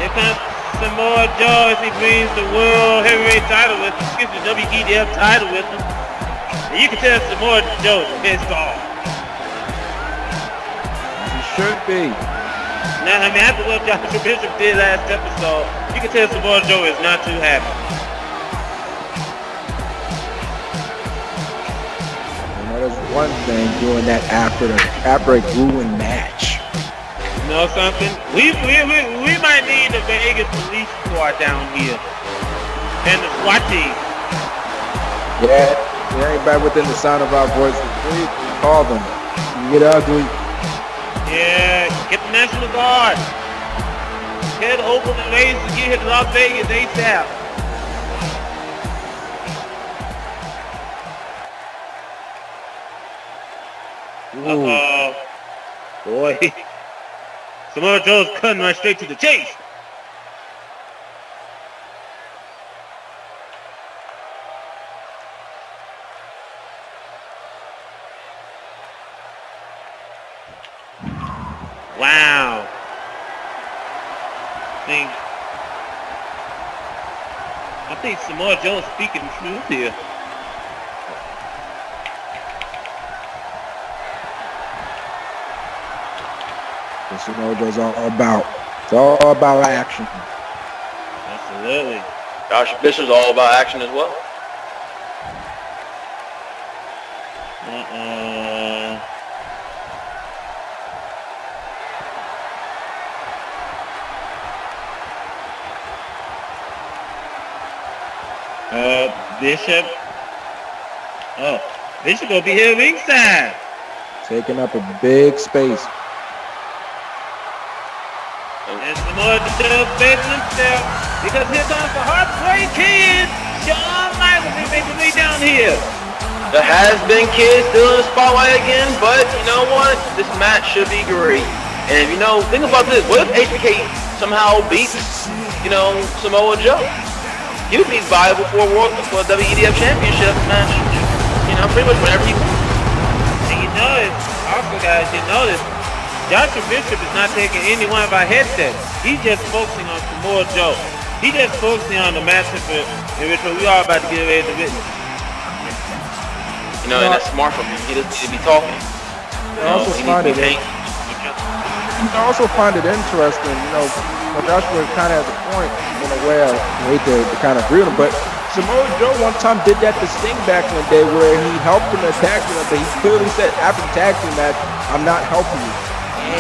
Here comes Samoa Joe as he brings the World Heavyweight title with him. Excuse me, WEDF title with him. And you can tell Samoa Joe is pissed off. He should be. Now, after what Joshua Bishop did last episode, you can tell Samoa Joe is not too happy. There's one thing doing that after a grueling match. You know something? We might need the Vegas police squad down here. And the SWAT team. Yeah, everybody within the sound of our voices. Please call them. You get ugly. Yeah, get the National Guard. Head open and raise to get here to Las Vegas ASAP. Uh-oh. Boy. Samoa Joe's cutting right straight to the chase. Wow. I think Samoa Joe is speaking truth here. That's what Mojo's all about. It's all about action. Absolutely. Josh Bishop's all about action as well. Bishop. Oh, Bishop gonna be here ringside. Taking up a big space. And Samoa Joe begging himself because here comes the Heartbreak Kid Shawn Michaels. He makes his way down here. The has-been kid still in the spotlight again, but you know what? This match should be great. And think about this. What if HBK somehow beats, Samoa Joe? He would be viable for a WEDF championship match, pretty much whatever he wants. And you notice, also guys, you notice, Joshua Bishop is not taking any one of our headsets. He's just focusing on Samoa Joe. He's just focusing on the matchup in which we are about to get ready to witness. You know, and that's smart from him. He doesn't need to be talking. I also find it interesting, you know, Joshua kind of has a point in a way. I hate to kind of agree with him, but Samoa Joe one time did that to Sting back in the day where he helped him in the tag team, but he clearly said after the tag team match, I'm not helping you.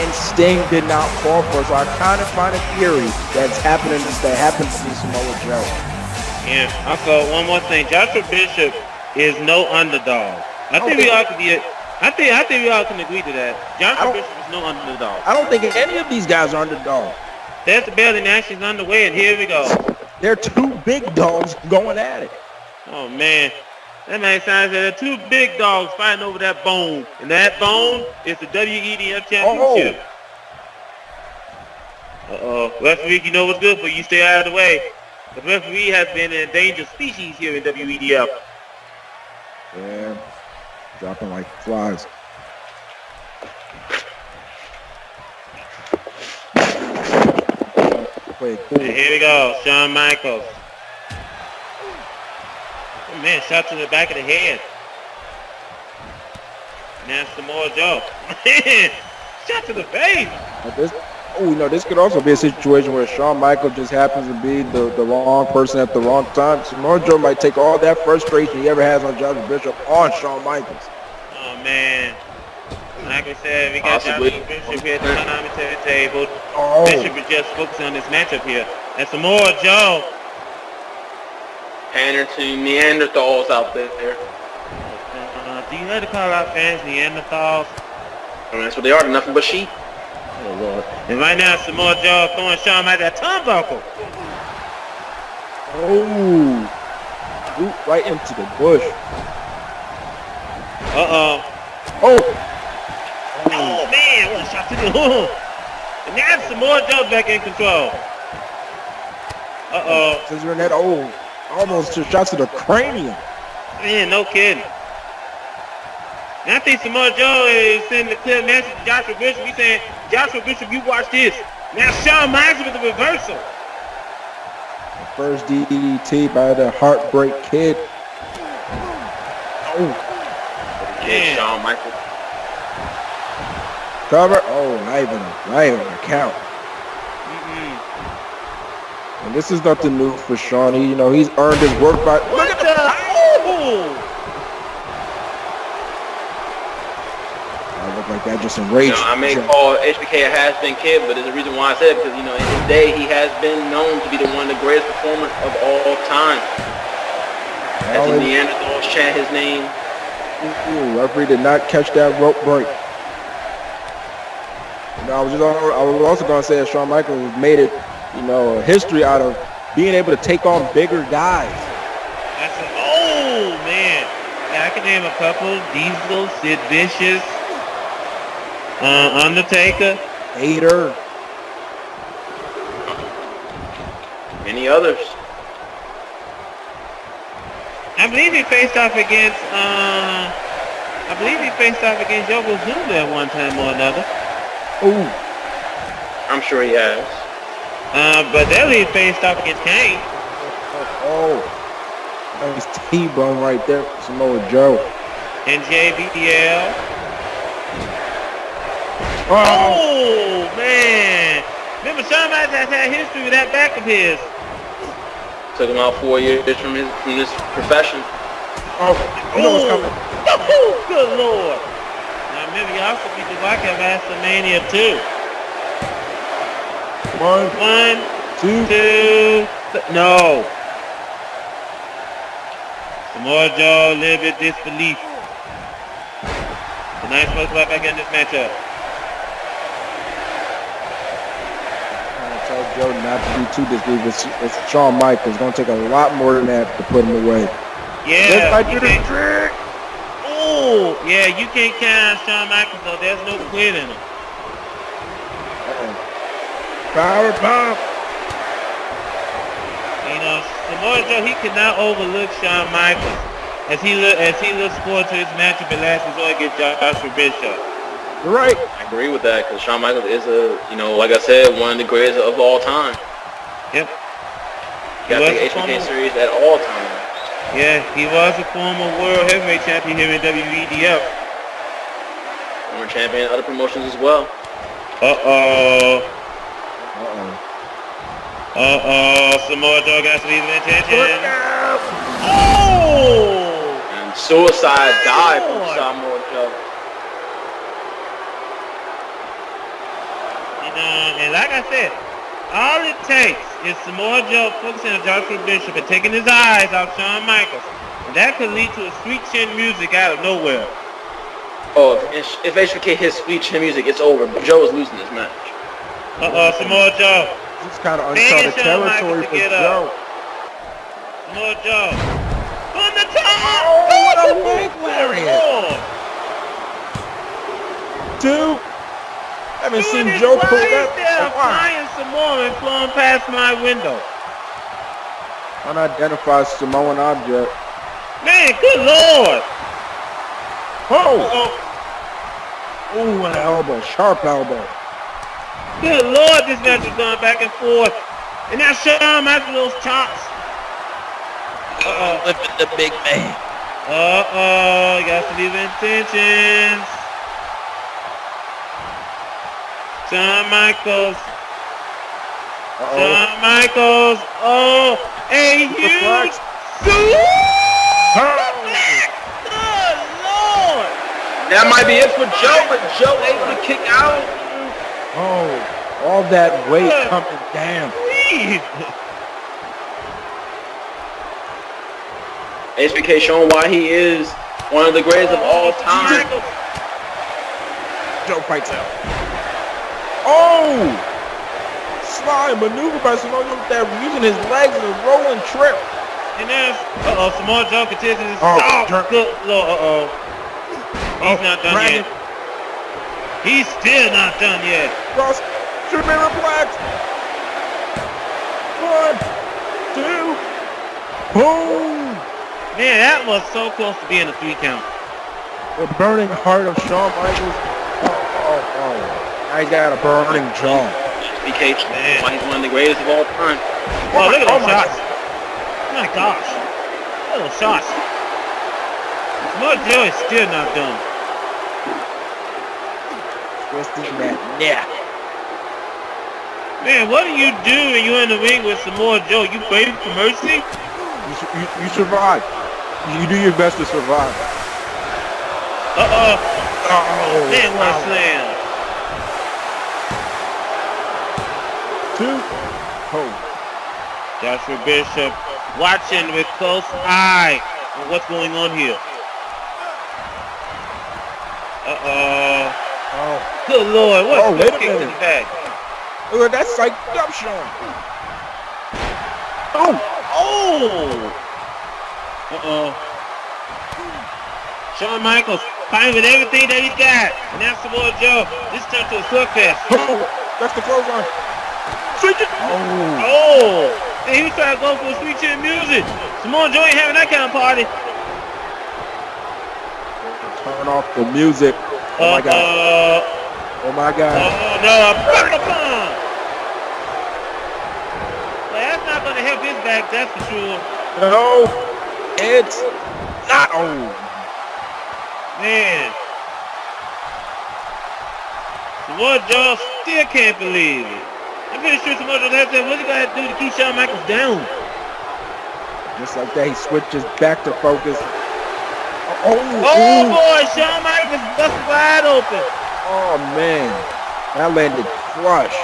And Sting did not fall for it, so I kind of find a theory that happens to Samoa Joe. Yeah, also one more thing, Joshua Bishop is no underdog. I think we all can agree to that. Joshua Bishop is no underdog. I don't think any of these guys are underdogs. There's the belly match is underway, and here we go. They're two big dogs going at it. Oh man, that man sounds like there are two big dogs fighting over that bone, and that bone is the WEDF championship. Referee, you know what's good for you. Stay out of the way. The referee has been an endangered species here in WEDF. Yeah, dropping like flies. Cool. And here we go, Shawn Michaels. Oh man, shot to the back of the head. Now Samoa Joe. Shot to the face. This could also be a situation where Shawn Michaels just happens to be the wrong person at the wrong time. Samoa Joe might take all that frustration he ever has on Joshua Bishop on Shawn Michaels. Oh man. Like I said, we got Joshua Bishop here at the commentary table. Bishop is just focusing on this matchup here. And Samoa Joe. Pander to Neanderthals out there. Do you have to call out fans Neanderthals? I mean, that's what they are. They're nothing but sheep. Oh Lord. And right now, Samoa Joe throwing Shawn Michaels a turnbuckle. Boot right into the bush. Oh man, what a shot to the hook. And now Samoa Joe back in control. Scissor that almost just shot to the cranium. Man, no kidding. And I think Samoa Joe is sending a clear message to Joshua Bishop. He's saying, Joshua Bishop, you watch this. Now Shawn Michaels with the reversal. The first DDT by the Heartbreak Kid. Shawn Michaels. Cover. Not even a count. And this is nothing new for Shawn. He's earned his work by. Look at the. I look like that just enraged. I may call HBK a has-been kid, but there's a reason why I said it, because in his day he has been known to be one of the greatest performers of all time. As the Neanderthals chant his name. Referee did not catch that rope break. I was also going to say that Shawn Michaels has made it, a history out of being able to take on bigger guys. Man. Yeah, I can name a couple. Diesel, Sid Vicious, Undertaker. Hater. Many others. I believe he faced off against Yokozuna at one time or another. I'm sure he has. But then he faced off against Kane. Nice T-bone right there for Samoa Joe. And JBL. Man. Remember, Shawn Michaels has had history with that back of his. Took him out 4 years from this profession. What's coming. Good Lord. Now remember, you also beat the Rock at WrestleMania 2. One, two. No. Samoa Joe, a little bit disbelief. The nice folks right back in this matchup. Tell Joe not to be too disbelief. It's Shawn Michaels. It's going to take a lot more than that to put him away. Yeah. Yeah, you can't count Shawn Michaels though. There's no quit in him. Power bomb. Samoa Joe, he cannot overlook Shawn Michaels. as he looks forward to his match at last resort against Joshua Bishop. You're right. I agree with that because Shawn Michaels is like I said, one of the greatest of all time. Yep. You got the HBK series at all times. Yeah, he was a former world heavyweight champion here in WEDF. Former champion in other promotions as well. Samoa Joe got some even attention. Oh! And suicide dive from Samoa Joe. And like I said, all it takes is Samoa Joe focusing on Joshua Bishop and taking his eyes off Shawn Michaels. And that could lead to a sweet chin music out of nowhere. Oh, if HBK hits sweet chin music, it's over. Joe is losing this match. Samoa Joe. This is kind of uncharted territory for Joe. Samoa Joe. On the top! Oh, what a big lariat! Two. I haven't seen Joe pull that. Flying Samoa and flowing past my window. Unidentified Samoan object. Man, good lord! Oh! Oh, an elbow, sharp elbow. Good lord, this match is going back and forth. And now Shawn Michaels chops. Look at the big man. Got some even intentions. Shawn Michaels. Shawn Michaels. Oh, a huge Good Lord. That might be it for Joe, but Joe able to kick out. Oh, all that weight coming down. HBK showing why he is one of the greatest of all time. Joe fights out. Oh! Slide maneuver by Samoa Joe with that using his legs and a rolling trip. And then, Samoa Joe continues his good Lord, He's not done yet. He's still not done yet. Cross, Superman reflex. 1, 2, boom! Man, that was so close to being a 3 count. The burning heart of Shawn Michaels. Oh. Now he's got a burning jaw. HBK, man, why he's one of the greatest of all time. Oh, look at those shots. Oh my gosh. Look at those shots. Samoa Joe is still not done. Twisting that neck. Man, what do you do when you're in the ring with Samoa Joe? You pray for mercy? You survive. You do your best to survive. Man, what a slam. 2. Joshua Bishop watching with close eye on what's going on here. Good Lord, what a kick to the back. Look at that psyched up Shawn. Shawn Michaels fighting with everything that he's got. And now Samoa Joe, this turned to a slugfest. That's the clothesline. Switch it. And he was trying to go for a sweet chin music. Samoa Joe ain't having that kind of party. Turn off the music. Oh my God. Oh my God. No, well, that's not going to help his back, that's for sure. No, it's not old. Man. Samoa Joe still can't believe it. I'm pretty sure Samoa Joe has to, what's he going to have to do to keep Shawn Michaels down? Just like that, he switches back to focus. Boy, Shawn Michaels busted wide open. Oh man, that landed flush.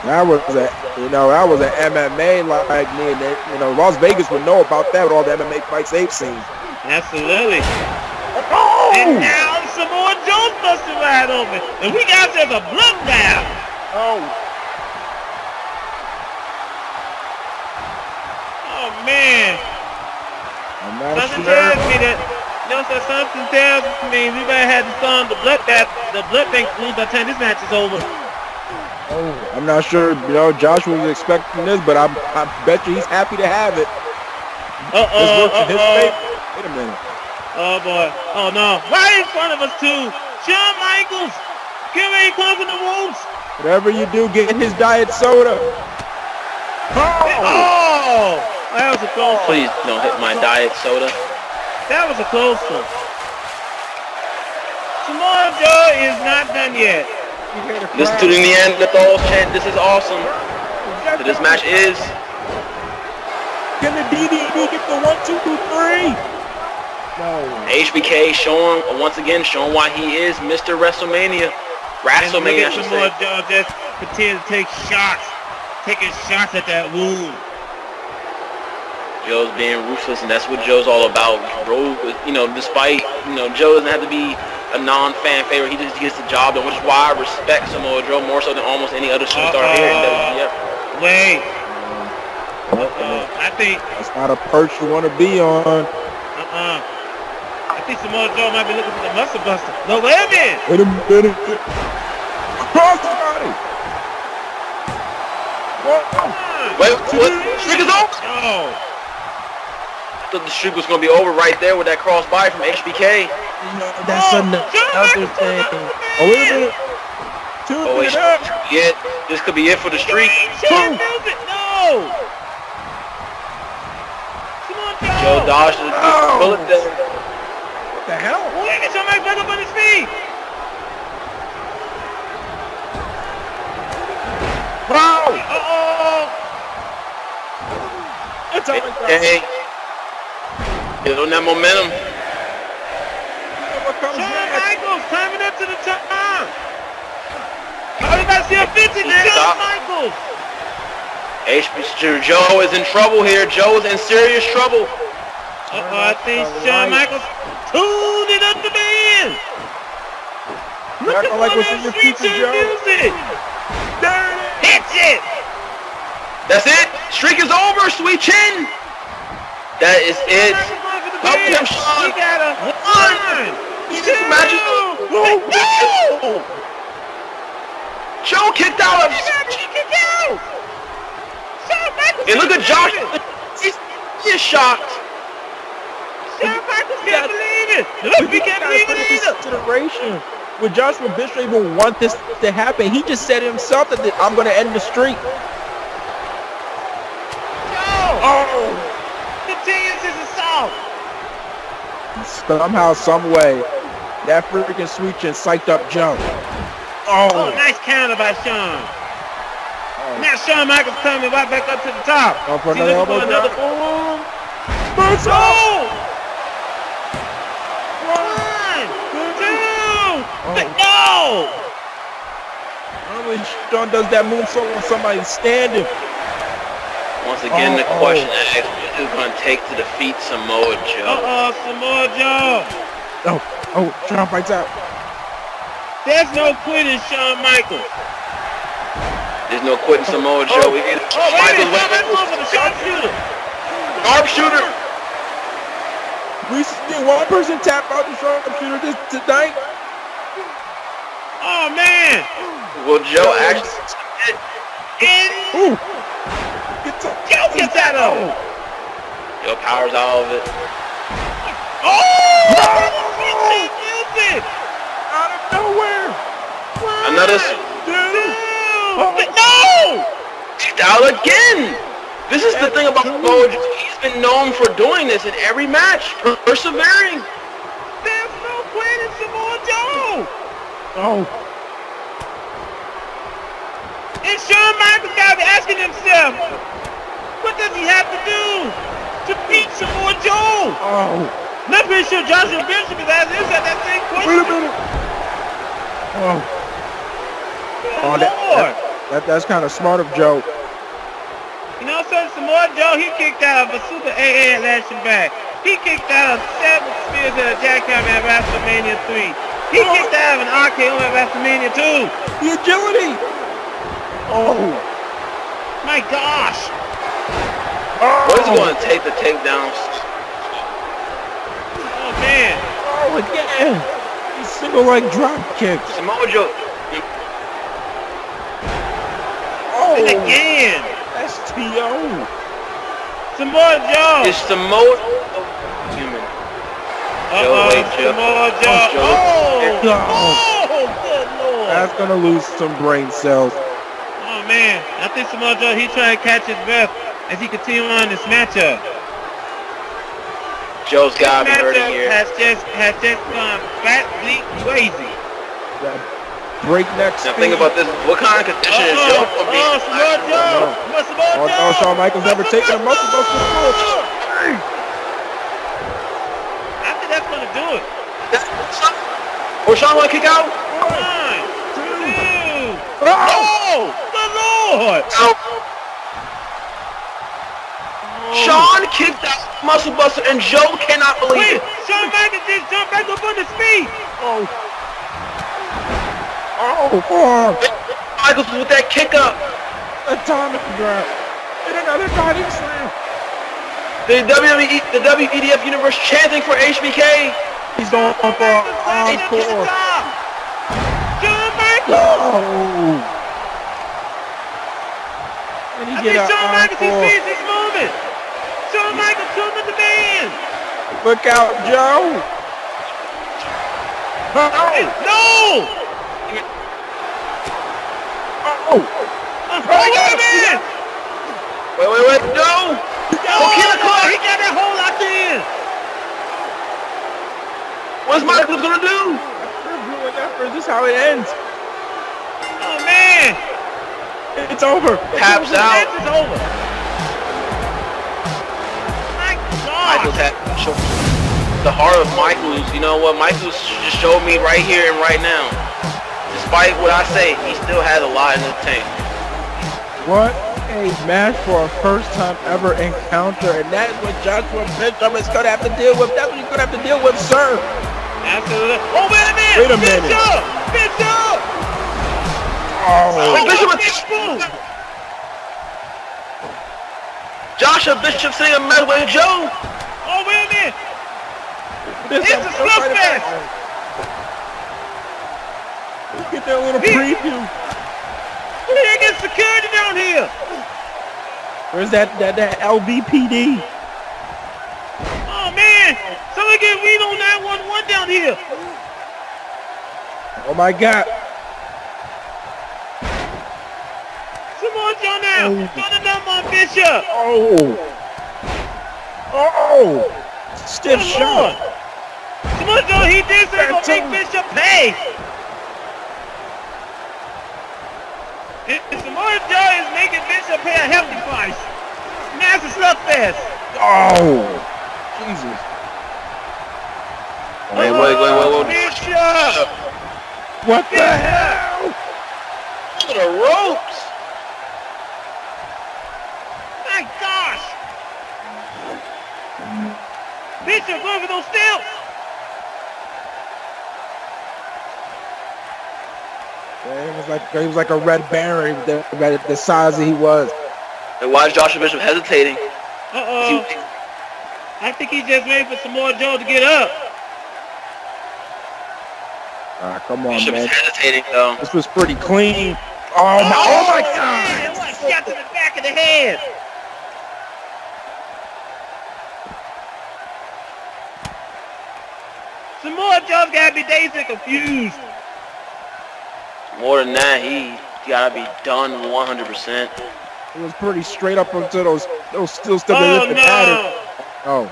That was an MMA like me, and Las Vegas would know about that with all the MMA fights they've seen. Absolutely. And now Samoa Joe's busted wide open, and we got ourselves a bloodbath. Oh man. Something tells me that. Something tells me we might have the song the blood bank lose by the time this match is over. Oh, I'm not sure. Joshua was expecting this, but I bet you he's happy to have it. This works in his favor. Wait a minute. Oh boy. Oh no. Right in front of us too. Shawn Michaels. Get ready, come from the ropes. Whatever you do, get his diet soda. Oh! That was a close one. Please don't hit my diet soda. That was a close one. Samoa Joe is not done yet. Listen to the Neanderthals chant, this is awesome. So this match is... Can the DDD get the 1, 2, 3? No. HBK showing why he is Mr. WrestleMania. WrestleMania, I should say. Samoa Joe just continue to take shots. Taking shots at that wound. Joe's being ruthless, and that's what Joe's all about. Bro, despite, Joe doesn't have to be a non-fan favorite. He just gets the job done, which is why I respect Samoa Joe more so than almost any other superstar here in WEDF. Wait. I think that's not a perch you want to be on. I think Samoa Joe might be looking for the muscle buster. No, wait a minute. Wait a minute. Cross the body. Wait, what? Streak is over? No. I thought the streak was going to be over right there with that crossbody from HBK. That's another thing. Oh, wait a minute. Wait, yeah, this could be it for the streak. No. Joe dodged the bullet there. What the hell? Look at somebody back up on his feet. Wow. It's over. Hey, get on that momentum. Shawn Michaels climbing up to the top. Oh, you got to see a 50 to Shawn Michaels. Joe is in trouble here. Joe is in serious trouble. I think Shawn Michaels tuned it up to the end. Look at like what's in your future, Joe. Music. Hits it. That's it. Streak is over. Sweet chin. That is it. Help him, Shawn. He got a 1, 2. No. Joe kicked out of. And look at Josh. He's shocked. Shawn Michaels can't believe it. Look, we can't believe it either. Consideration. Would Joshua Bishop even want this to happen? He just said himself that I'm going to end the streak. Oh! Continues his assault. Somehow, some way, that freaking sweet chin psyched up Joe. Oh, nice counter by Shawn. Now Shawn Michaels coming right back up to the top. For another elbow another forearm. Oh! 1, 2. No! Normally, Shawn does that moonsault when somebody's standing. Once again, the question is, who's going to take to defeat Samoa Joe? Samoa Joe. Shawn fights out. There's no quitting Shawn Michaels. There's no quitting Samoa Joe. Michaels for the sharpshooter. Sharpshooter. We see one person tap out the sharpshooter tonight. Oh man. Well, Joe actually. Joe gets out of it. Joe powers out of it. Music. Out of nowhere. Another. No! Out again. This is the thing about Samoa Joe. He's been known for doing this in every match, persevering. There's no quitting Samoa Joe. And Shawn Michaels got to be asking himself, what does he have to do to beat Samoa Joe? Not pretty sure Joshua Bishop is asking himself that same question. Wait a minute. That's kind of smart of Joe. You know, so Samoa Joe, he kicked out of a Super AA at Lashing Back. He kicked out of 7 spears at a jackhammer at WrestleMania 3. He kicked out of an RKO at WrestleMania 2. The agility. My gosh. What is he going to take the takedowns? Oh, man. Again. Single leg drop kick. Samoa Joe. And again. STO. Samoa Joe. It's Samoa human. Samoa Joe. Oh, good lord. That's gonna lose some brain cells. Oh man, I think Samoa Joe, he trying to catch his breath as he continue on this matchup. Joe's gotta be hurting here. Has just gone batshit crazy. Breakneck Now speed. think about this. What kind of condition is Joe for being? Samoa Joe. Samoa Joe. No, Shawn Michaels never taken a muscle buster before. I think that's gonna do it. Or Shawn want to kick out? 1, 2. Oh, good lord. Shawn kicked out muscle buster, and Joe cannot believe it. Shawn Michaels just jumped back up on his feet. Michaels with that kick up. Atomic drop. And another body slam. The WEDF universe chanting for HBK. He's going for encore. Shawn Michaels. And he I get think an Shawn Michaels, he encore. sees this moment. Shawn Michaels, turn to the man. Look out, Joe. No. Oh, Wait, no! He got that hole locked in. What's Michaels gonna do? This is how it ends. Oh man, It's over. Taps out. it's over. My Michaels God. had the heart of Michaels. You know what? Michaels just showed me right here and right now. Despite what I say, he still has a lot in the tank. What a match for a first time ever encounter, and that's what Joshua Bishop is gonna have to deal with. That's what he's gonna have to deal with, sir. Absolutely. Oh, wait a minute. Wait a minute. Bishop. Oh, Bishop Boom. Joshua Bishop saying a mess with Joe. Oh, wait a minute. It's a slugfest. Get that little preview. He gets security down here. Where's that LVPD? Oh man, somebody get read on 911 down here. Oh my God. Samoa Joe now. Turn the number on Bishop. Stiff shot. Samoa Joe, he did say gonna make Bishop pay. Samoa Joe is making Bishop pay a hefty price. Massive slugfest. Jesus. Wait. Bishop. What the hell? To the ropes. My gosh. Bishop going for those steps. Yeah, he was like a red baron, the size that he was. And why is Joshua Bishop hesitating? I think he just waiting for Samoa Joe to get up. Come on, Bishop's man. hesitating though. This was pretty clean. Oh my God! Man, what a shot to the back of the head. Samoa Joe's gotta be dazed and confused. More than that, he gotta be done 100%. It was pretty straight up until those still stepping Oh in the no! pattern. Oh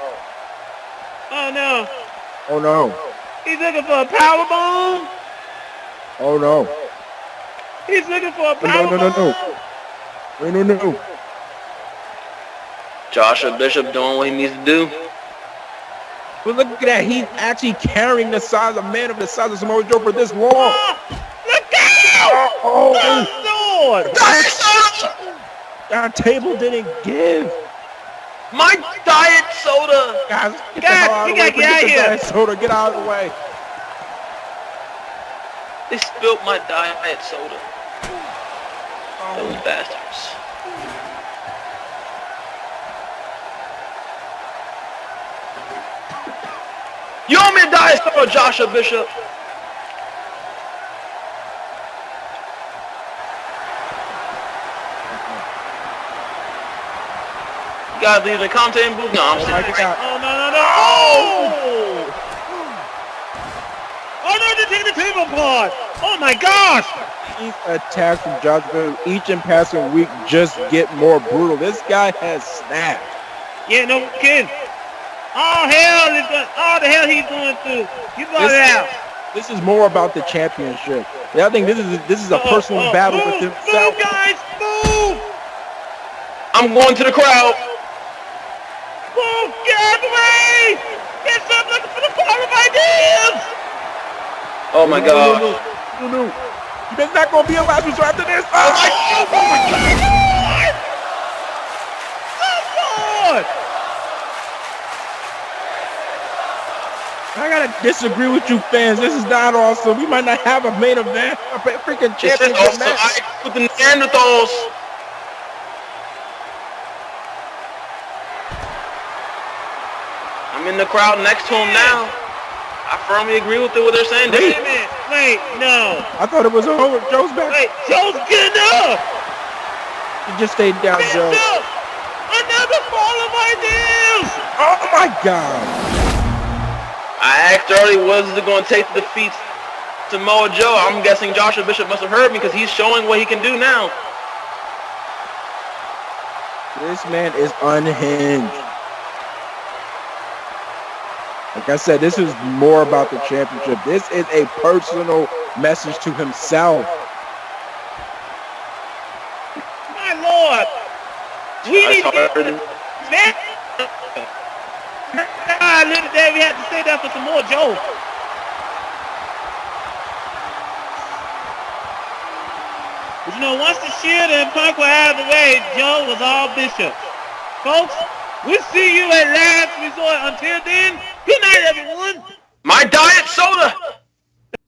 no! no! He's looking for a power bomb. Oh no! He's looking for a power bomb. No! Joshua Bishop doing what he needs to do. But look at that! He's actually carrying the size of man of the size of Samoa Joe for this long. Oh, look out! Oh! Lord! Our table didn't give. My diet soda. Guys, we gotta get out of here. Diet soda, get out of the way. They spilled my diet soda. Those bastards. You owe me a diet soda, Joshua Bishop. You gotta leave the commentating booth. No, I'm Oh my sitting. God. Oh, no, no, no. Oh! Oh, no, they're taking the table apart. Oh, my gosh. These attacks from Josh Bennett each and passing week just get more brutal. This guy has snapped. Yeah, no kidding. All the hell he's going through. You brought it out. This is more about the championship. Yeah, I think this is a personal battle with himself. Move, guys, move. I'm going to the crowd. Move, get out of the way. Get something looking for the power of ideas. Oh my God. No. There's not going to be a last resort after this. Oh my God. Oh, Lord. I gotta disagree with you fans. This is not awesome. We might not have a main event, a freaking This is championship awesome. match. With the Neanderthals. I'm in the crowd next to him now. I firmly agree with what they're saying. Wait a minute. Wait, no. I thought it was over. Joe's back. Wait, Joe's getting up. He just stayed down, Joe. Another fall of ideas. Oh my God. I asked earlier, what is it going to take to defeat Samoa Joe? I'm guessing Joshua Bishop must have heard me because he's showing what he can do now. This man is unhinged. Like I said, this is more about the championship. This is a personal message to himself. My Lord. We need to get man. Little day we had to say that for Samoa Joe. But you know, once the Shield and Punk were out of the way, Joe was all Bishop. Folks, we'll see you at last resort. Until then, good night, everyone. My diet soda.